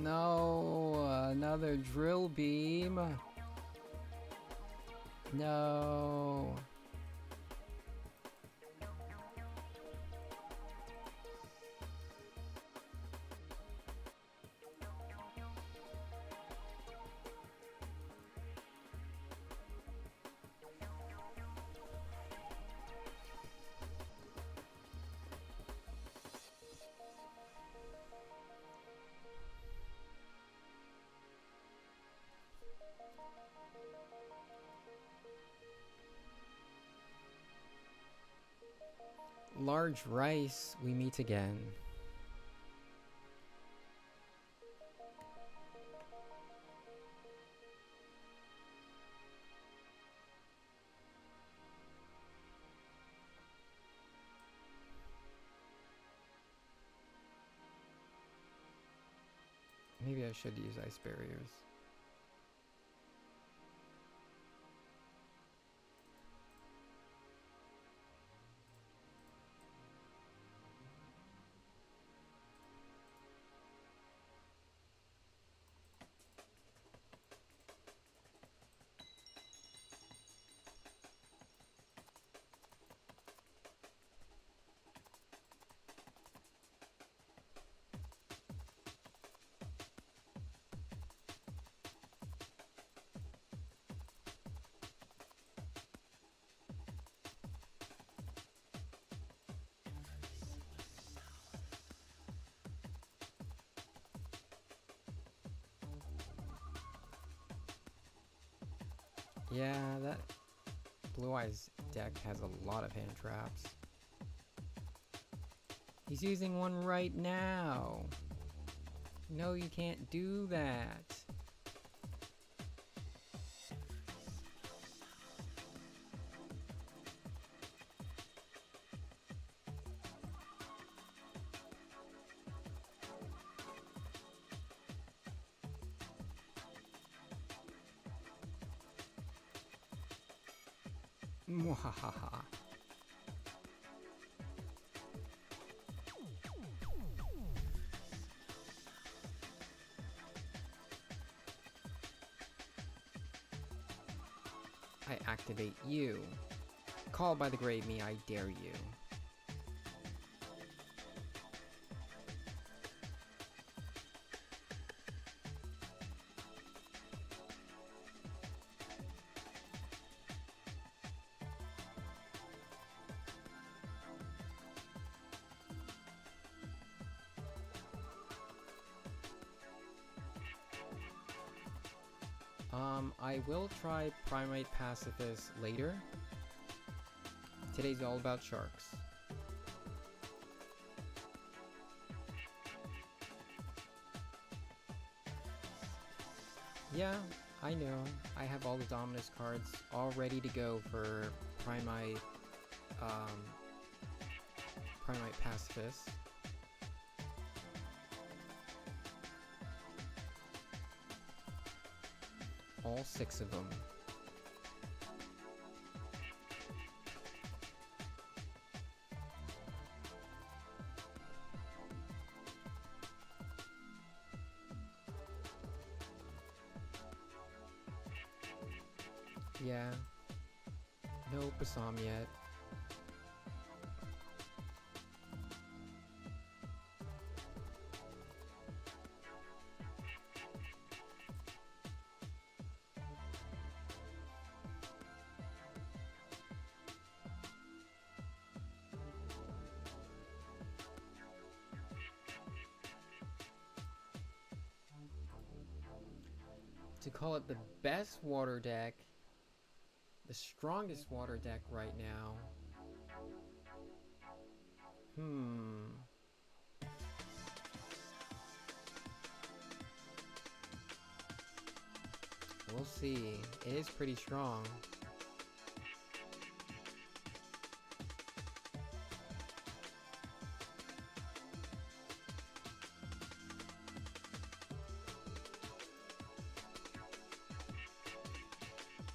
No, another drill beam. No. Large rice, we meet again. Maybe I should use ice barriers. Yeah, that Blue Eyes deck has a lot of hand traps. He's using one right now. No, you can't do that. Mwahaha. I activate you. Call by the grave me, I dare you. I will try Primate Pacifist later. Today's all about sharks. Yeah, I know. I have all the Dominus cards all ready to go for Primate Pacifist. All 6 of them. Yeah. No Basam yet. To call it the best water deck, the strongest water deck right now. We'll see. It is pretty strong.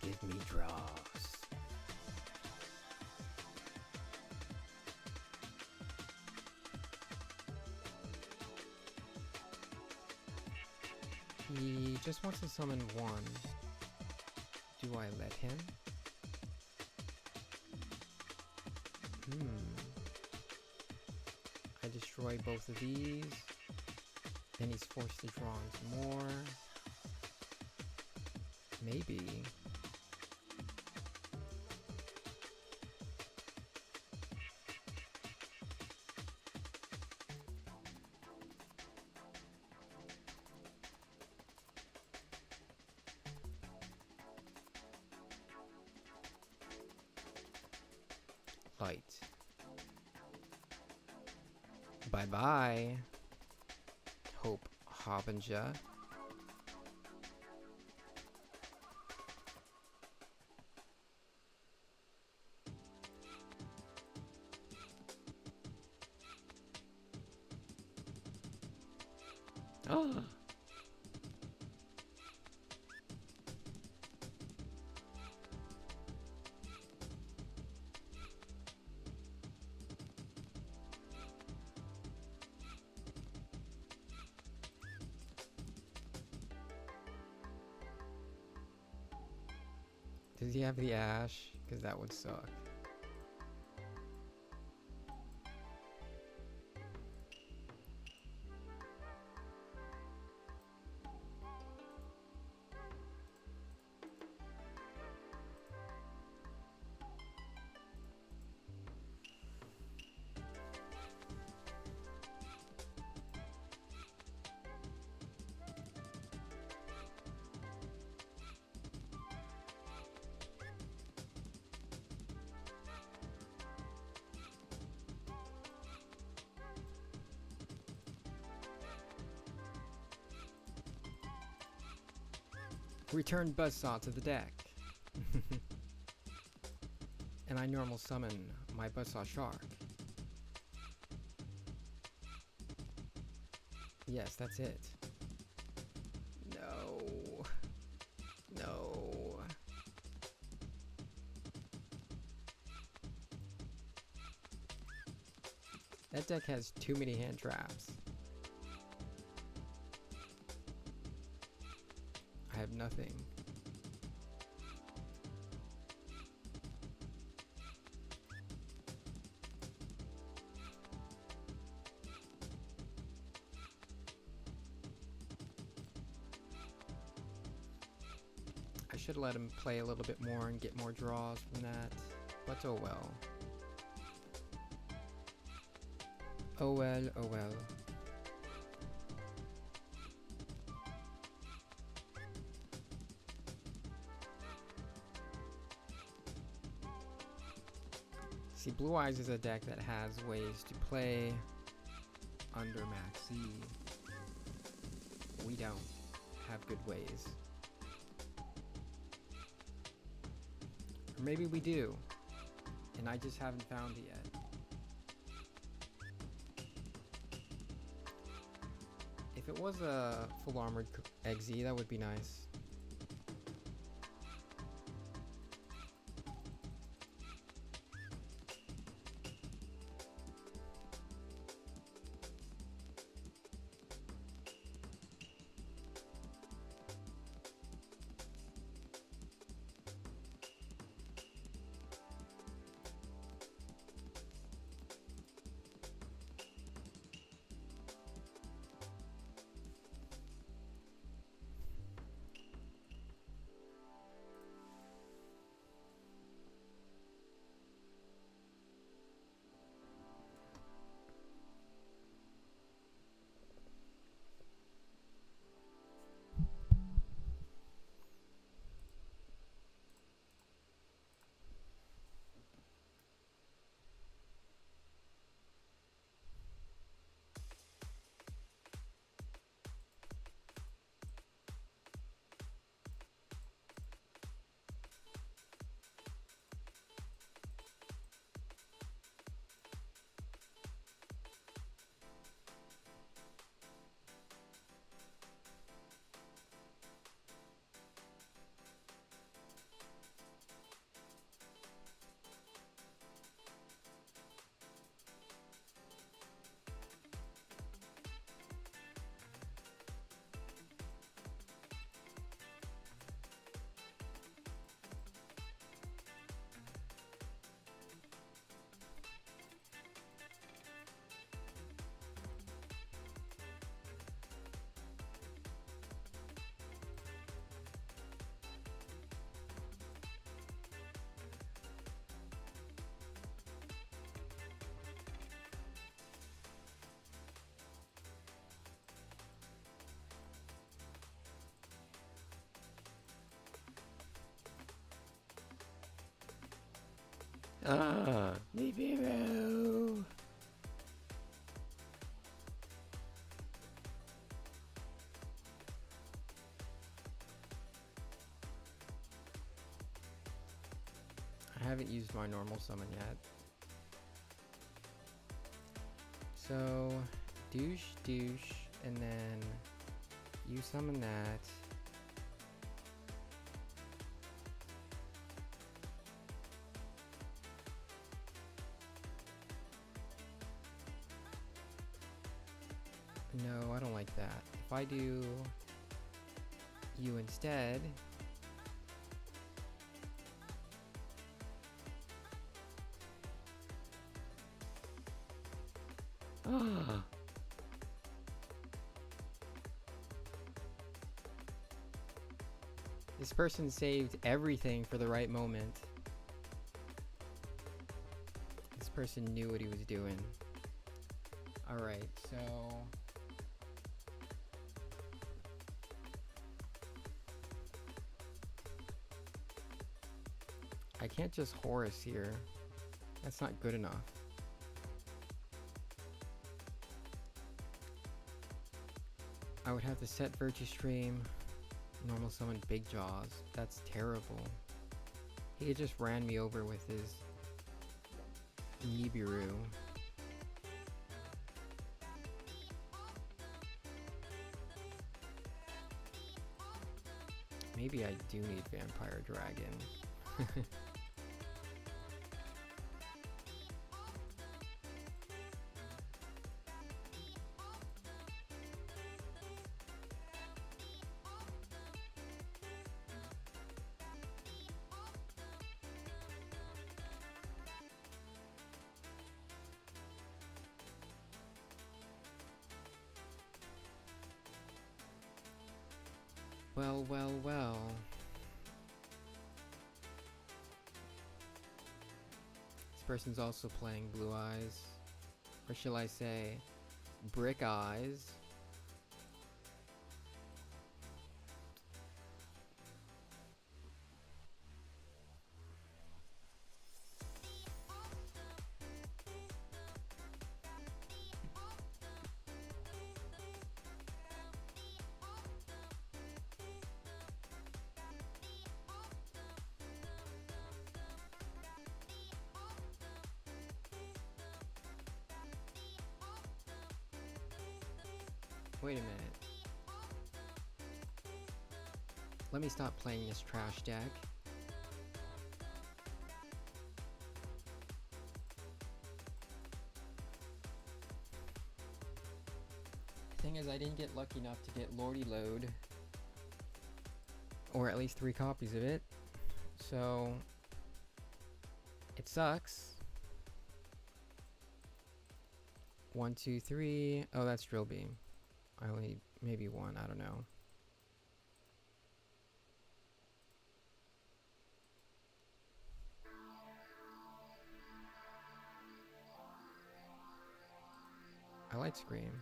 Give me draws. He just wants to summon one. Do I let him? I destroy both of these. Then he's forced to draw some more. Maybe. Light. Bye-bye. Hope Harbinger. Oh. Does he have the Ash? Because that would suck. Return Buzzsaw to the deck. And I normal summon my Buzzsaw Shark. Yes, that's it. No. No. That deck has too many hand traps. I have nothing. I should let him play a little bit more and get more draws from that, but oh well. Oh well, oh well. See, Blue Eyes is a deck that has ways to play under Maxi. We don't have good ways. Or maybe we do, and I just haven't found it yet. If it was a full armored Eggsy, that would be nice. Nibiru! I haven't used my normal summon yet. So, douche, douche, and then you summon that. No, I don't like that. If I do you instead, this person saved everything for the right moment. This person knew what he was doing. Alright, so I can't just Horus here. That's not good enough. I would have to set Virtue Stream, normal summon Big Jaws. That's terrible. He just ran me over with his Nibiru. Maybe I do need Vampire Dragon. Well, well, well. This person's also playing Blue Eyes. Or shall I say, Brick Eyes. Wait a minute. Let me stop playing this trash deck. The thing is, I didn't get lucky enough to get Lordy Load. Or at least 3 copies of it. So it sucks. 1, 2, 3. Oh, that's Drill Beam. I only need maybe 1, I don't know. I like Scream.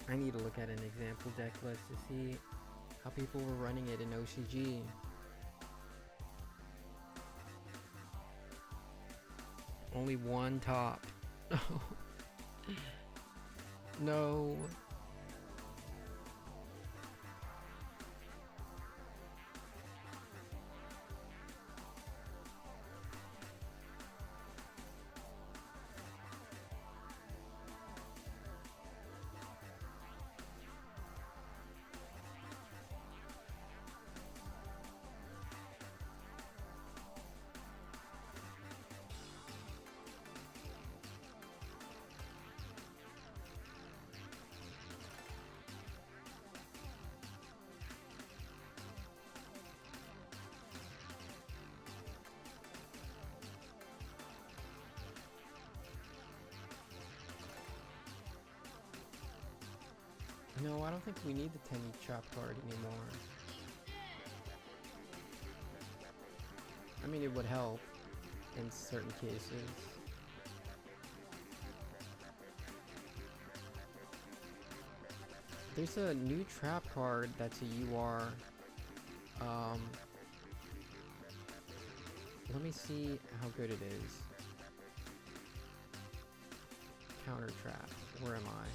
I need to look at an example deck list to see how people were running it in OCG. Only 1 top. No. No, I don't think we need the 10 trap card anymore. I mean, it would help in certain cases. There's a new trap card that's a UR. Let me see how good it is. Counter trap. Where am I?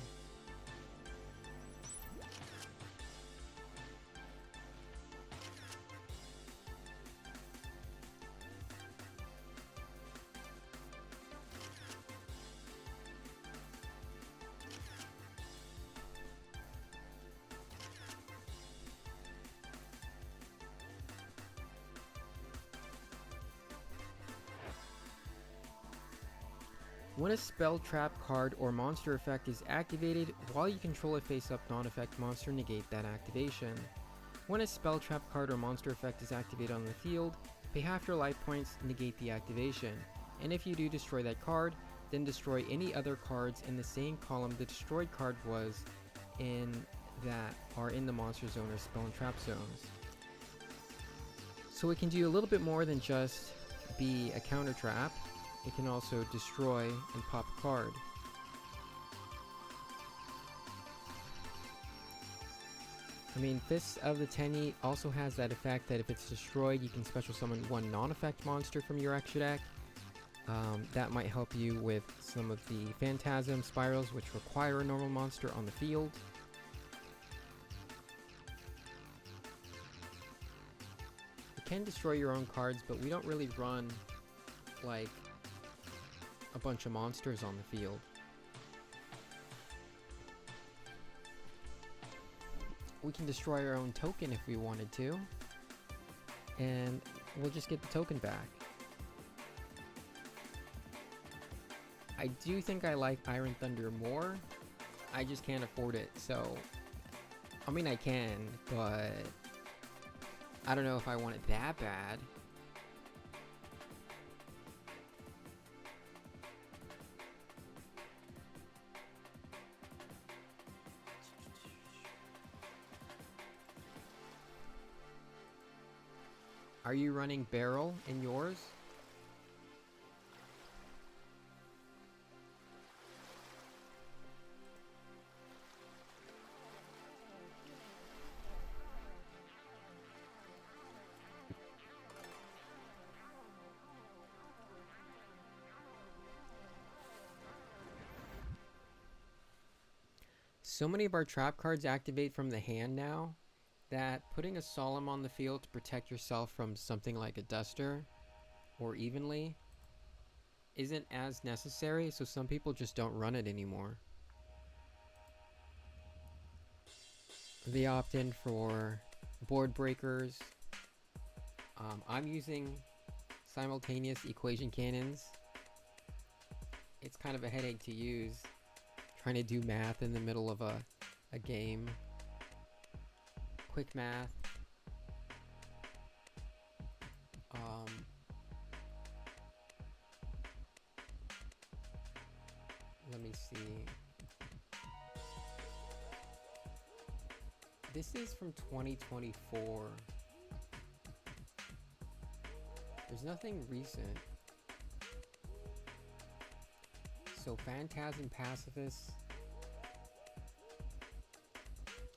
When a spell, trap card, or monster effect is activated, while you control a face-up non-effect monster, negate that activation. When a spell, trap card, or monster effect is activated on the field, pay half your life points, negate the activation. And if you do destroy that card, then destroy any other cards in the same column the destroyed card was in that are in the monster zone or spell and trap zones. So it can do a little bit more than just be a counter trap. It can also destroy and pop a card. I mean, Fists of the Tenyi also has that effect that if it's destroyed, you can special summon one non-effect monster from your extra deck. That might help you with some of the Phantasm Spirals, which require a normal monster on the field. You can destroy your own cards, but we don't really run, like, a bunch of monsters on the field. We can destroy our own token if we wanted to, and we'll just get the token back. I do think I like Iron Thunder more. I just can't afford it, so... I mean, I can, but... I don't know if I want it that bad. Are you running Barrel in yours? So many of our trap cards activate from the hand now that putting a Solemn on the field to protect yourself from something like a Duster or Evenly isn't as necessary, so some people just don't run it anymore. They opt in for board breakers. I'm using simultaneous equation cannons. It's kind of a headache to use, trying to do math in the middle of a game. Quick math. Let me see. This is from 2024. There's nothing recent. So Phantasm Pacifist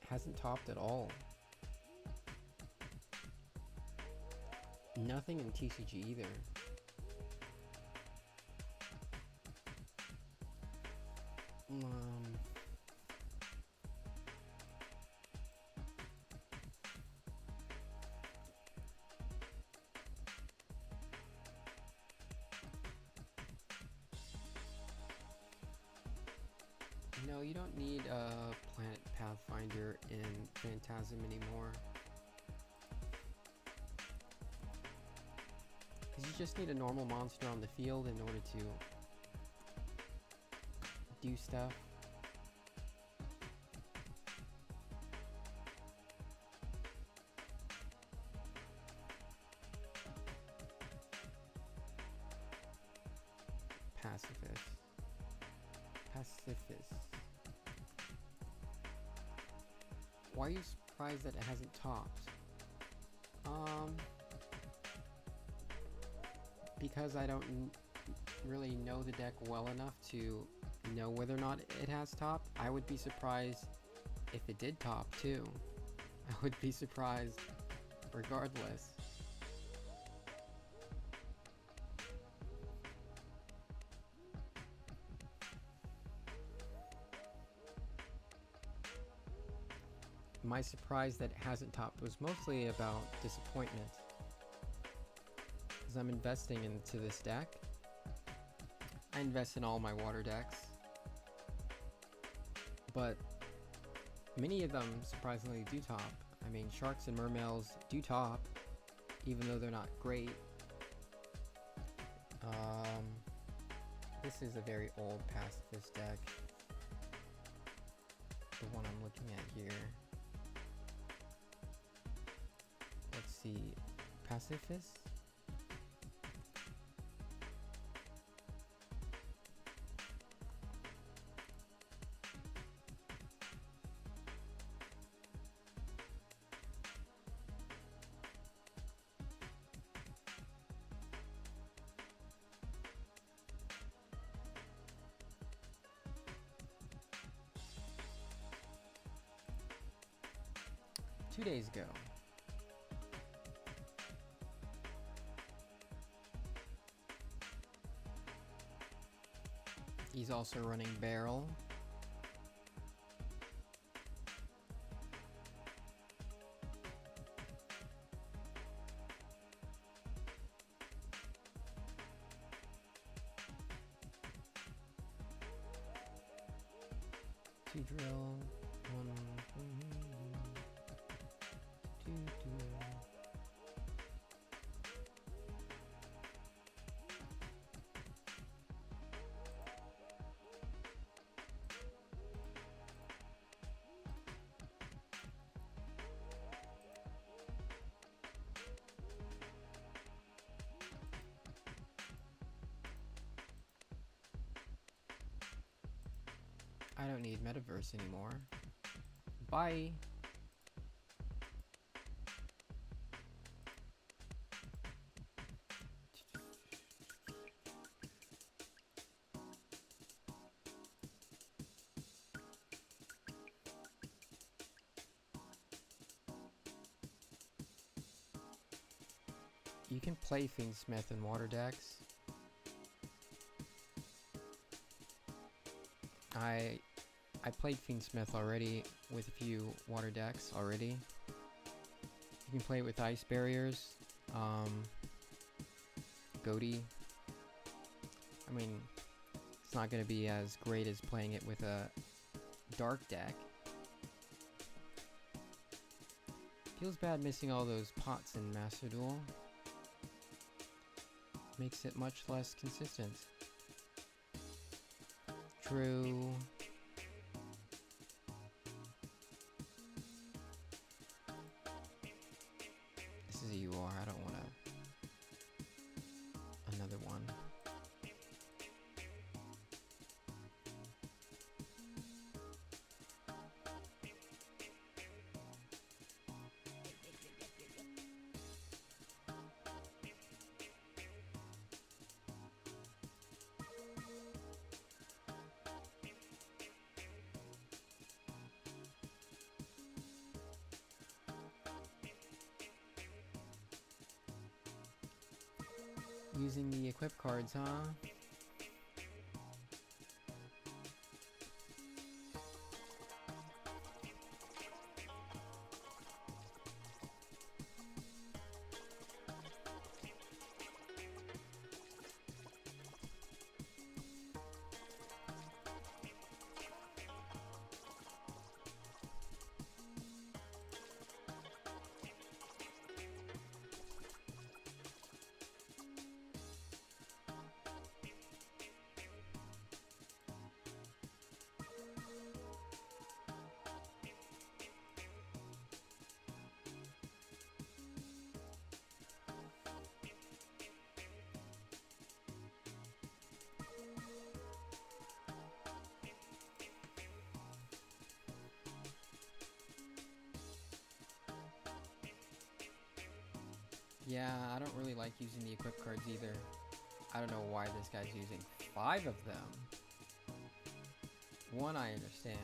hasn't topped at all. Nothing in TCG either. No, you don't need a Planet Pathfinder in Phantasm anymore. Because you just need a normal monster on the field in order to do stuff. Pacifist. Why are you surprised that it hasn't topped? Because I don't really know the deck well enough to know whether or not it has topped. I would be surprised if it did top too. I would be surprised regardless. My surprise that it hasn't topped was mostly about disappointment, because I'm investing into this deck. I invest in all my water decks, but many of them surprisingly do top. I mean, sharks and mermails do top, even though they're not great. This is a very old pacifist deck, the one I'm looking at here. Let's see, pacifist? Two days ago. He's also running barrel. Two drill, one, two. I don't need Metaverse anymore. Bye! You can play Fiendsmith in water decks. I played Fiendsmith already with a few water decks already. You can play it with ice barriers, Goaty. I mean, it's not going to be as great as playing it with a dark deck. Feels bad missing all those pots in Master Duel. Makes it much less consistent. True. This is a UR, I don't want another one. Using the equip cards, huh? Yeah, I don't really like using the equip cards either. I don't know why this guy's using 5 of them. One I understand.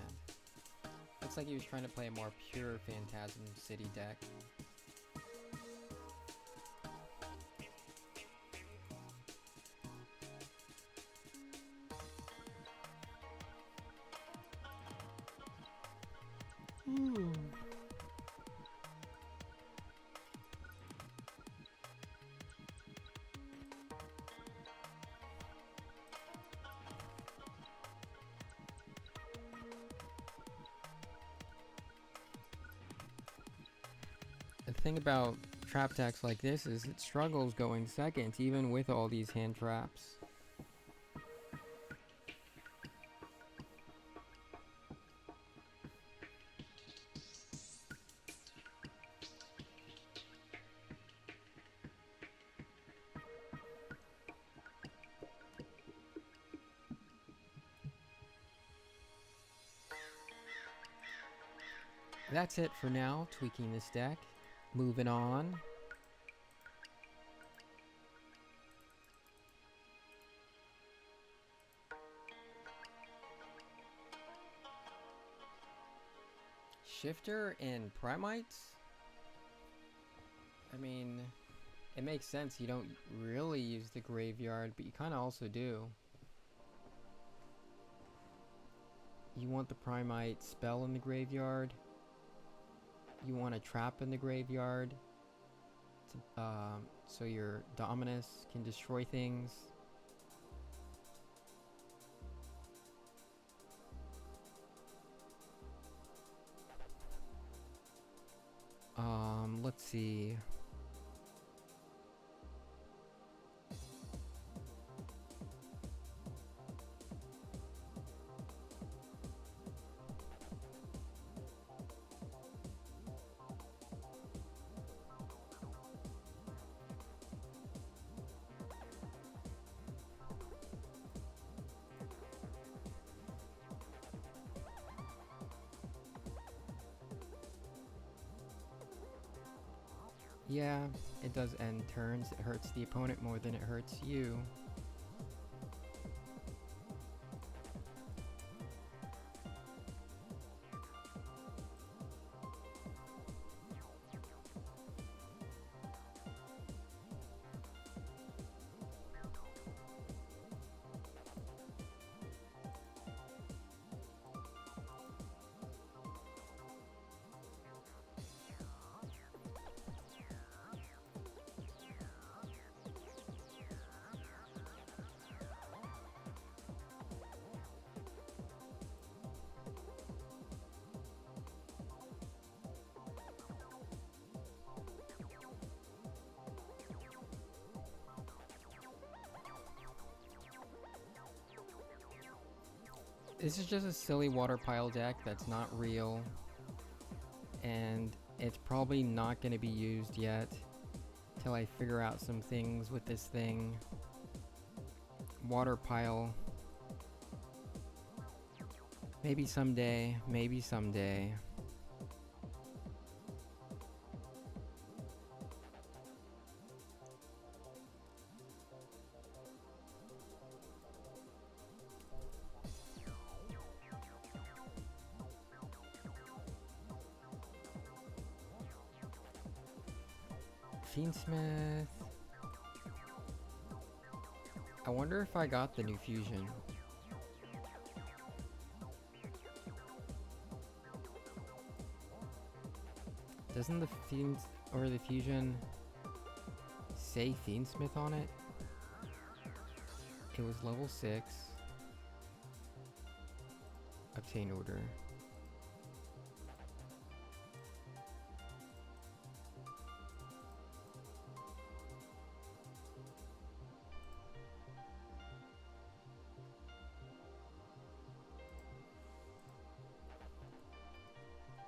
Looks like he was trying to play a more pure Phantasm City deck. The thing about trap decks like this is it struggles going second, even with all these hand traps. That's it for now, tweaking this deck. Moving on. Shifter and Primites? I mean, it makes sense. You don't really use the graveyard, but you kind of also do. You want the Primite spell in the graveyard. You want a trap in the graveyard. To, so your Dominus can destroy things. Let's see. Yeah, it does end turns. It hurts the opponent more than it hurts you. This is just a silly water pile deck that's not real, and it's probably not going to be used yet till I figure out some things with this thing. Water pile. Maybe someday, maybe someday. Fiendsmith. I wonder if I got the new fusion. Doesn't the Fiends or the fusion say Fiendsmith on it? It was level 6. Obtain order.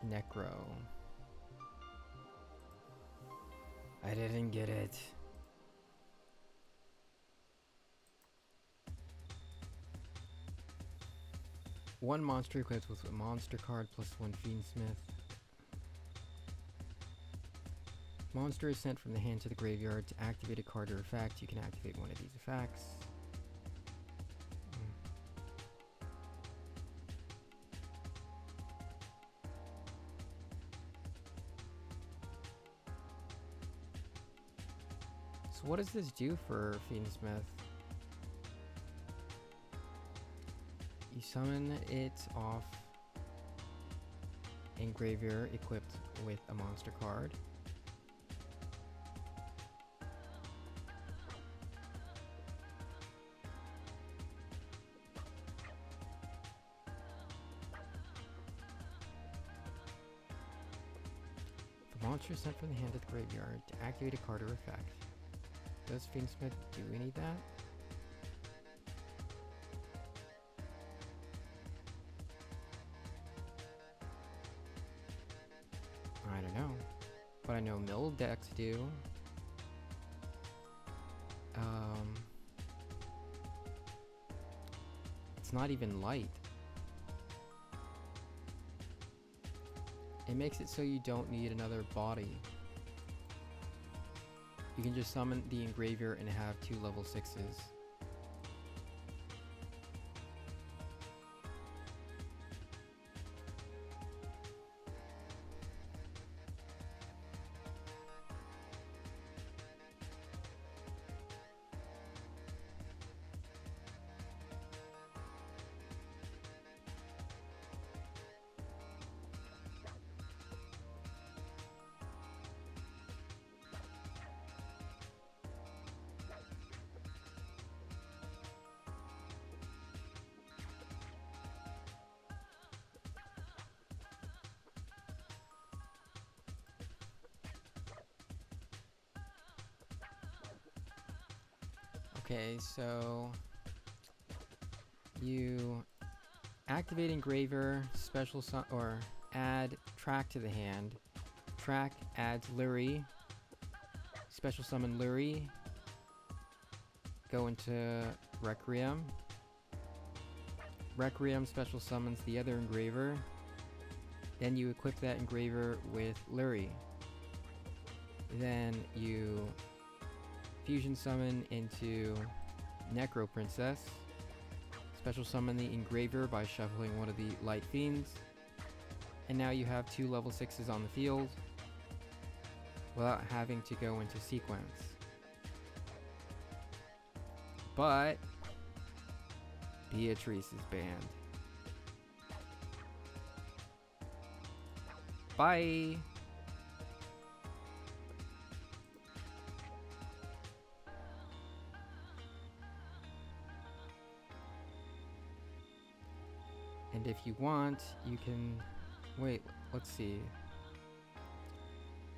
Necro. I didn't get it. One monster equipped with a monster card plus one Fiendsmith. Monster is sent from the hand to the graveyard. To activate a card or effect, you can activate one of these effects. So what does this do for Fiendsmith? You summon it off Engraver equipped with a monster card. The monster is sent from the hand to the graveyard to activate a card or effect. Does Fiendsmith do any of that? I don't know. But I know mill decks do. It's not even light. It makes it so you don't need another body. You can just summon the Engraver and have 2 level 6s. Okay, so you activate Engraver, special or add track to the hand. Track adds Lurie. Special summon Lurie. Go into Requiem. Requiem special summons the other Engraver. Then you equip that Engraver with Lurie. Then you fusion summon into Necro Princess. Special summon the Engraver by shuffling one of the Light Fiends. And now you have 2 level 6s on the field without having to go into sequence. But Beatrice is banned. Bye! And if you want, you can... Wait, let's see.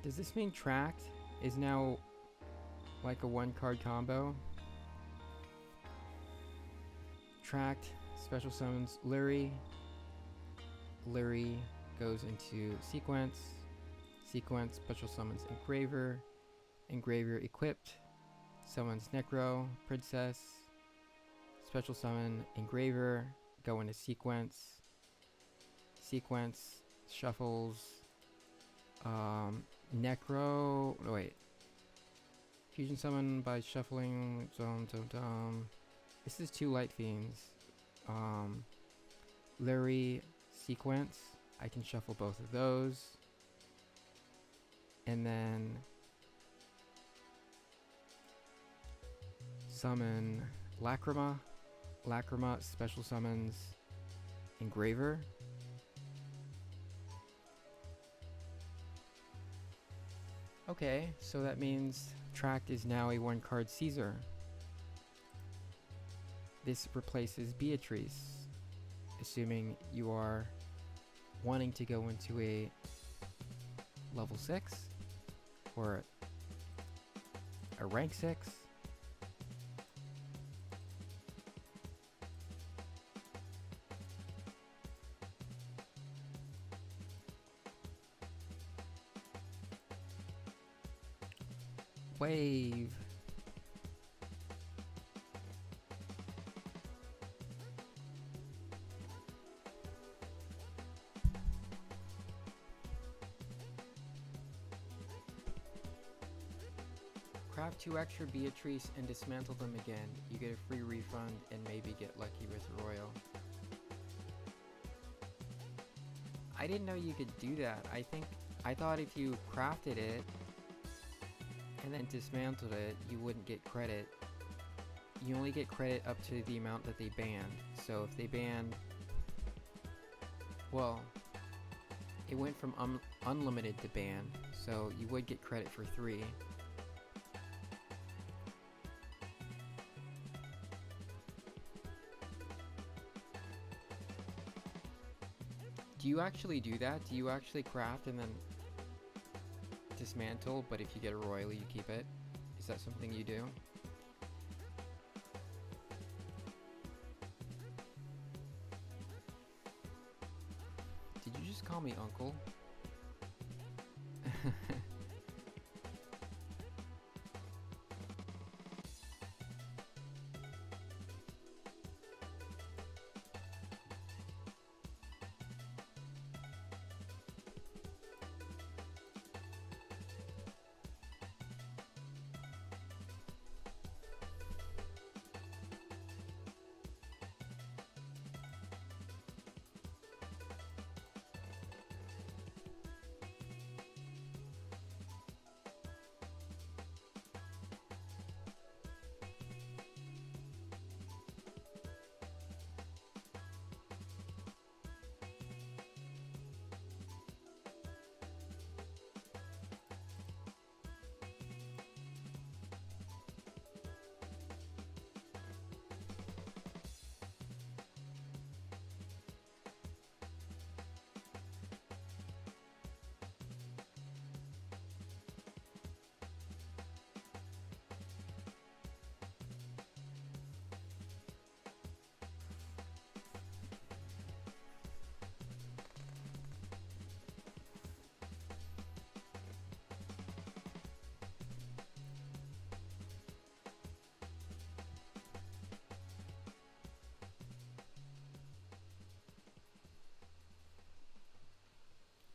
Does this mean Tracked is now like a 1-card combo? Tracked special summons Lurie. Lurie goes into sequence. Sequence special summons Engraver. Engraver equipped summons Necro Princess. Special summon Engraver. Go into sequence. Sequence shuffles Necro. No, wait. Fusion summon by shuffling. This is 2 Light Fiends. Lurie sequence. I can shuffle both of those. And then summon Lacrima. Lacrima special summons Engraver. Okay, so that means Tracked is now a 1-card Caesar. This replaces Beatrice, assuming you are wanting to go into a level 6 or a rank 6. Wave. craft 2 extra Beatrice and dismantle them again, you get a free refund and maybe get lucky with Royal. I didn't know you could do that. I thought if you crafted it and then dismantled it, you wouldn't get credit. You only get credit up to the amount that they banned. So if they banned, well, it went from unlimited to ban, so you would get credit for 3. Do you actually do that? Do you actually craft and then dismantle, but if you get a royal, you keep it? Is that something you do? Did you just call me uncle?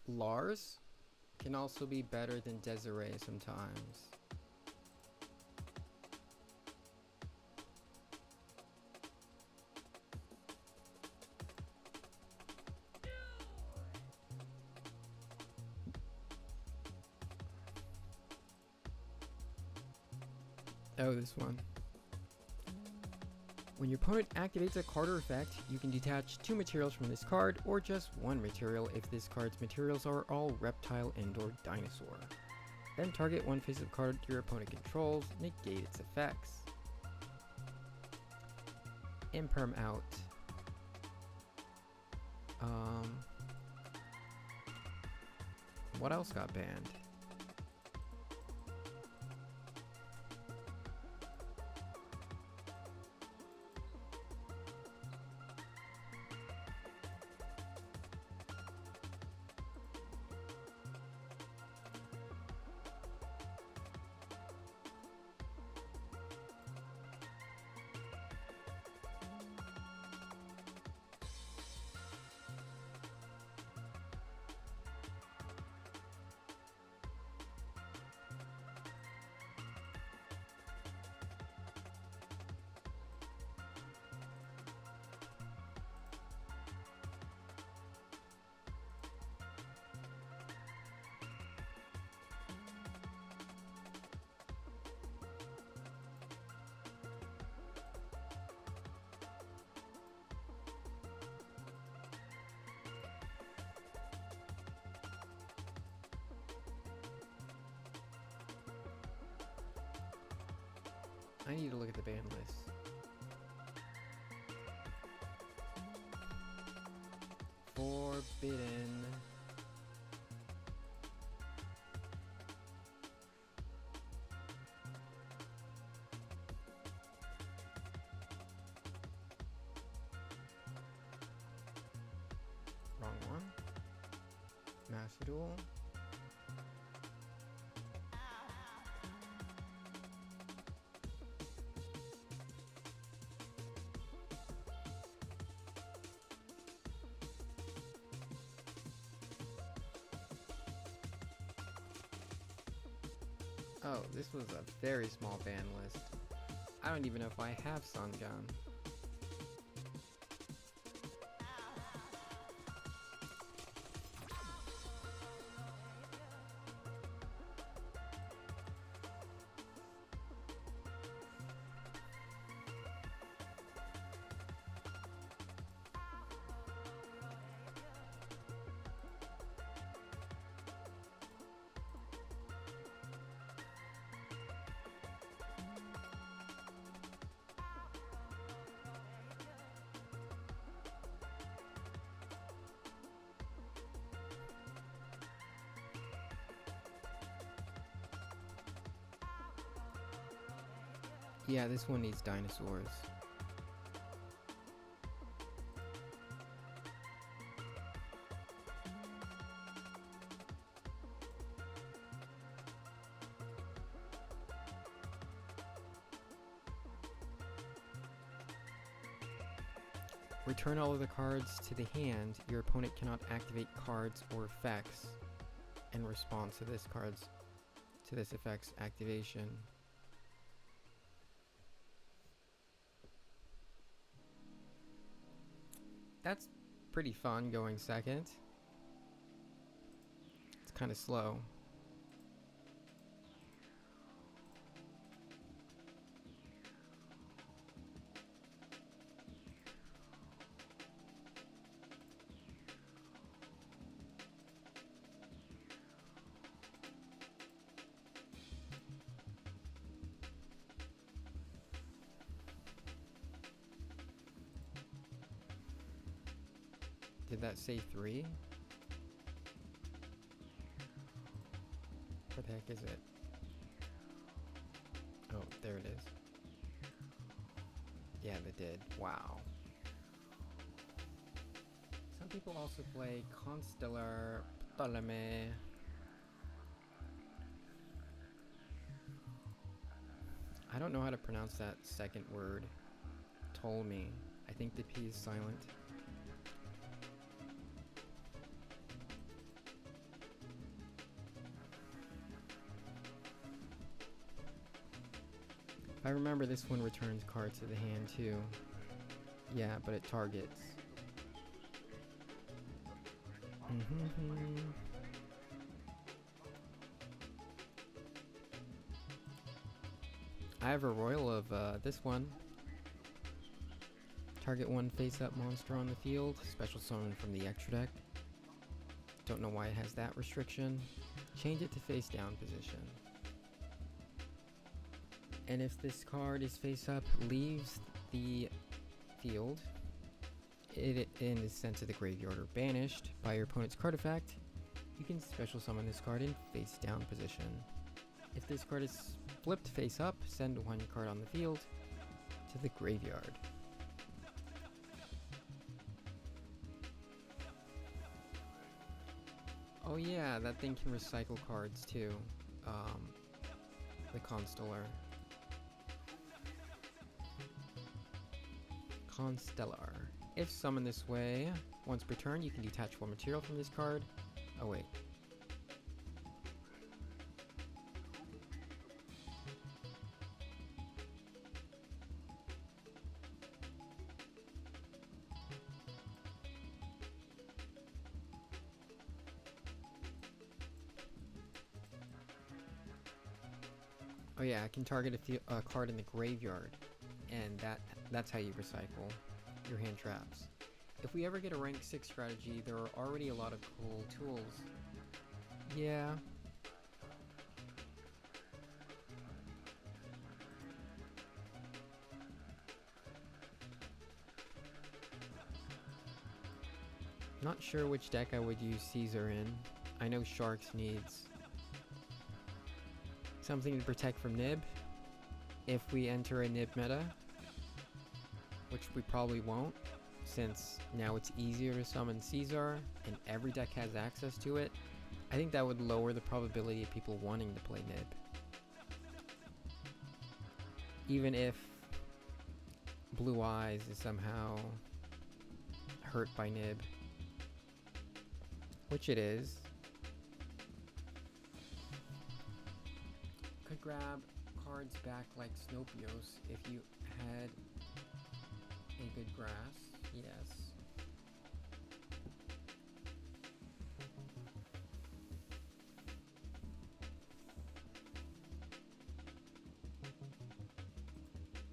Lars can also be better than Desiree sometimes. Oh, this one. When your opponent activates a card or effect, you can detach 2 materials from this card, or just 1 material if this card's materials are all reptile and/or dinosaur. Then target one face-up card your opponent controls, negate its effects. Imperm out. What else got banned? I need to look at the ban list. Forbidden. Wrong one. Master Duel. Oh, this was a very small ban list. I don't even know if I have Sun Gun. Yeah, this one needs dinosaurs. Return all of the cards to the hand. Your opponent cannot activate cards or effects in response to this effect's activation. That's pretty fun going second. It's kind of slow. Did that say 3? Where the heck is it? Oh, there it is. Yeah, that did. Wow. Some people also play Constellar Ptolemy. I don't know how to pronounce that second word. Ptolemy. I think the P is silent. I remember this one returns cards to the hand too. Yeah, but it targets. I have a royal of this one. Target one face-up monster on the field. Special summon from the extra deck. Don't know why it has that restriction. Change it to face-down position. And if this card is face-up, leaves the field, and is sent to the graveyard or banished by your opponent's card effect, you can special summon this card in face-down position. If this card is flipped face-up, send one card on the field to the graveyard. Oh yeah, that thing can recycle cards too. The Constellar. Constellar. If summoned this way, once per turn, you can detach one material from this card. Oh wait. Oh yeah, I can target a card in the graveyard, and that's how you recycle your hand traps. If we ever get a rank 6 strategy, there are already a lot of cool tools. Yeah. Not sure which deck I would use Caesar in. I know Sharks needs something to protect from Nib if we enter a Nib meta, which we probably won't, since now it's easier to summon Caesar and every deck has access to it. I think that would lower the probability of people wanting to play Nib. Even if Blue Eyes is somehow hurt by Nib, which it is. could grab cards back like Snopios if you had a good grass, yes.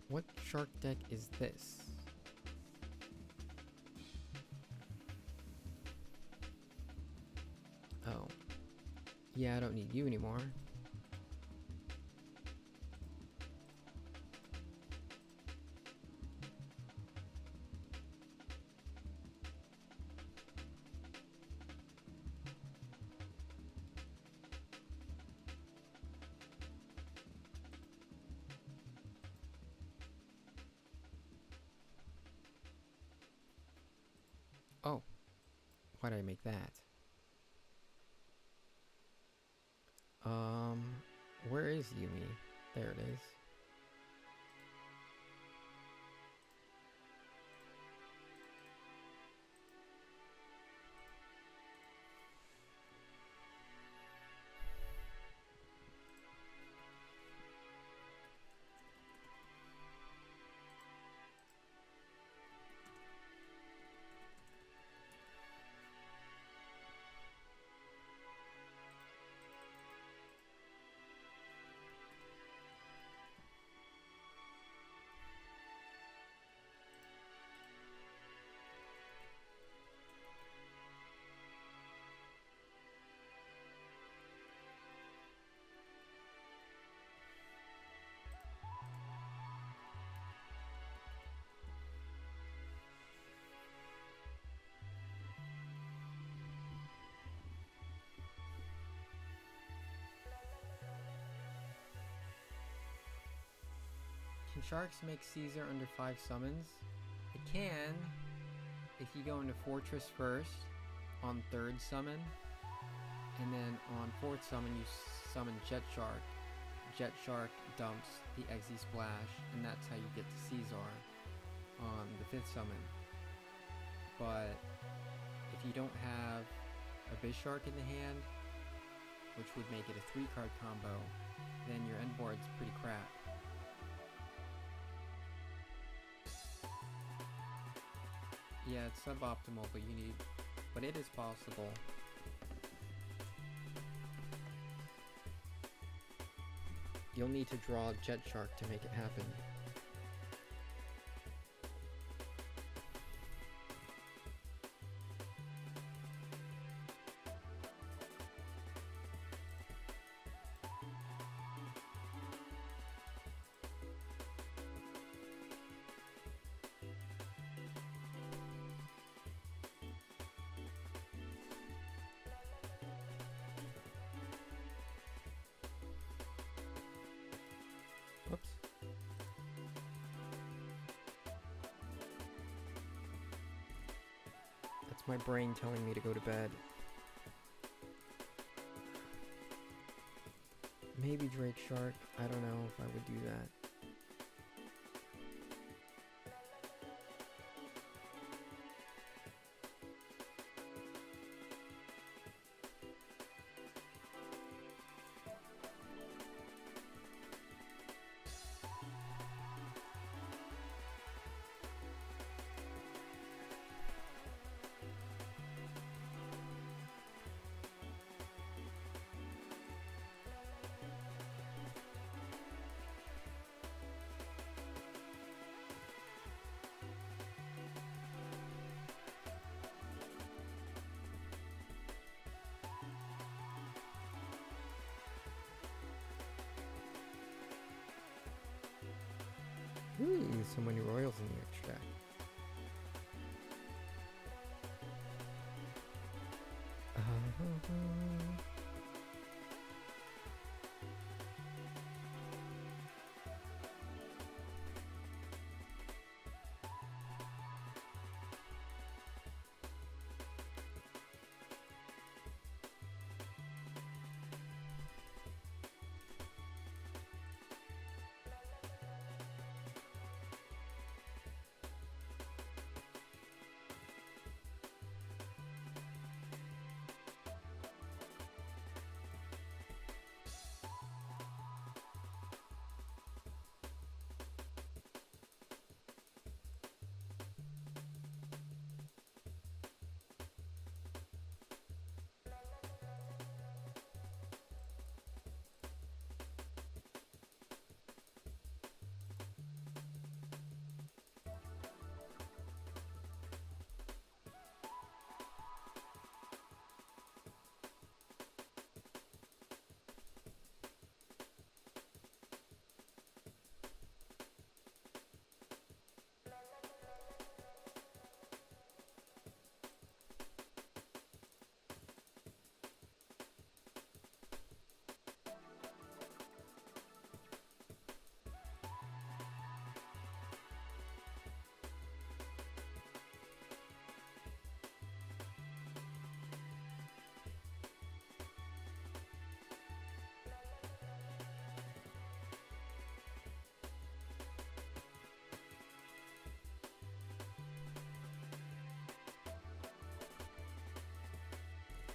What shark deck is this? Oh. Yeah, I don't need you anymore. Oh. Why did I make that? Where is Yumi? There it is. Can sharks make Caesar under 5 summons? It can, if you go into Fortress first, on 3rd summon, and then on 4th summon you summon Jet Shark. Jet Shark dumps the Exy Splash, and that's how you get to Caesar on the 5th summon. But if you don't have a Bishark in the hand, which would make it a 3-card combo, then your end board's pretty crap. Yeah, it's suboptimal, but it is possible. You'll need to draw Jet Shark to make it happen. Whoops. That's my brain telling me to go to bed. Maybe Drake Shark. I don't know if I would do that. Ooh, so many royals in the extract.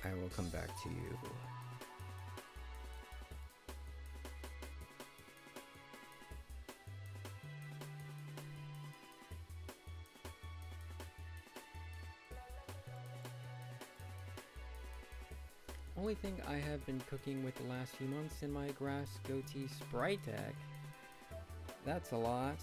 I will come back to you. Only thing I have been cooking with the last few months in my grass goatee Sprite deck. That's a lot.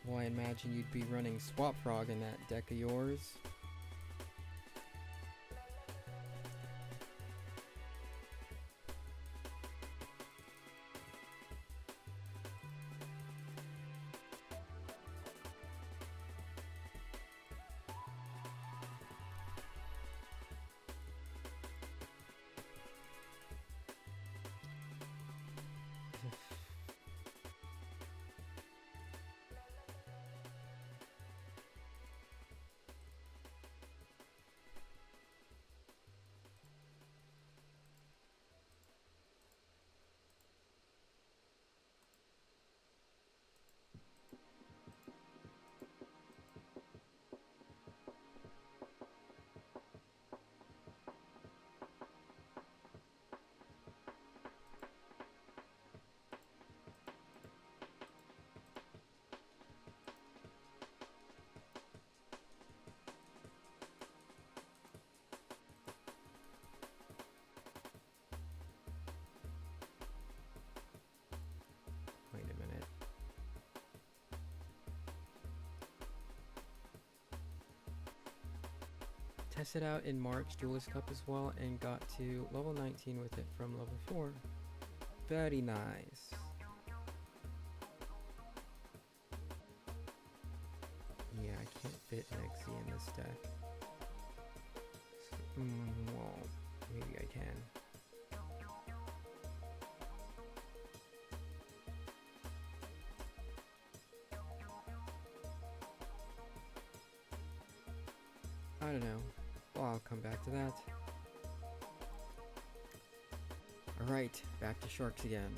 Well, I imagine you'd be running Swap Frog in that deck of yours. Wait a minute. Tested out in March Duelist Cup as well and got to level 19 with it from level 4. Very nice. Yeah, I can't fit an XZ in this deck. Well, maybe I can. I don't know. Well, I'll come back to that. Alright, back to sharks again.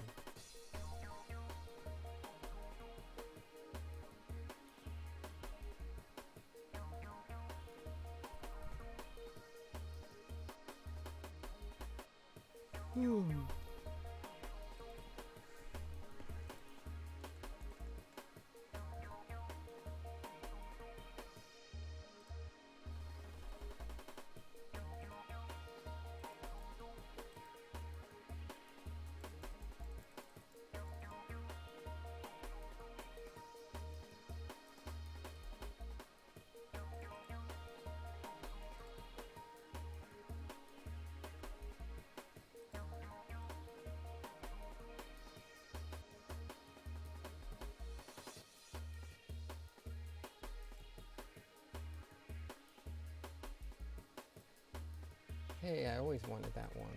Hey, I always wanted that one.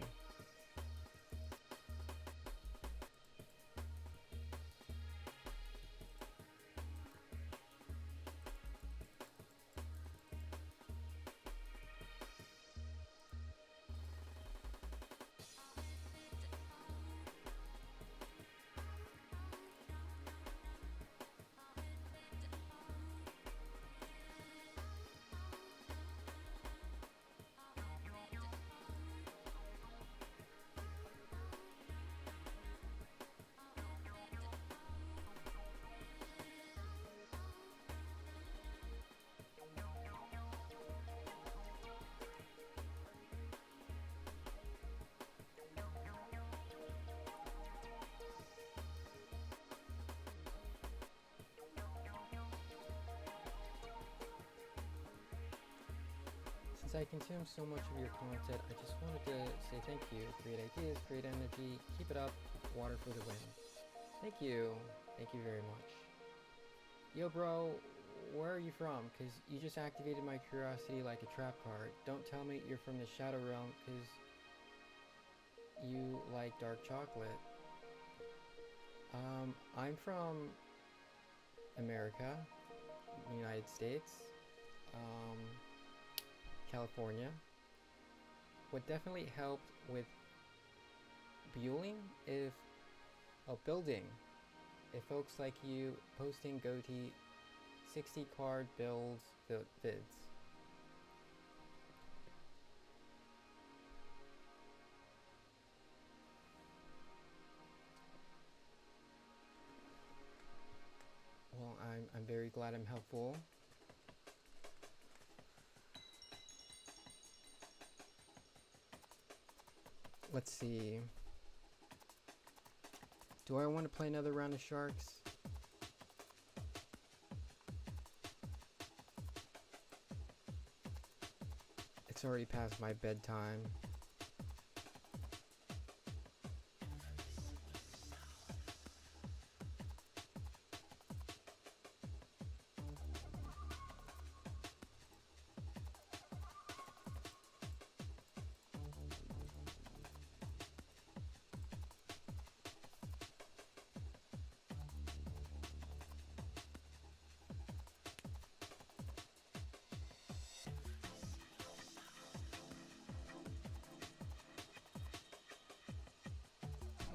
Since I consume so much of your content, I just wanted to say thank you. Great ideas, great energy. Keep it up. Water for the win. Thank you. Thank you very much. Yo, bro, where are you from? Because you just activated my curiosity like a trap card. Don't tell me you're from the Shadow Realm because you like dark chocolate. I'm from America, United States, California. What definitely helped with building if folks like you posting goatee 60 card builds vids. Well, I'm very glad I'm helpful. Let's see. Do I want to play another round of sharks? It's already past my bedtime.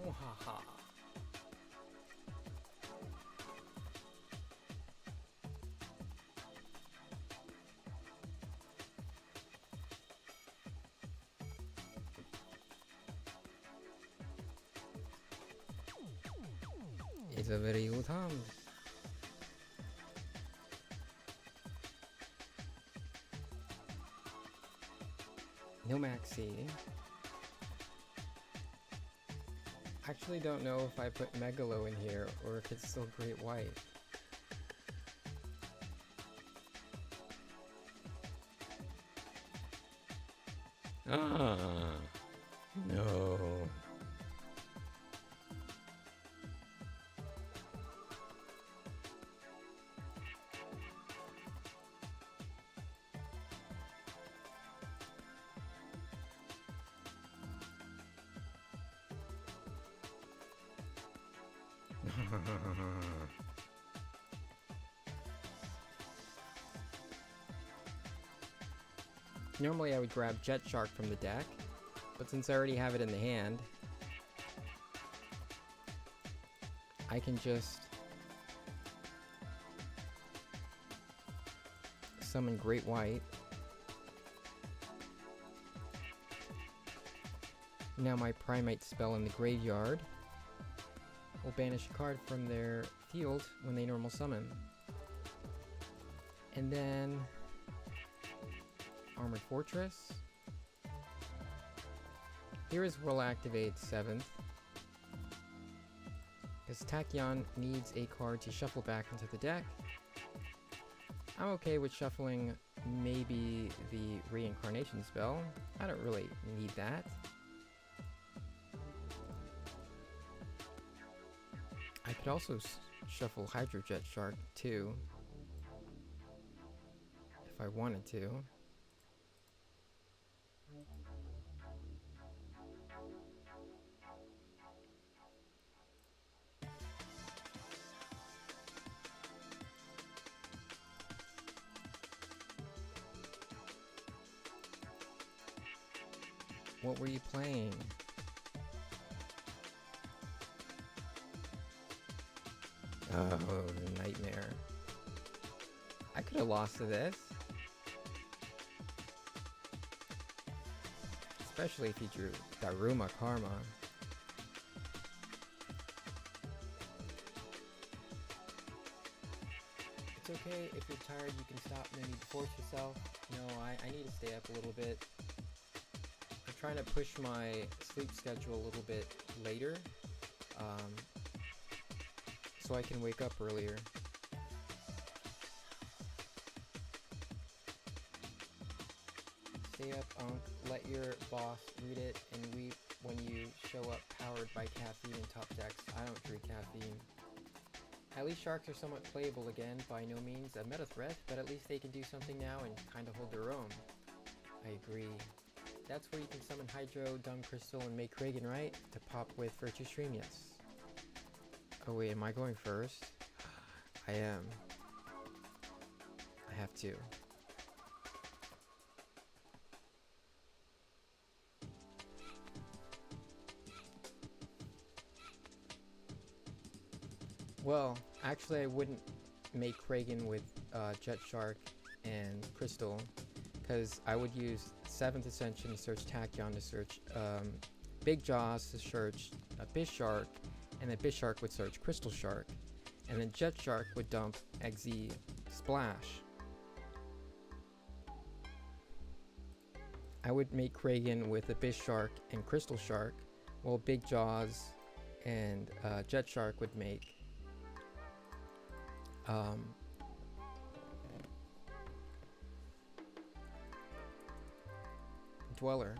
Oh, ha ha. It's a very good time. No maxi. Actually don't know if I put Megalo in here or if it's still Great White. Ah, no. Normally I would grab Jet Shark from the deck, but since I already have it in the hand, I can just summon Great White. Now my Primate spell in the graveyard will banish a card from their field when they normal summon. And then Armored Fortress. Here is we'll activate 7th. Because Tachyon needs a card to shuffle back into the deck. I'm okay with shuffling maybe the Reincarnation spell. I don't really need that. I could also shuffle Hydro Jet Shark too, if I wanted to. What were you playing? Oh, nightmare. I could have lost to this. Especially if you drew Daruma Karma. It's okay, if you're tired you can stop, no need to force yourself. No, I need to stay up a little bit. I'm trying to push my sleep schedule a little bit later. So I can wake up earlier. Stay up, Unk. Let your boss read it and weep when you show up powered by caffeine in top decks. I don't drink caffeine. At least sharks are somewhat playable again. By no means a meta threat, but at least they can do something now and kind of hold their own. I agree. That's where you can summon Hydro, Dung Crystal, and make Reagan, right? To pop with Virtue Stream, yes. Oh wait, am I going first? I am. I have to. Well, actually I wouldn't make Kragan with Jet Shark and Crystal, because I would use 7th Ascension to search Tachyon to search Big Jaws to search Abyss Shark, and then Abyss Shark would search Crystal Shark, and then Jet Shark would dump XZ Splash. I would make Kragan with Abyss Shark and Crystal Shark, while Big Jaws and Jet Shark would make Dweller.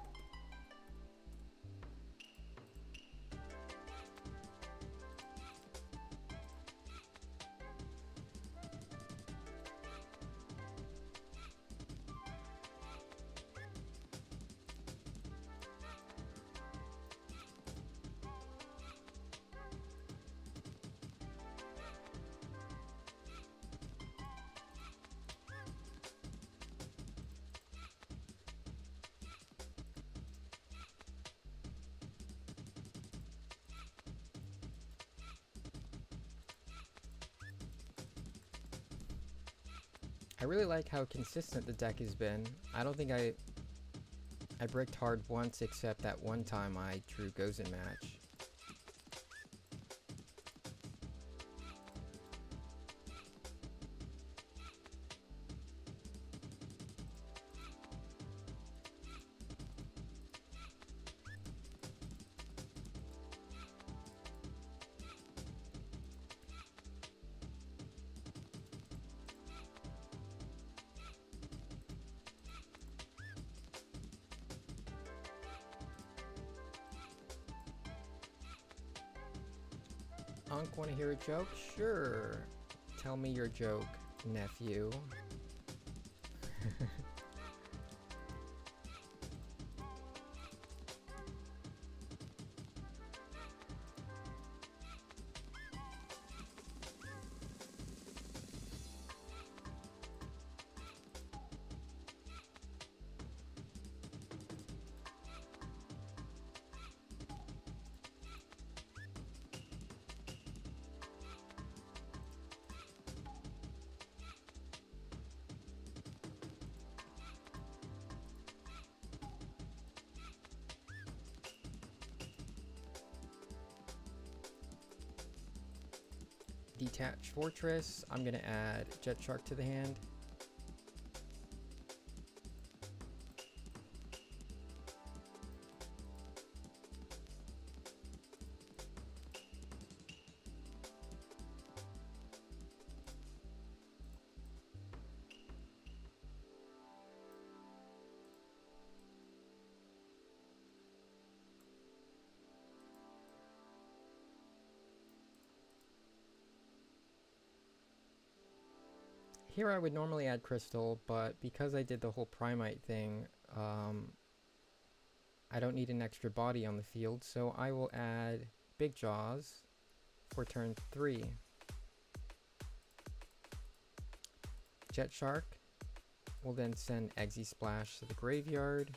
I really like how consistent the deck has been. I don't think I bricked hard once, except that one time I drew Gozen Match. Unc, wanna hear a joke? Sure. Tell me your joke, nephew. Detached Fortress, I'm gonna add Jet Shark to the hand. Here I would normally add Crystal, but because I did the whole Primite thing, I don't need an extra body on the field, so I will add Big Jaws for turn 3. Jet Shark will then send Eggsy Splash to the graveyard.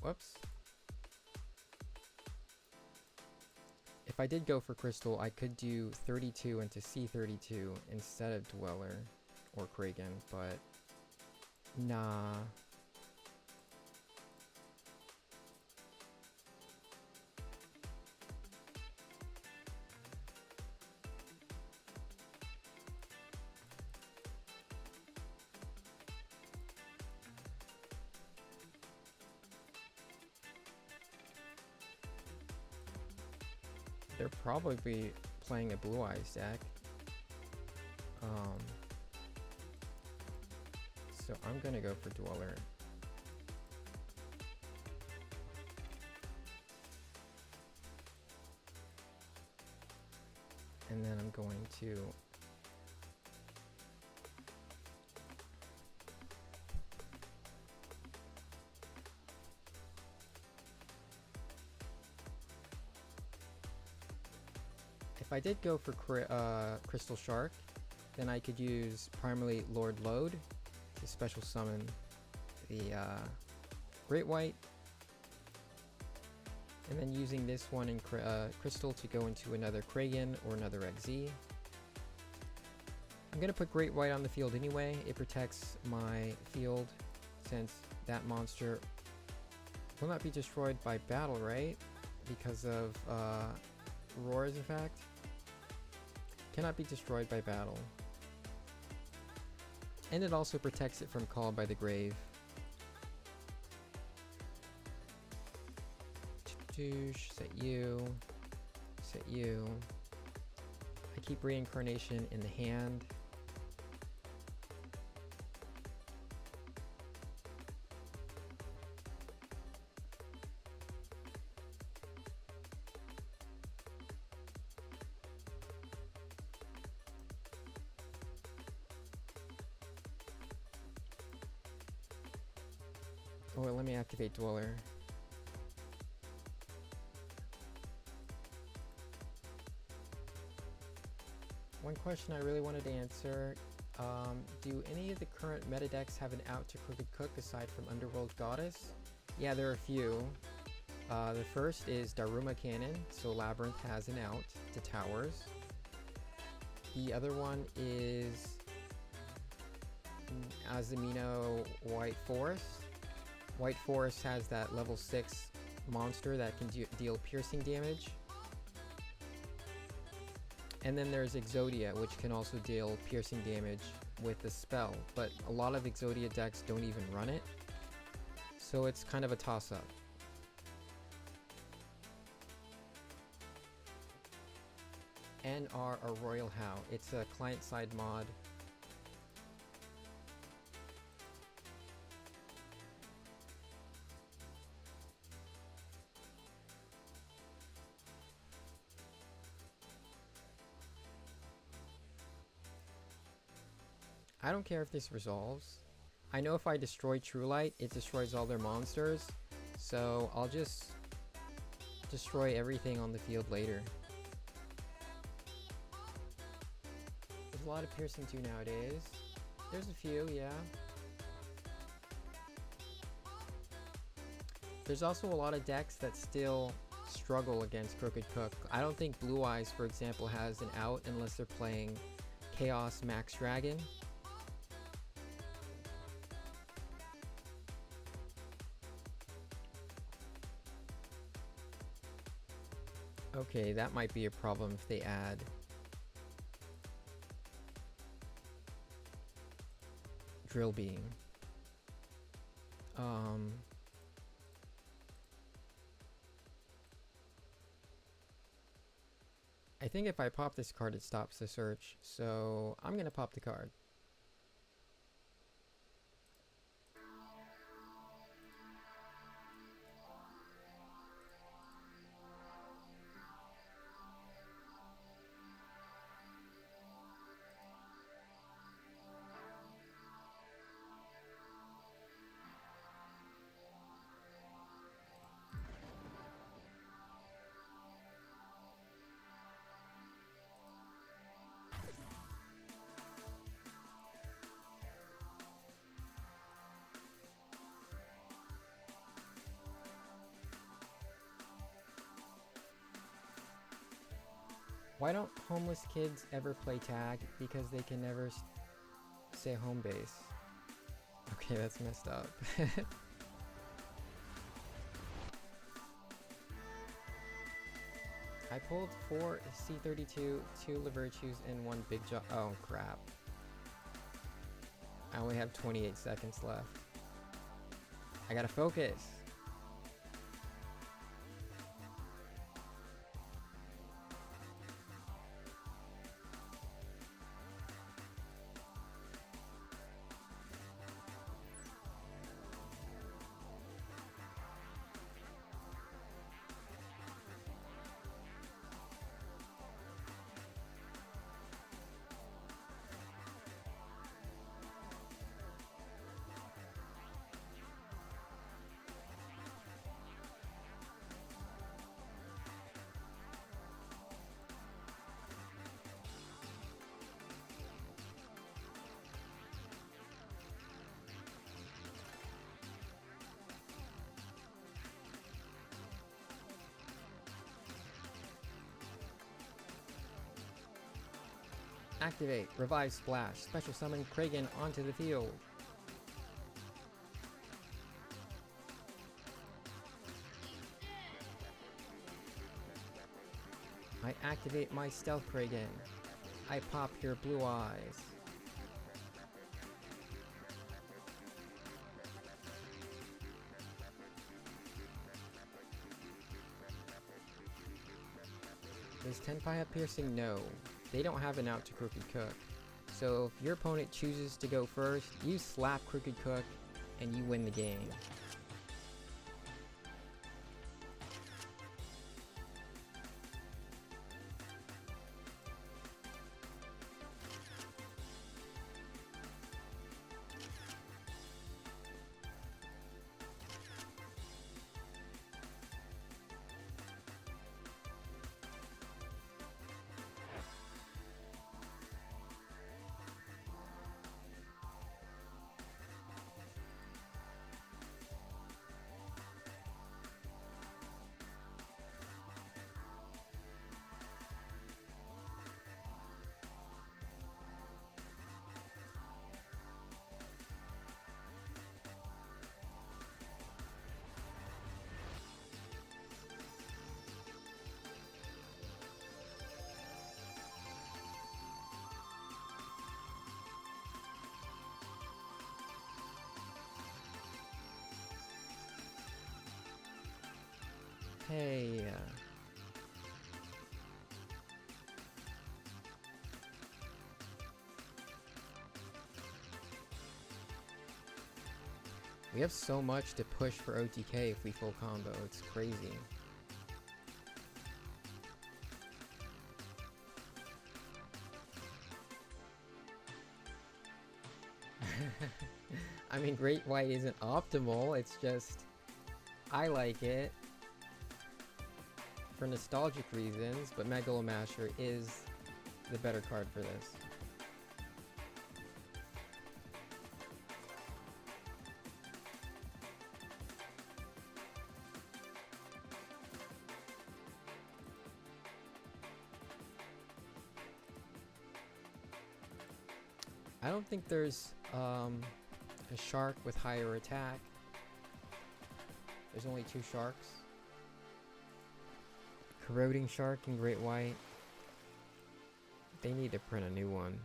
Whoops. If I did go for Crystal, I could do 32 into C32 instead of Dweller or Kragan, but nah. They're probably playing a Blue Eyes deck. So I'm gonna go for Dweller. And then I'm going to if I did go for Crystal Shark, then I could use primarily Lord Load to special summon the Great White. And then using this one in Crystal to go into another Kragan or another XZ. I'm going to put Great White on the field anyway. It protects my field since that monster will not be destroyed by battle, right? Because of Roar's effect. Cannot be destroyed by battle. And it also protects it from Call by the Grave. Set you. Set you. I keep Reincarnation in the hand. Oh, let me activate Dweller. One question I really wanted to answer, do any of the current meta decks have an out to Crooked Cook aside from Underworld Goddess? Yeah, there are a few. The first is Daruma Cannon, so Labyrinth has an out to Towers. The other one is Azumino White Forest. White Forest has that level 6 monster that can deal piercing damage. And then there's Exodia, which can also deal piercing damage with the spell, but a lot of Exodia decks don't even run it, so it's kind of a toss-up. NR or Royal How. It's a client-side mod. I don't care if this resolves. I know if I destroy True Light, it destroys all their monsters, so I'll just destroy everything on the field later. There's a lot of piercing too nowadays. There's a few, yeah. There's also a lot of decks that still struggle against Crooked Cook. I don't think Blue Eyes, for example, has an out unless they're playing Chaos Max Dragon. Okay, that might be a problem if they add Drill Beam. I think if I pop this card, it stops the search, so I'm gonna pop the card. Why don't homeless kids ever play tag? Because they can never say home base. Okay, that's messed up. I pulled 4 C32, 2 Lavirtues, and 1 Big Jaw. Oh crap. I only have 28 seconds left. I gotta focus. Activate, Revive Splash, Special Summon Kragan onto the field. I activate my Stealth Kragan. I pop your Blue Eyes. Does Tenpai have piercing? No. They don't have an out to Crooked Cook. So if your opponent chooses to go first, you slap Crooked Cook and you win the game. Hey, we have so much to push for OTK if we full combo, it's crazy. I mean, Great White isn't optimal, it's just, I like it for nostalgic reasons, but Megalomasher is the better card for this. I don't think there's a shark with higher attack. There's only 2 sharks. Corroding Shark and Great White. They need to print a new one.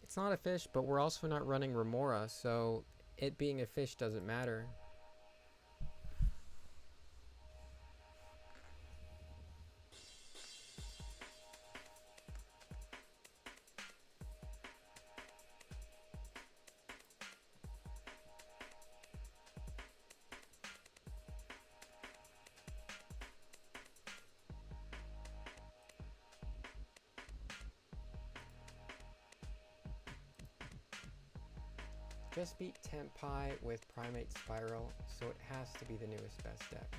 It's not a fish, but we're also not running Remora, so it being a fish doesn't matter. Just beat Tenpai with Primate Spiral, so it has to be the newest best deck.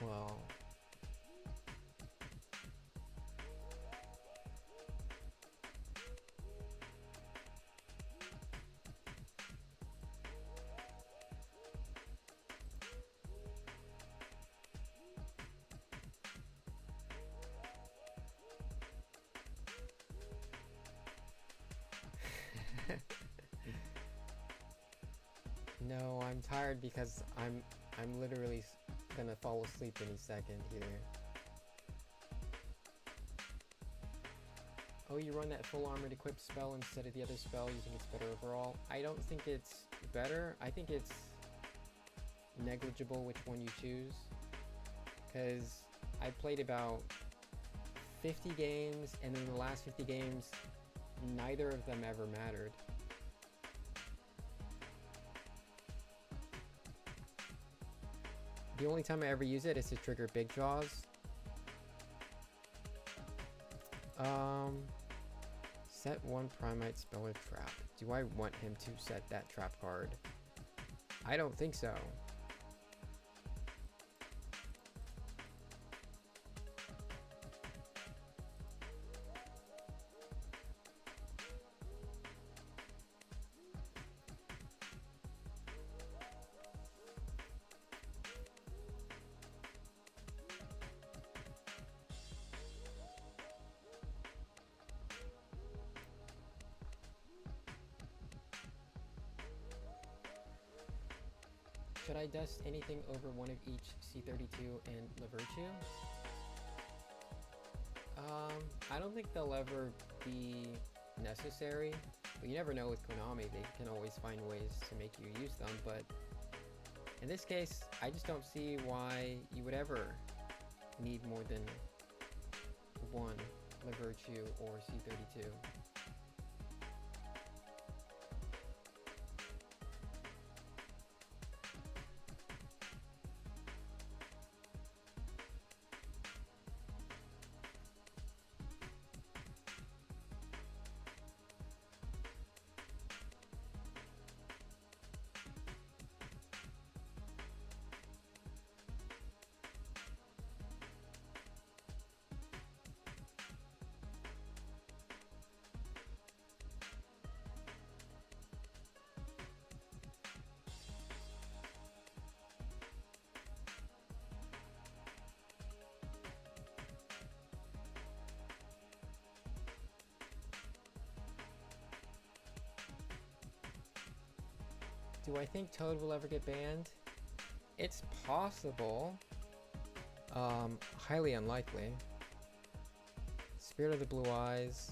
Well... No, I'm tired because I'm literally gonna fall asleep any second here. Oh, you run that full armored equipped spell instead of the other spell, you think it's better overall? I don't think it's better. I think it's negligible which one you choose. Because I played about 50 games, and in the last 50 games, neither of them ever mattered. The only time I ever use it is to trigger Big Jaws. Set one Primite spell or trap. Do I want him to set that trap card? I don't think so. Should I dust anything over one of each C32 and Lavirtue? I don't think they'll ever be necessary, but you never know with Konami. They can always find ways to make you use them, but in this case, I just don't see why you would ever need more than one Lavirtue or C32. Do I think Toad will ever get banned? It's possible. Highly unlikely. Spirit of the Blue Eyes.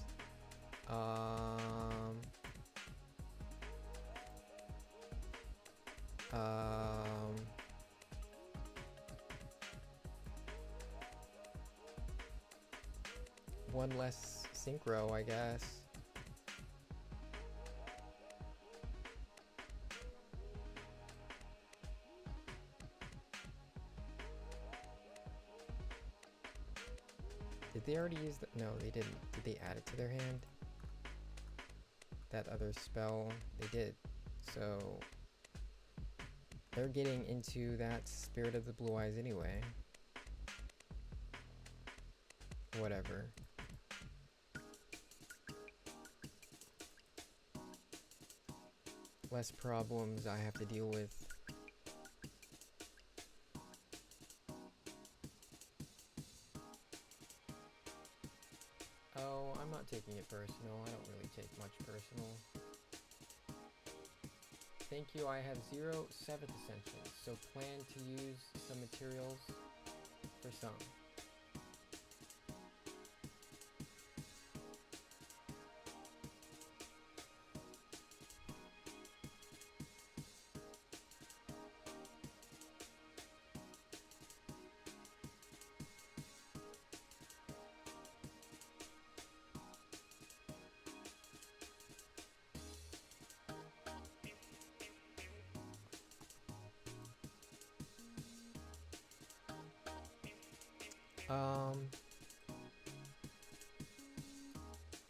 One less synchro, I guess. Did they already use the— no, they didn't. Did they add it to their hand? That other spell? They did. So they're getting into that Spirit of the Blue Eyes anyway. Whatever. Less problems I have to deal with. Oh, I'm not taking it personal. I don't really take much personal. Thank you, I have 0 7th essentials, so plan to use some materials for some.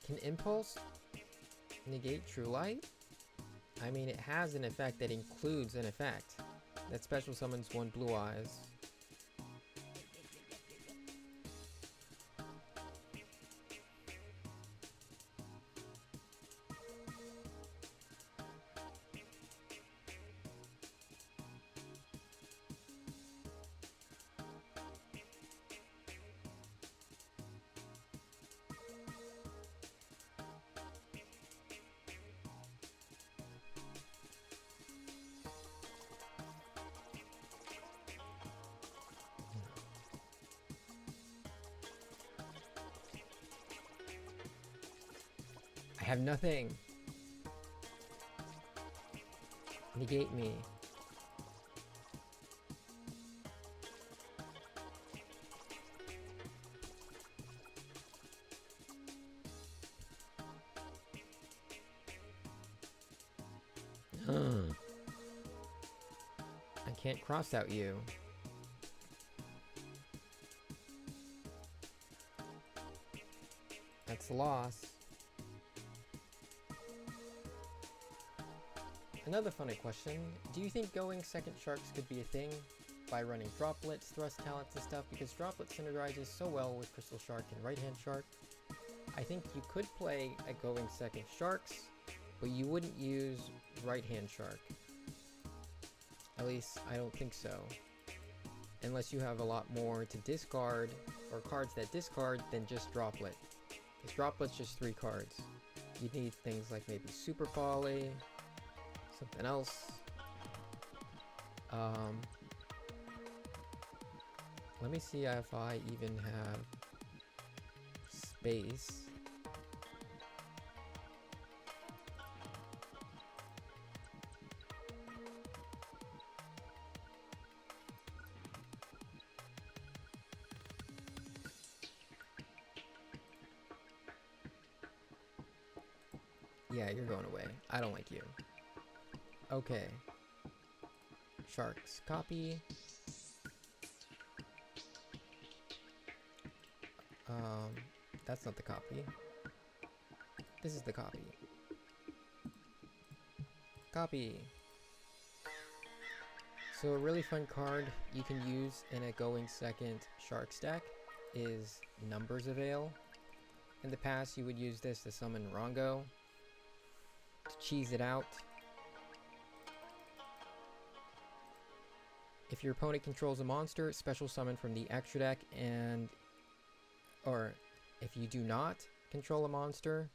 Can Impulse negate True Light? I mean, it has an effect that includes an effect. That special summons one Blue Eyes. I have nothing. Negate me. I can't cross out you. That's a loss. Another funny question, do you think going second sharks could be a thing by running droplets, thrust talents and stuff, because droplet synergizes so well with crystal shark and right hand shark? I think you could play a going second sharks, but you wouldn't use right hand shark. At least I don't think so. Unless you have a lot more to discard, or cards that discard, than just droplet. Because droplet's just 3 cards. You'd need things like maybe super volley, something else. Let me see if I even have space. Yeah, you're going away. I don't like you. Okay. Sharks. Copy. That's not the copy. This is the copy. Copy. So a really fun card you can use in a going second Sharks deck is Numbers Avail. In the past, you would use this to summon Rongo, to cheese it out. If your opponent controls a monster, special summon from the extra deck, or if you do not control a monster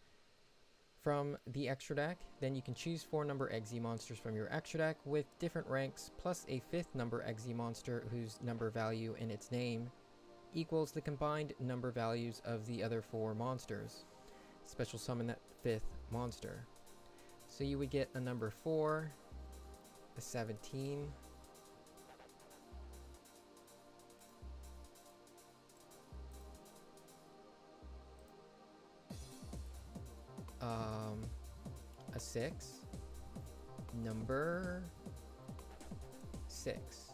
from the extra deck, then you can choose 4 number Exe monsters from your extra deck with different ranks, plus a 5th number Exe monster whose number value in its name equals the combined number values of the other 4 monsters. Special summon that 5th monster. So you would get a number 4, a 17, a 6, number 6.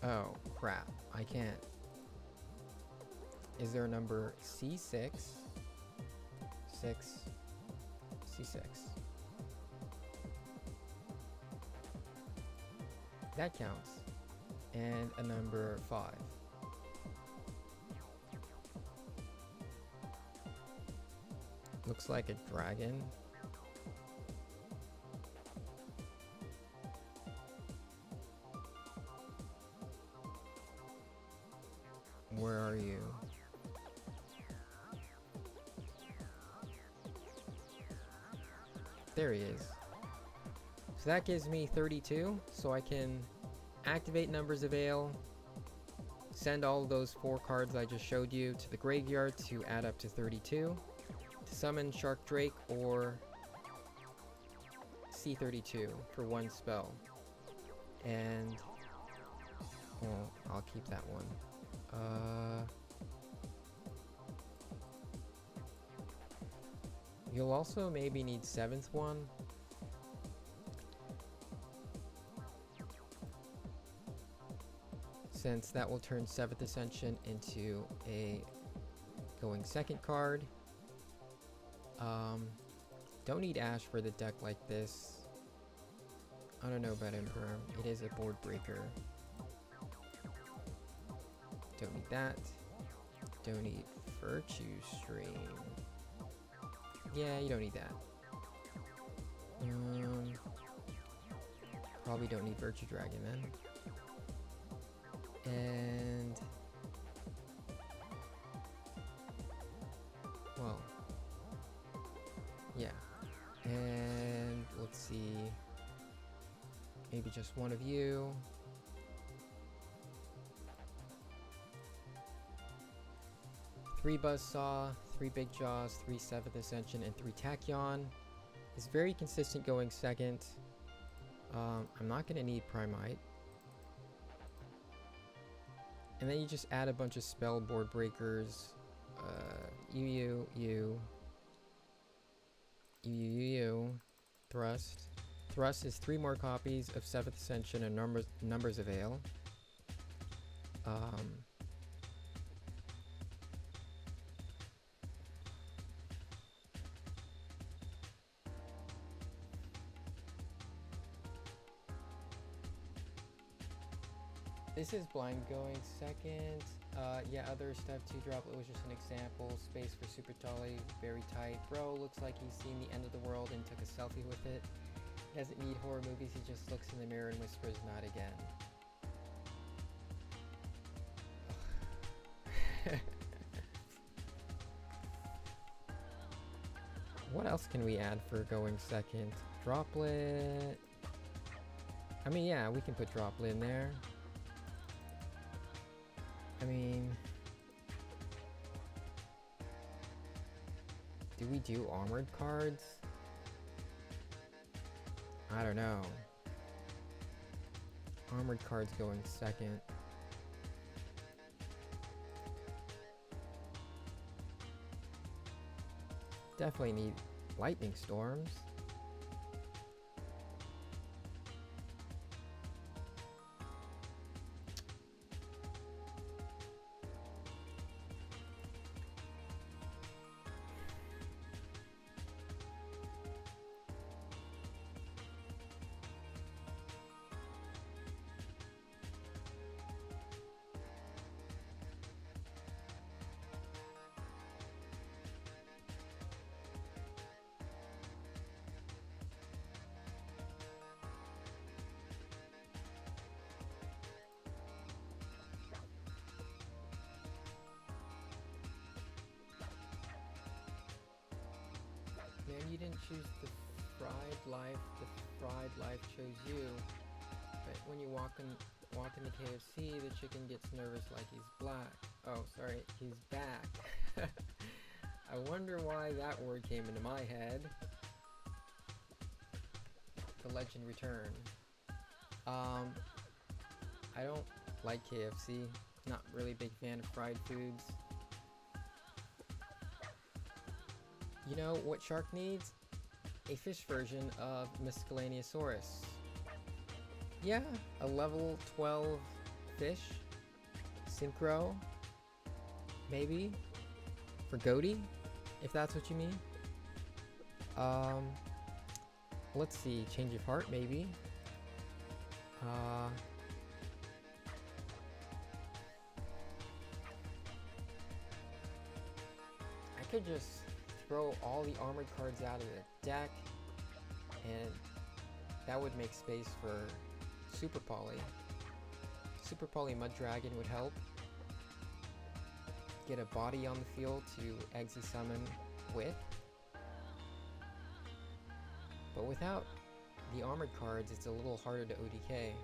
Oh, crap. I can't. Is there a number C6? 6. C6. That counts. And a number 5. Looks like a dragon. Where are you? There he is. So that gives me 32, so I can activate Numbers Avail, send all of those 4 cards I just showed you to the graveyard to add up to 32, to summon Shark Drake or C32 for 1 spell. And, well, I'll keep that one. You'll also maybe need 7th one. Since that will turn 7th Ascension into a going second card. Don't need Ash for the deck like this. I don't know about Emperor. It is a board breaker. Don't need that. Don't need Virtue Stream. Yeah, you don't need that. Probably don't need Virtue Dragon then. And well, yeah. And let's see. Maybe just one of you. Three Buzzsaw, 3 Big Jaws, 3 7th Ascension, and 3 Tachyon. Is very consistent going second. I'm not going to need Primite. And then you just add a bunch of spell board breakers. You, thrust. Thrust is 3 more copies of 7th Ascension and Numbers of Ale. This is blind going second. Yeah, other stuff too. Droplet was just an example. Space for Super Tolly, very tight. Bro looks like he's seen the end of the world and took a selfie with it. He doesn't need horror movies, he just looks in the mirror and whispers, "Not again." What else can we add for going second? Droplet. I mean, yeah, we can put Droplet in there. I mean, do we do armored cards? I don't know. Armored cards going second. Definitely need lightning storms. Man, you didn't choose the fried life. The fried life chose you. But when you walk in the KFC, the chicken gets nervous like he's black. Oh, sorry, he's back. I wonder why that word came into my head. The legend returned. I don't like KFC. Not really a big fan of fried foods. You know what shark needs? A fish version of Miscellaneousaurus. Yeah, a level 12 fish. Synchro. Maybe. For Goaty, if that's what you mean. Let's see. Change of heart, maybe. I could just throw all the armored cards out of the deck, and that would make space for Super Poly. Super Poly Mud Dragon would help. Get a body on the field to exi summon with. But without the armored cards, it's a little harder to ODK.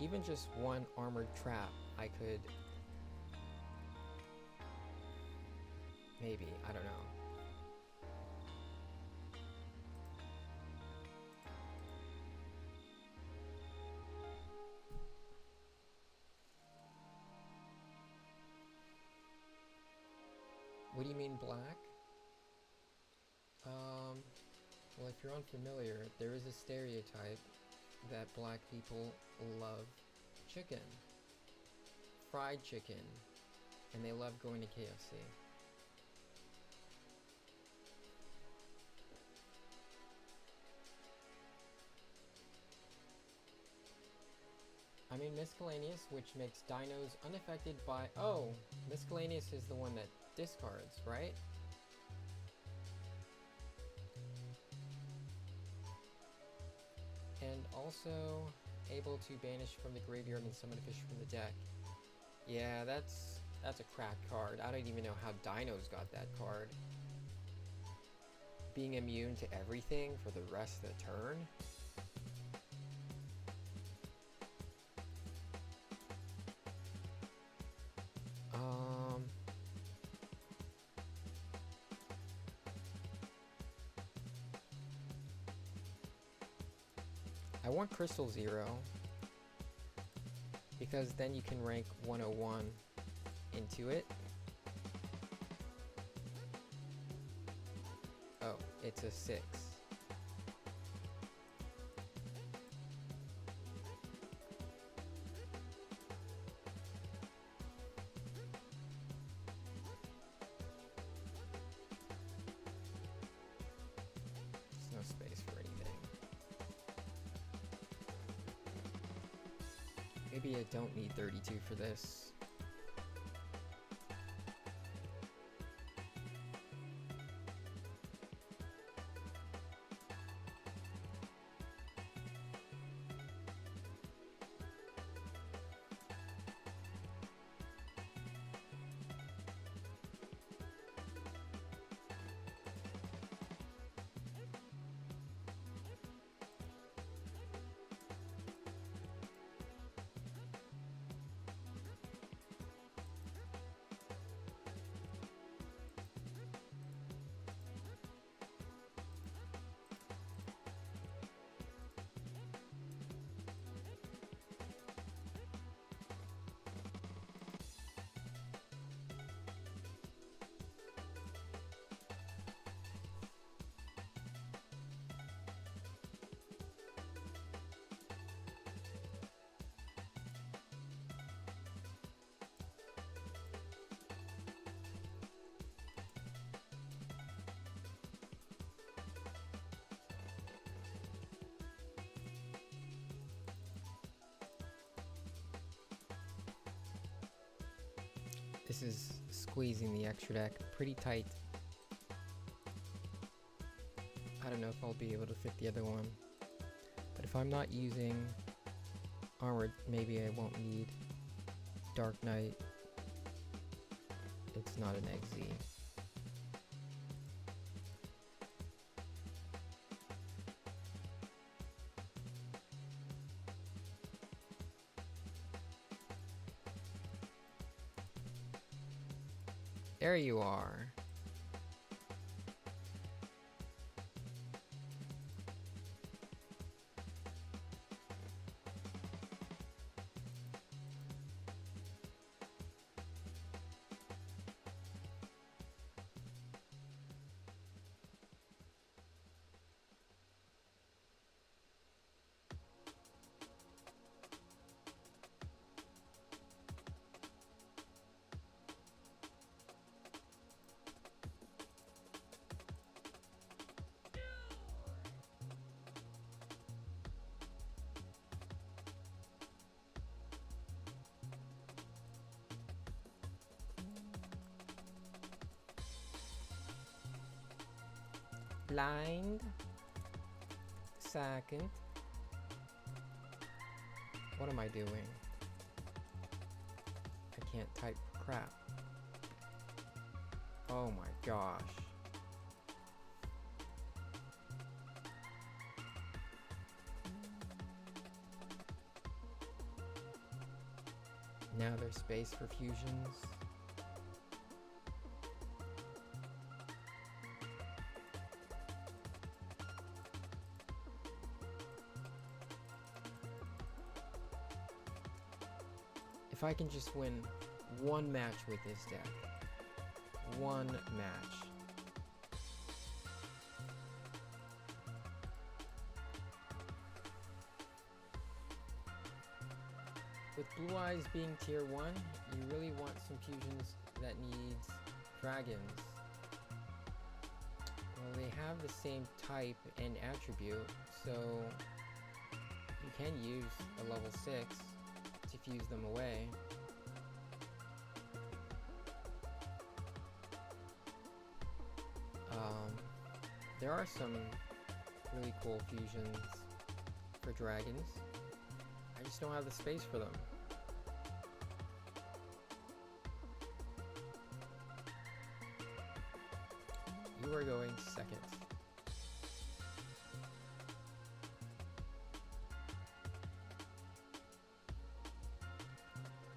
Even just one armored trap, I could... Maybe, I don't know. What do you mean black? Well, if you're unfamiliar, there is a stereotype that black people love chicken. Fried chicken. And they love going to KFC. I mean Miscellaneous, which makes dinos unaffected by... Oh! Miscellaneous is the one that discards, right? And also able to banish from the graveyard and summon a fish from the deck. Yeah, that's a cracked card. I don't even know how dinos got that card. Being immune to everything for the rest of the turn? I want Crystal Zero, because then you can rank 101 into it. it's a 6. There's no space for anything. Maybe I don't need 32 for this. This is squeezing the extra deck pretty tight. I don't know if I'll be able to fit the other one. But if I'm not using Armored, maybe I won't need Dark Knight. It's not an XZ. There you are. Blind. Second. What am I doing? I can't type crap. Oh my gosh. Now there's space for fusions. If I can just win one match with this deck. One match. With Blue Eyes being tier 1, you really want some fusions that needs dragons. Well, they have the same type and attribute, so you can use a level 6 to fuse them away. There are some really cool fusions for dragons. I just don't have the space for them. You are going second.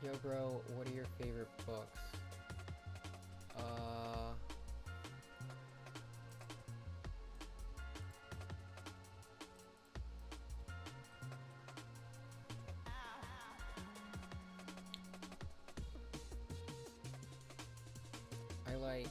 Yo bro, what are your favorite books? I like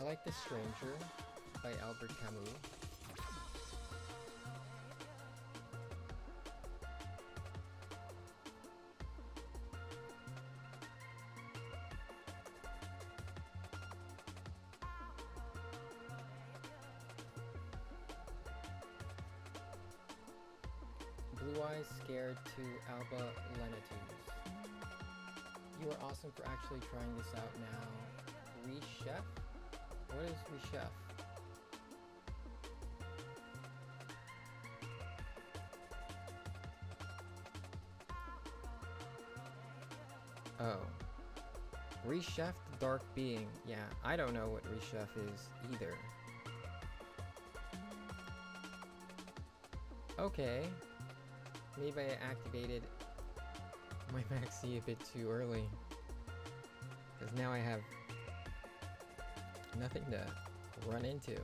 I like The Stranger by Albert Camus. Blue Eyes Scared to Alba Lenatus. You are awesome for actually trying this out now. Rechef? What is Rechef? Oh. Rechef the Dark Being. Yeah, I don't know what Rechef is either. Okay. Maybe I activated my maxi a bit too early. Because now I have nothing to run into.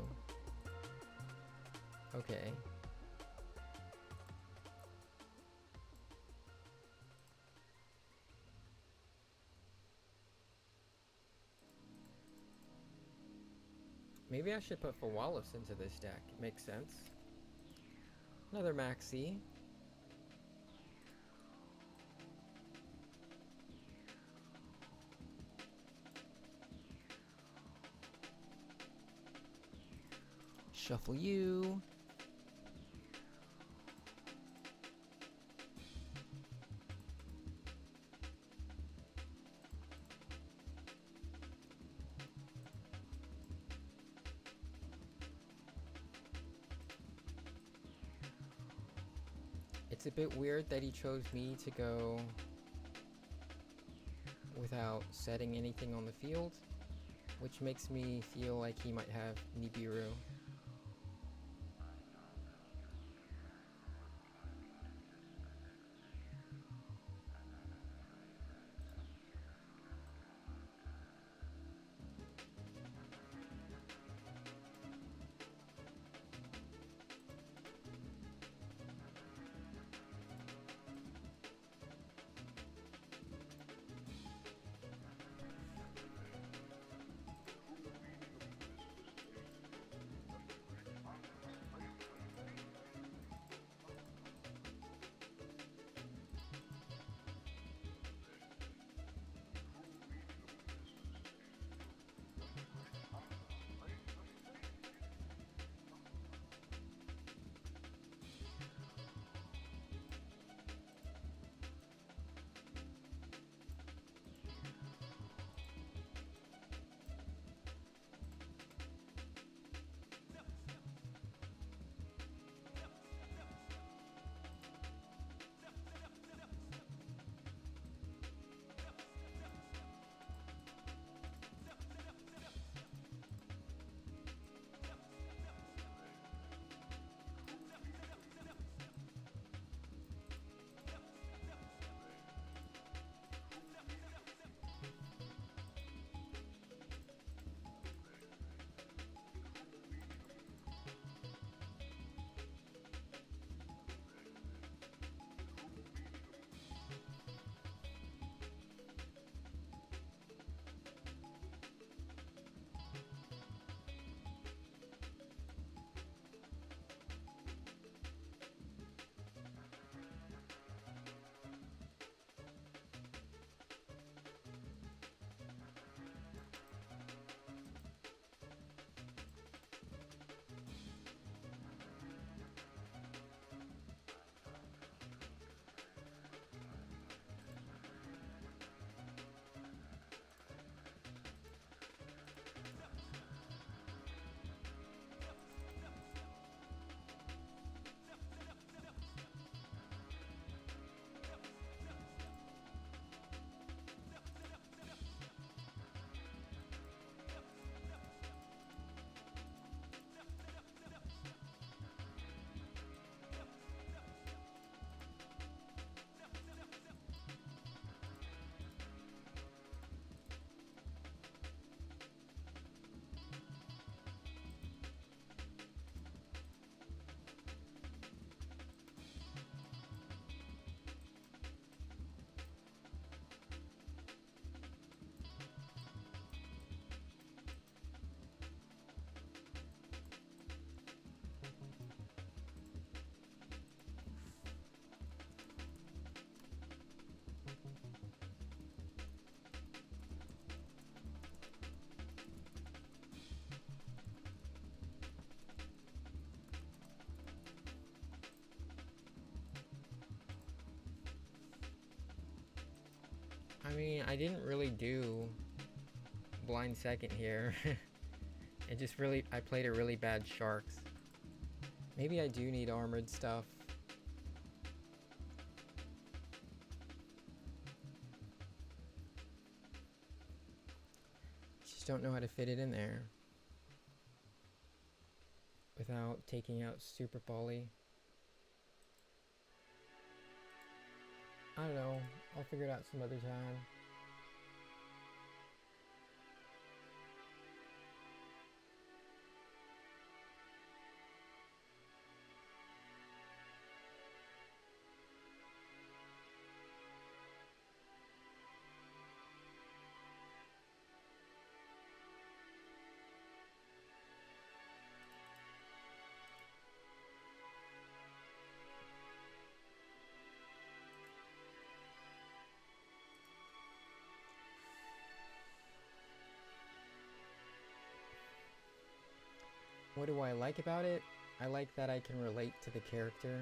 Okay. Maybe I should put Wallace into this deck. Makes sense. Another maxi. Shuffle you. It's a bit weird that he chose me to go without setting anything on the field, which makes me feel like he might have Nibiru. mean, I didn't really do blind second here. It just really, I played a really bad sharks. Maybe I do need armored stuff. Just don't know how to fit it in there without taking out Super Poly. I don't know. I'll figure it out some other time. What do I like about it? I like that I can relate to the character.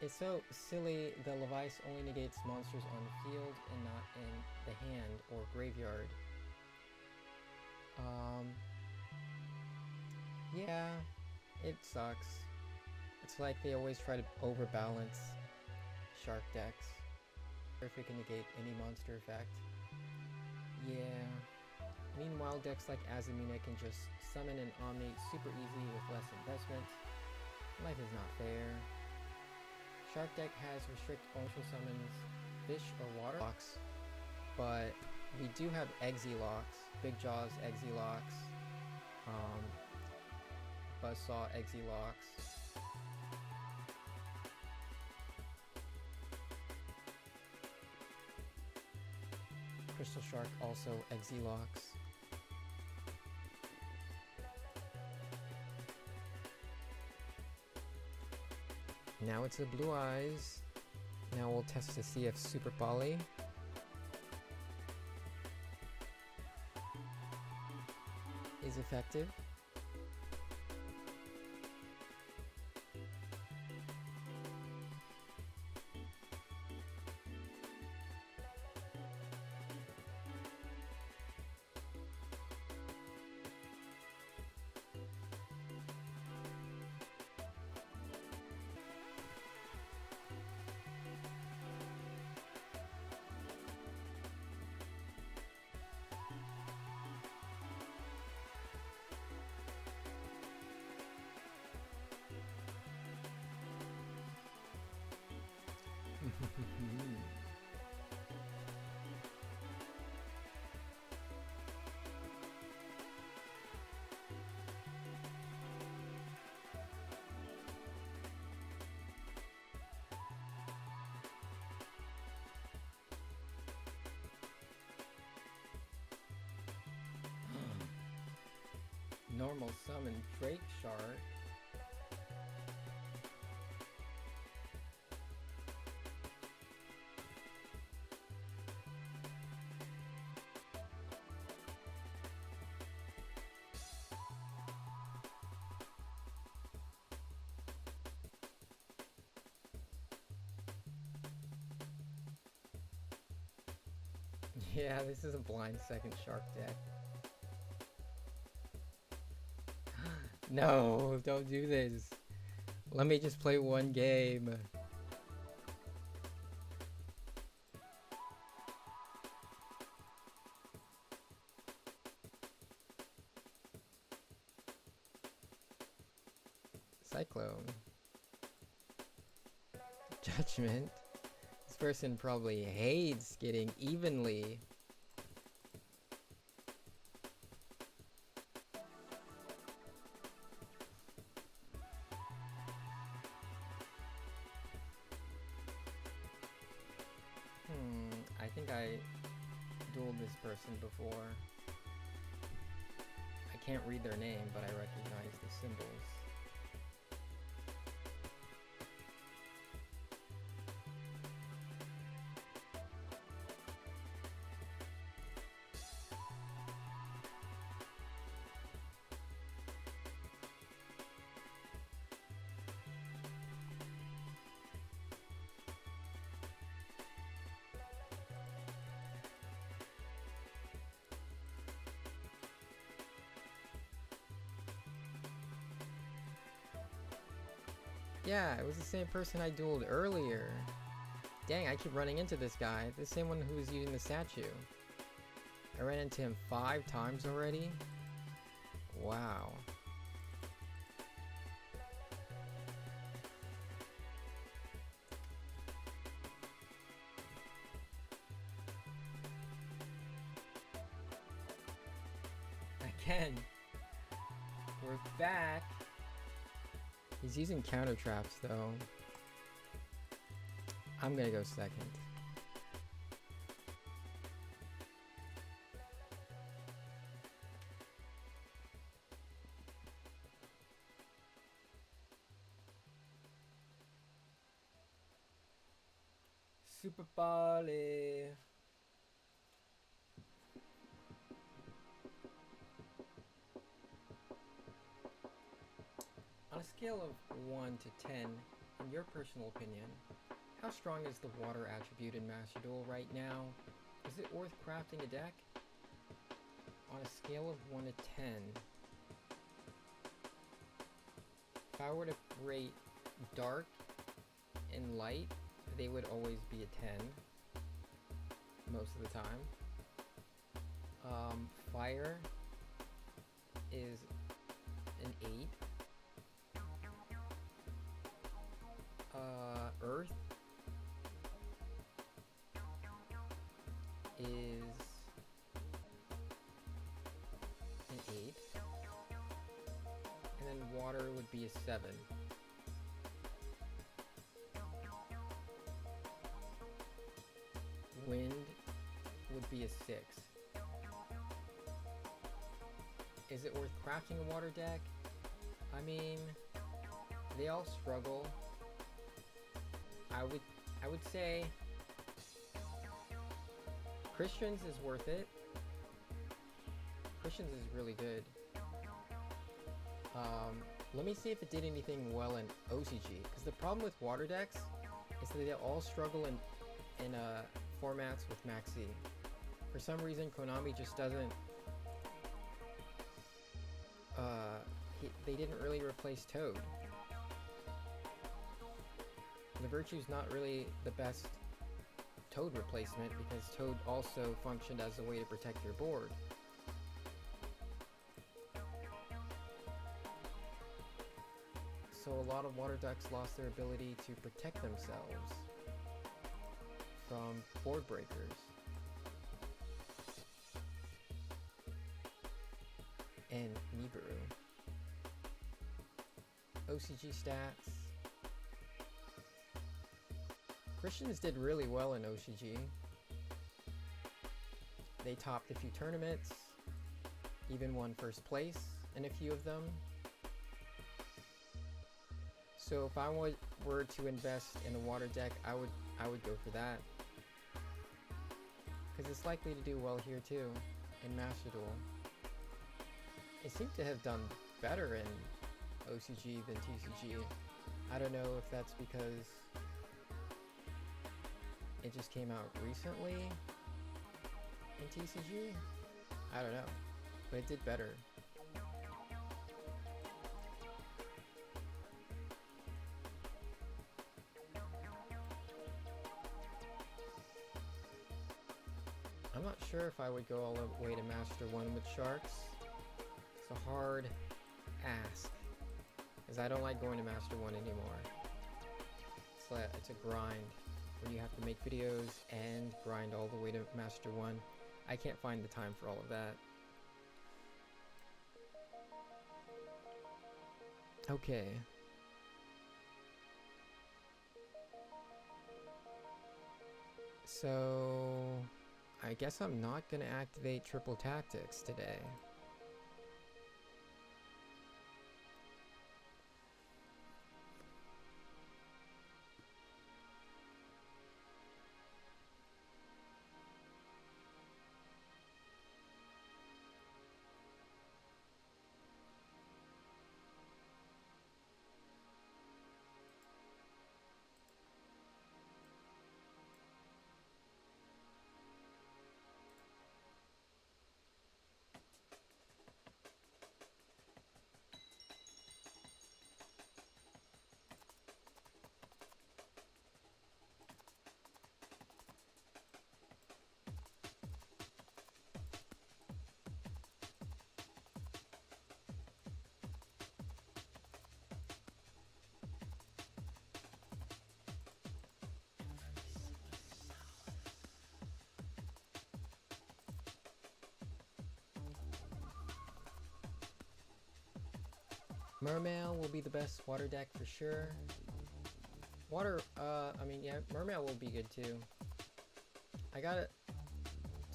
It's so silly that Levice only negates monsters on the field and not in the hand or graveyard. Yeah, it sucks. It's like they always try to overbalance shark decks. If it can negate any monster effect. Yeah. Meanwhile, decks like Azamina can just summon an Omni super easy with less investment. Life is not fair. Shark deck has restrict ultra summons, fish or water locks, but we do have Exilocks, Big Jaws Exilocks, Buzzsaw Exilocks. Crystal Shark also Exilocks. Now it's a Blue Eyes. Now we'll test to see if Super Poly is effective. Normal summon Drake Shark. Yeah, this is a blind second shark deck. No, don't do this. Let me just play one game. Cyclone. Judgment. This person probably hates getting evenly. I think I dueled this person before. I can't read their name, but I recognize the symbols. Yeah, it was the same person I dueled earlier. Dang, I keep running into this guy. The same one who was using the statue. I ran into him 5 times already. Wow. Again. We're back. He's using counter traps though. I'm gonna go second. Super Bali. On a scale of 1 to 10, in your personal opinion, how strong is the water attribute in Master Duel right now? Is it worth crafting a deck? On a scale of 1 to 10, if I were to rate dark and light, they would always be a 10 most of the time. Fire is an 8. Earth is an 8. And then water would be a 7. Wind would be a 6. Is it worth crafting a water deck? I mean, they all struggle. I would say Christians is worth it. Christians is really good. Let me see if it did anything well in OCG, because the problem with water decks is that they all struggle in formats with Maxi. For some reason, Konami just doesn't. They didn't really replace Toad. The Virtue's not really the best Toad replacement because Toad also functioned as a way to protect your board. So a lot of water decks lost their ability to protect themselves from board breakers. And Nibiru. OCG stats. Christians did really well in OCG. They topped a few tournaments, even won first place in a few of them. So if I were to invest in a water deck, I would go for that. Because it's likely to do well here too, in Master Duel. It seemed to have done better in OCG than TCG. I don't know if that's because it just came out recently in TCG? I don't know, but it did better. I'm not sure if I would go all the way to Master 1 with Sharks. It's a hard ask, because I don't like going to Master 1 anymore. It's a grind where you have to make videos and grind all the way to Master 1. I can't find the time for all of that. Okay. So I guess I'm not gonna activate triple tactics today. Mermail will be the best water deck for sure. Water, I mean, yeah, Mermail will be good too. I got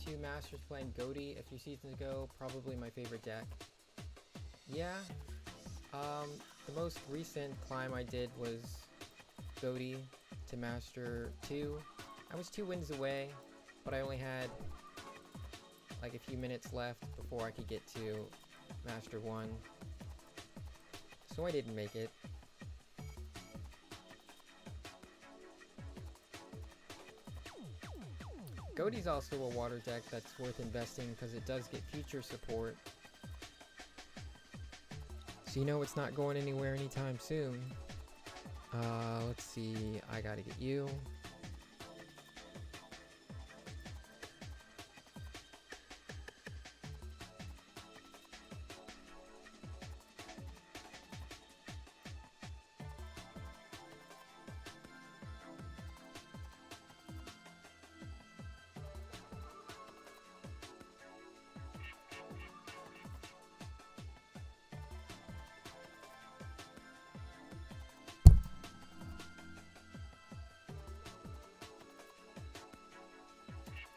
two Masters playing Goaty a few seasons ago, probably my favorite deck. Yeah, the most recent climb I did was Goaty to Master 2. I was 2 wins away, but I only had like a few minutes left before I could get to Master 1. So I didn't make it. Goaty's also a water deck that's worth investing because it does get future support. So you know it's not going anywhere anytime soon. Let's see, I gotta get you.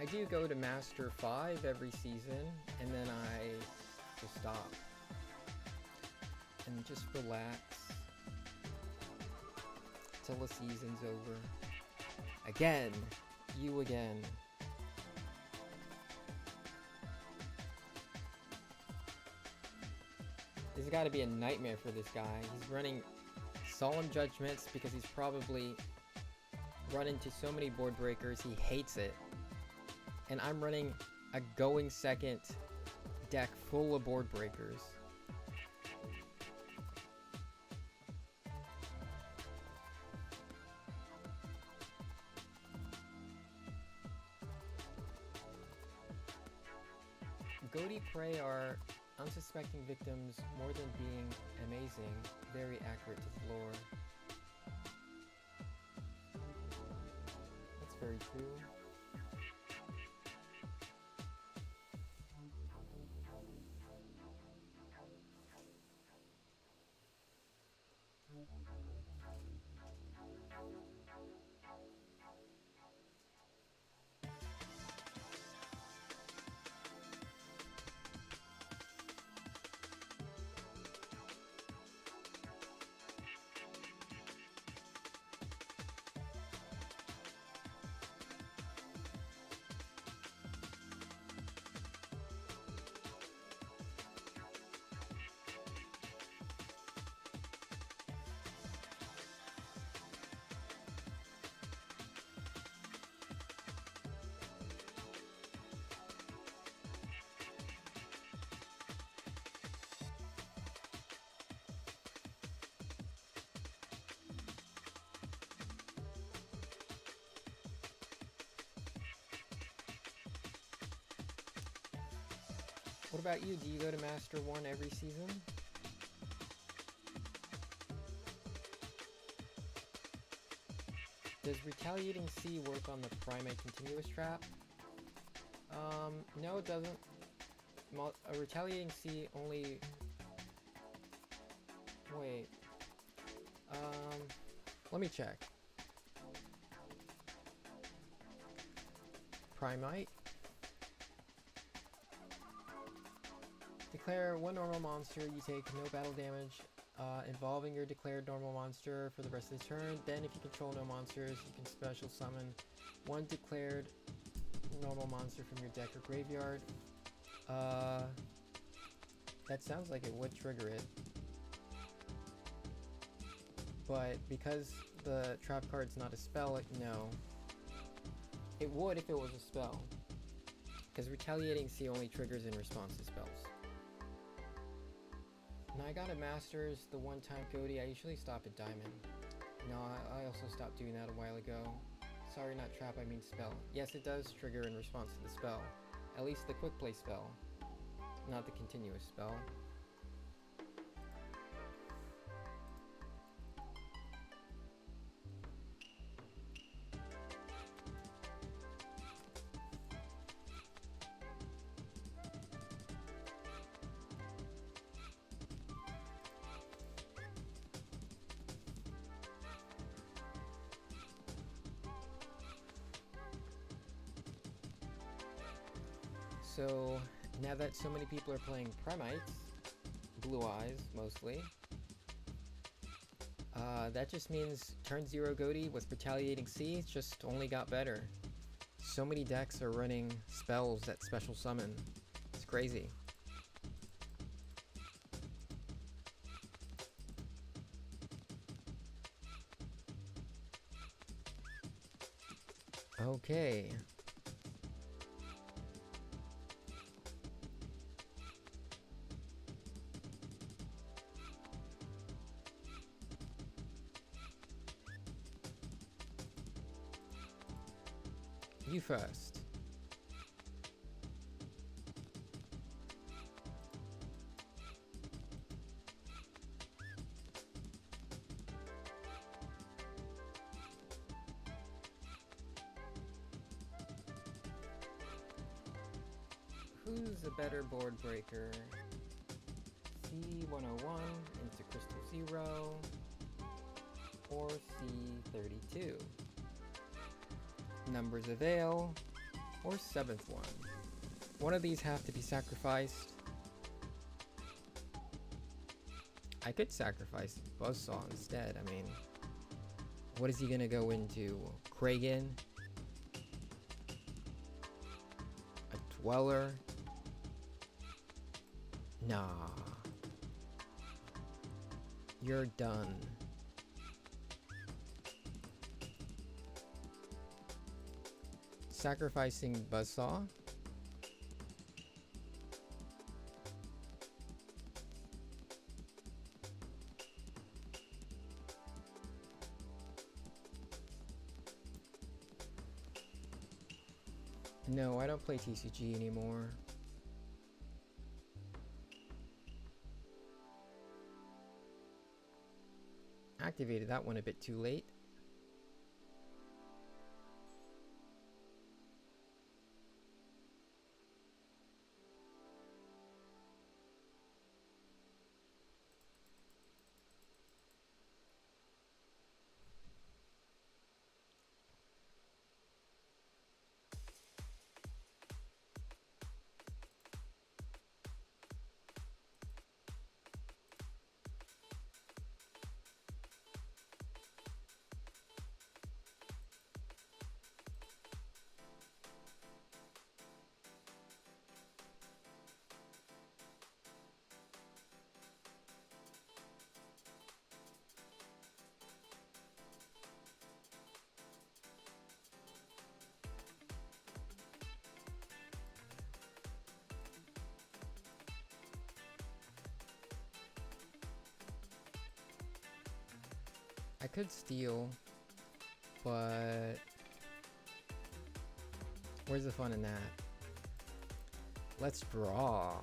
I do go to Master 5 every season, and then I just stop. And just relax till the season's over. Again! You again. This has got to be a nightmare for this guy. He's running Solemn Judgments because he's probably run into so many board breakers, he hates it. And I'm running a going second deck full of board breakers. Goaty Prey are unsuspecting victims more than being amazing, very accurate to the lore. That's very true. What about you? Do you go to Master 1 every season? Does Retaliating Sea work on the Primate Continuous Trap? No it doesn't. A Retaliating Sea only... Wait. Let me check. Primate. Declare one normal monster, you take no battle damage involving your declared normal monster for the rest of the turn. Then if you control no monsters, you can special summon one declared normal monster from your deck or graveyard. That sounds like it would trigger it. But because the trap card's not a spell, no. It would if it was a spell. Because Retaliating Sea only triggers in response to spells. Now I got a Masters the one time Goaty. I usually stop at Diamond. No, I also stopped doing that a while ago. Sorry, not trap, I mean spell. Yes, it does trigger in response to the spell. At least the quick play spell. Not the continuous spell. So now that so many people are playing Premites, Blue Eyes mostly, that just means turn 0 Goatee with Retaliating Sea just only got better. So many decks are running spells that special summon. It's crazy. Okay. You first. Who's a better board breaker? C101 into Crystal Zero or C32? Numbers Avail or 7th one? One of these have to be sacrificed. I could sacrifice Buzzsaw instead. I mean, what is he gonna go into? Kragan? A Dweller? Nah. You're done. Sacrificing Buzzsaw? No, I don't play TCG anymore. Activated that one a bit too late. I could steal, but where's the fun in that? Let's draw.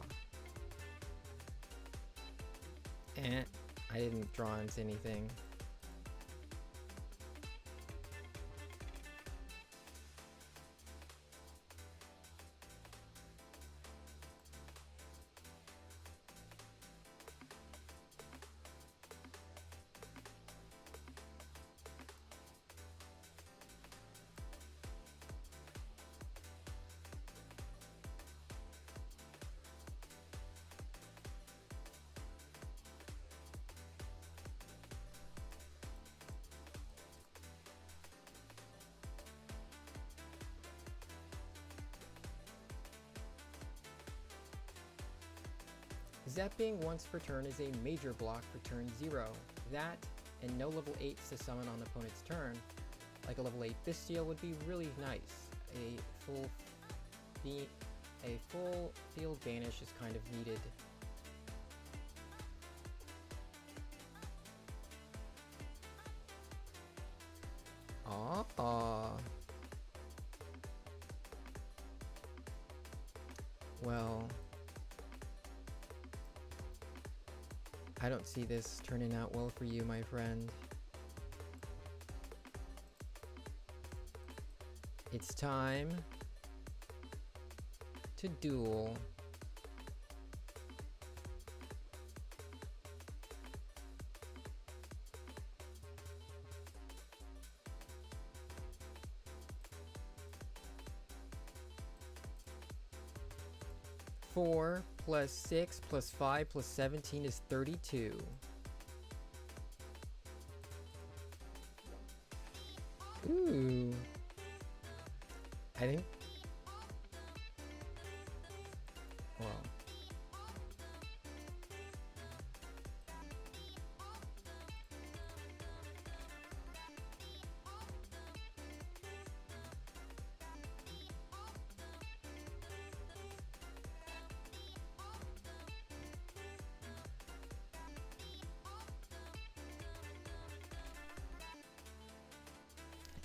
I didn't draw into anything. Zapping once per turn is a major block for turn 0. That, and no level 8s to summon on opponent's turn, like a level 8 Bestial would be really nice. A full field banish is kind of needed. Well, I don't see this turning out well for you, my friend. It's time to duel. 4 plus 6 plus 5 plus 17 is 32. Ooh. I think... Well...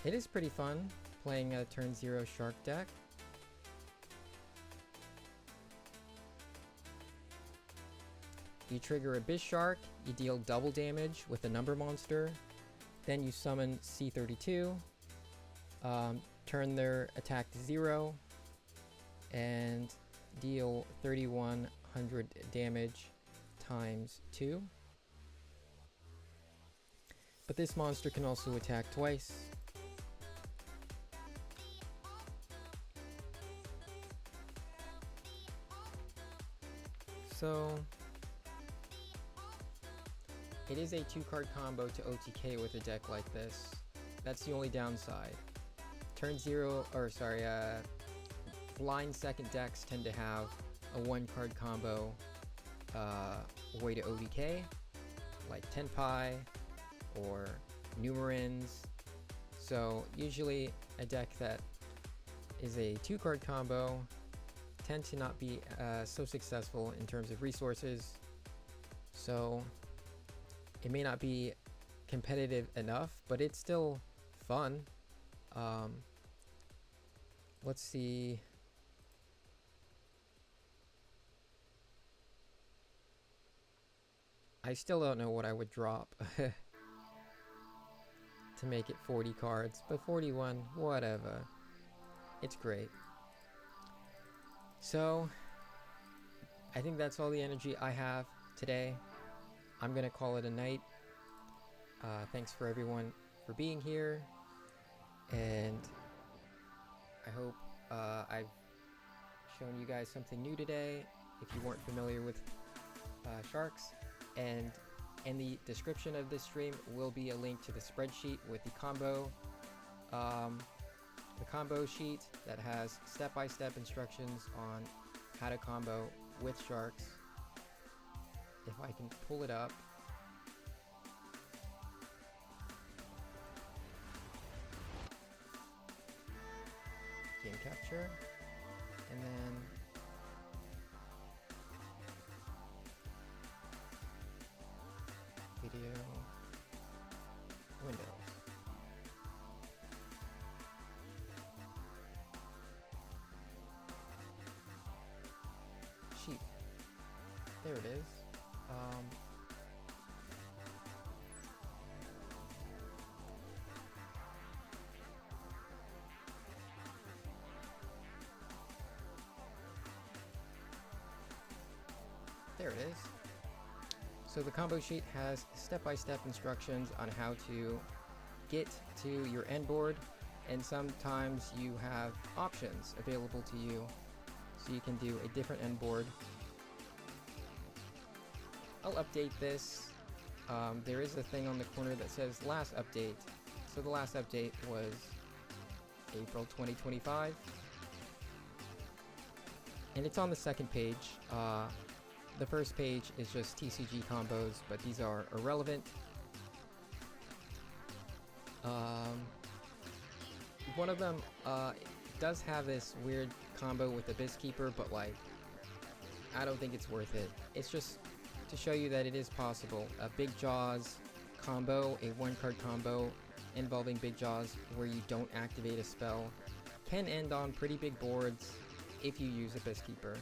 It is pretty fun playing a turn 0 shark deck. You trigger a Bishark, you deal double damage with a number monster, then you summon C32, turn their attack to 0, and deal 3100 damage times 2. But this monster can also attack twice. So it is a 2-card combo to OTK with a deck like this. That's the only downside. Turn 0, or sorry, blind second decks tend to have a 1-card combo way to OTK, like Tenpai or Numerins. So usually a deck that is a 2-card combo tend to not be so successful in terms of resources, so it may not be competitive enough, but it's still fun. Let's see. I still don't know what I would drop to make it 40 cards, but 41, whatever. It's great. So, I think that's all the energy I have today. I'm gonna call it a night. Thanks for everyone for being here, and I hope I've shown you guys something new today if you weren't familiar with sharks. And in the description of this stream will be a link to the spreadsheet with the combo sheet that has step-by-step instructions on how to combo with sharks. If I can pull it up. Game capture, and then video windows. Sheet. There it is. There it is. So the combo sheet has step-by-step instructions on how to get to your end board, and sometimes you have options available to you, so you can do a different end board. I'll update this. There is a thing on the corner that says last update. So the last update was April 2025. And it's on the second page. The first page is just TCG combos, but these are irrelevant. One of them does have this weird combo with the Biskeeper, but like, I don't think it's worth it. It's just to show you that it is possible. A Big Jaws combo, a 1-card combo involving Big Jaws where you don't activate a spell, can end on pretty big boards if you use a Biskeeper.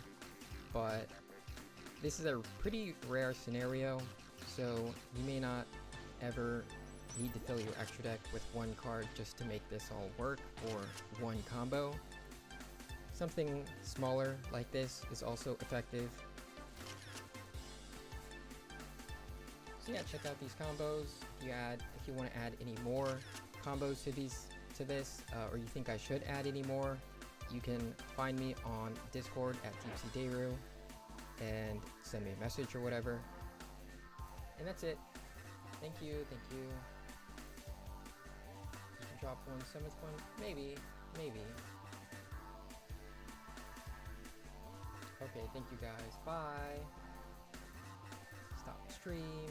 But this is a pretty rare scenario, so you may not ever need to fill your extra deck with 1 card just to make this all work, or 1 combo. Something smaller like this is also effective. So yeah, check out these combos. If you want to add any more combos to this, or you think I should add any more, you can find me on Discord at DeepSeaDayru. and send me a message or whatever. And that's it. Thank you, thank you. You can drop 1/7 one, maybe. Okay, thank you guys. Bye. Stop the stream.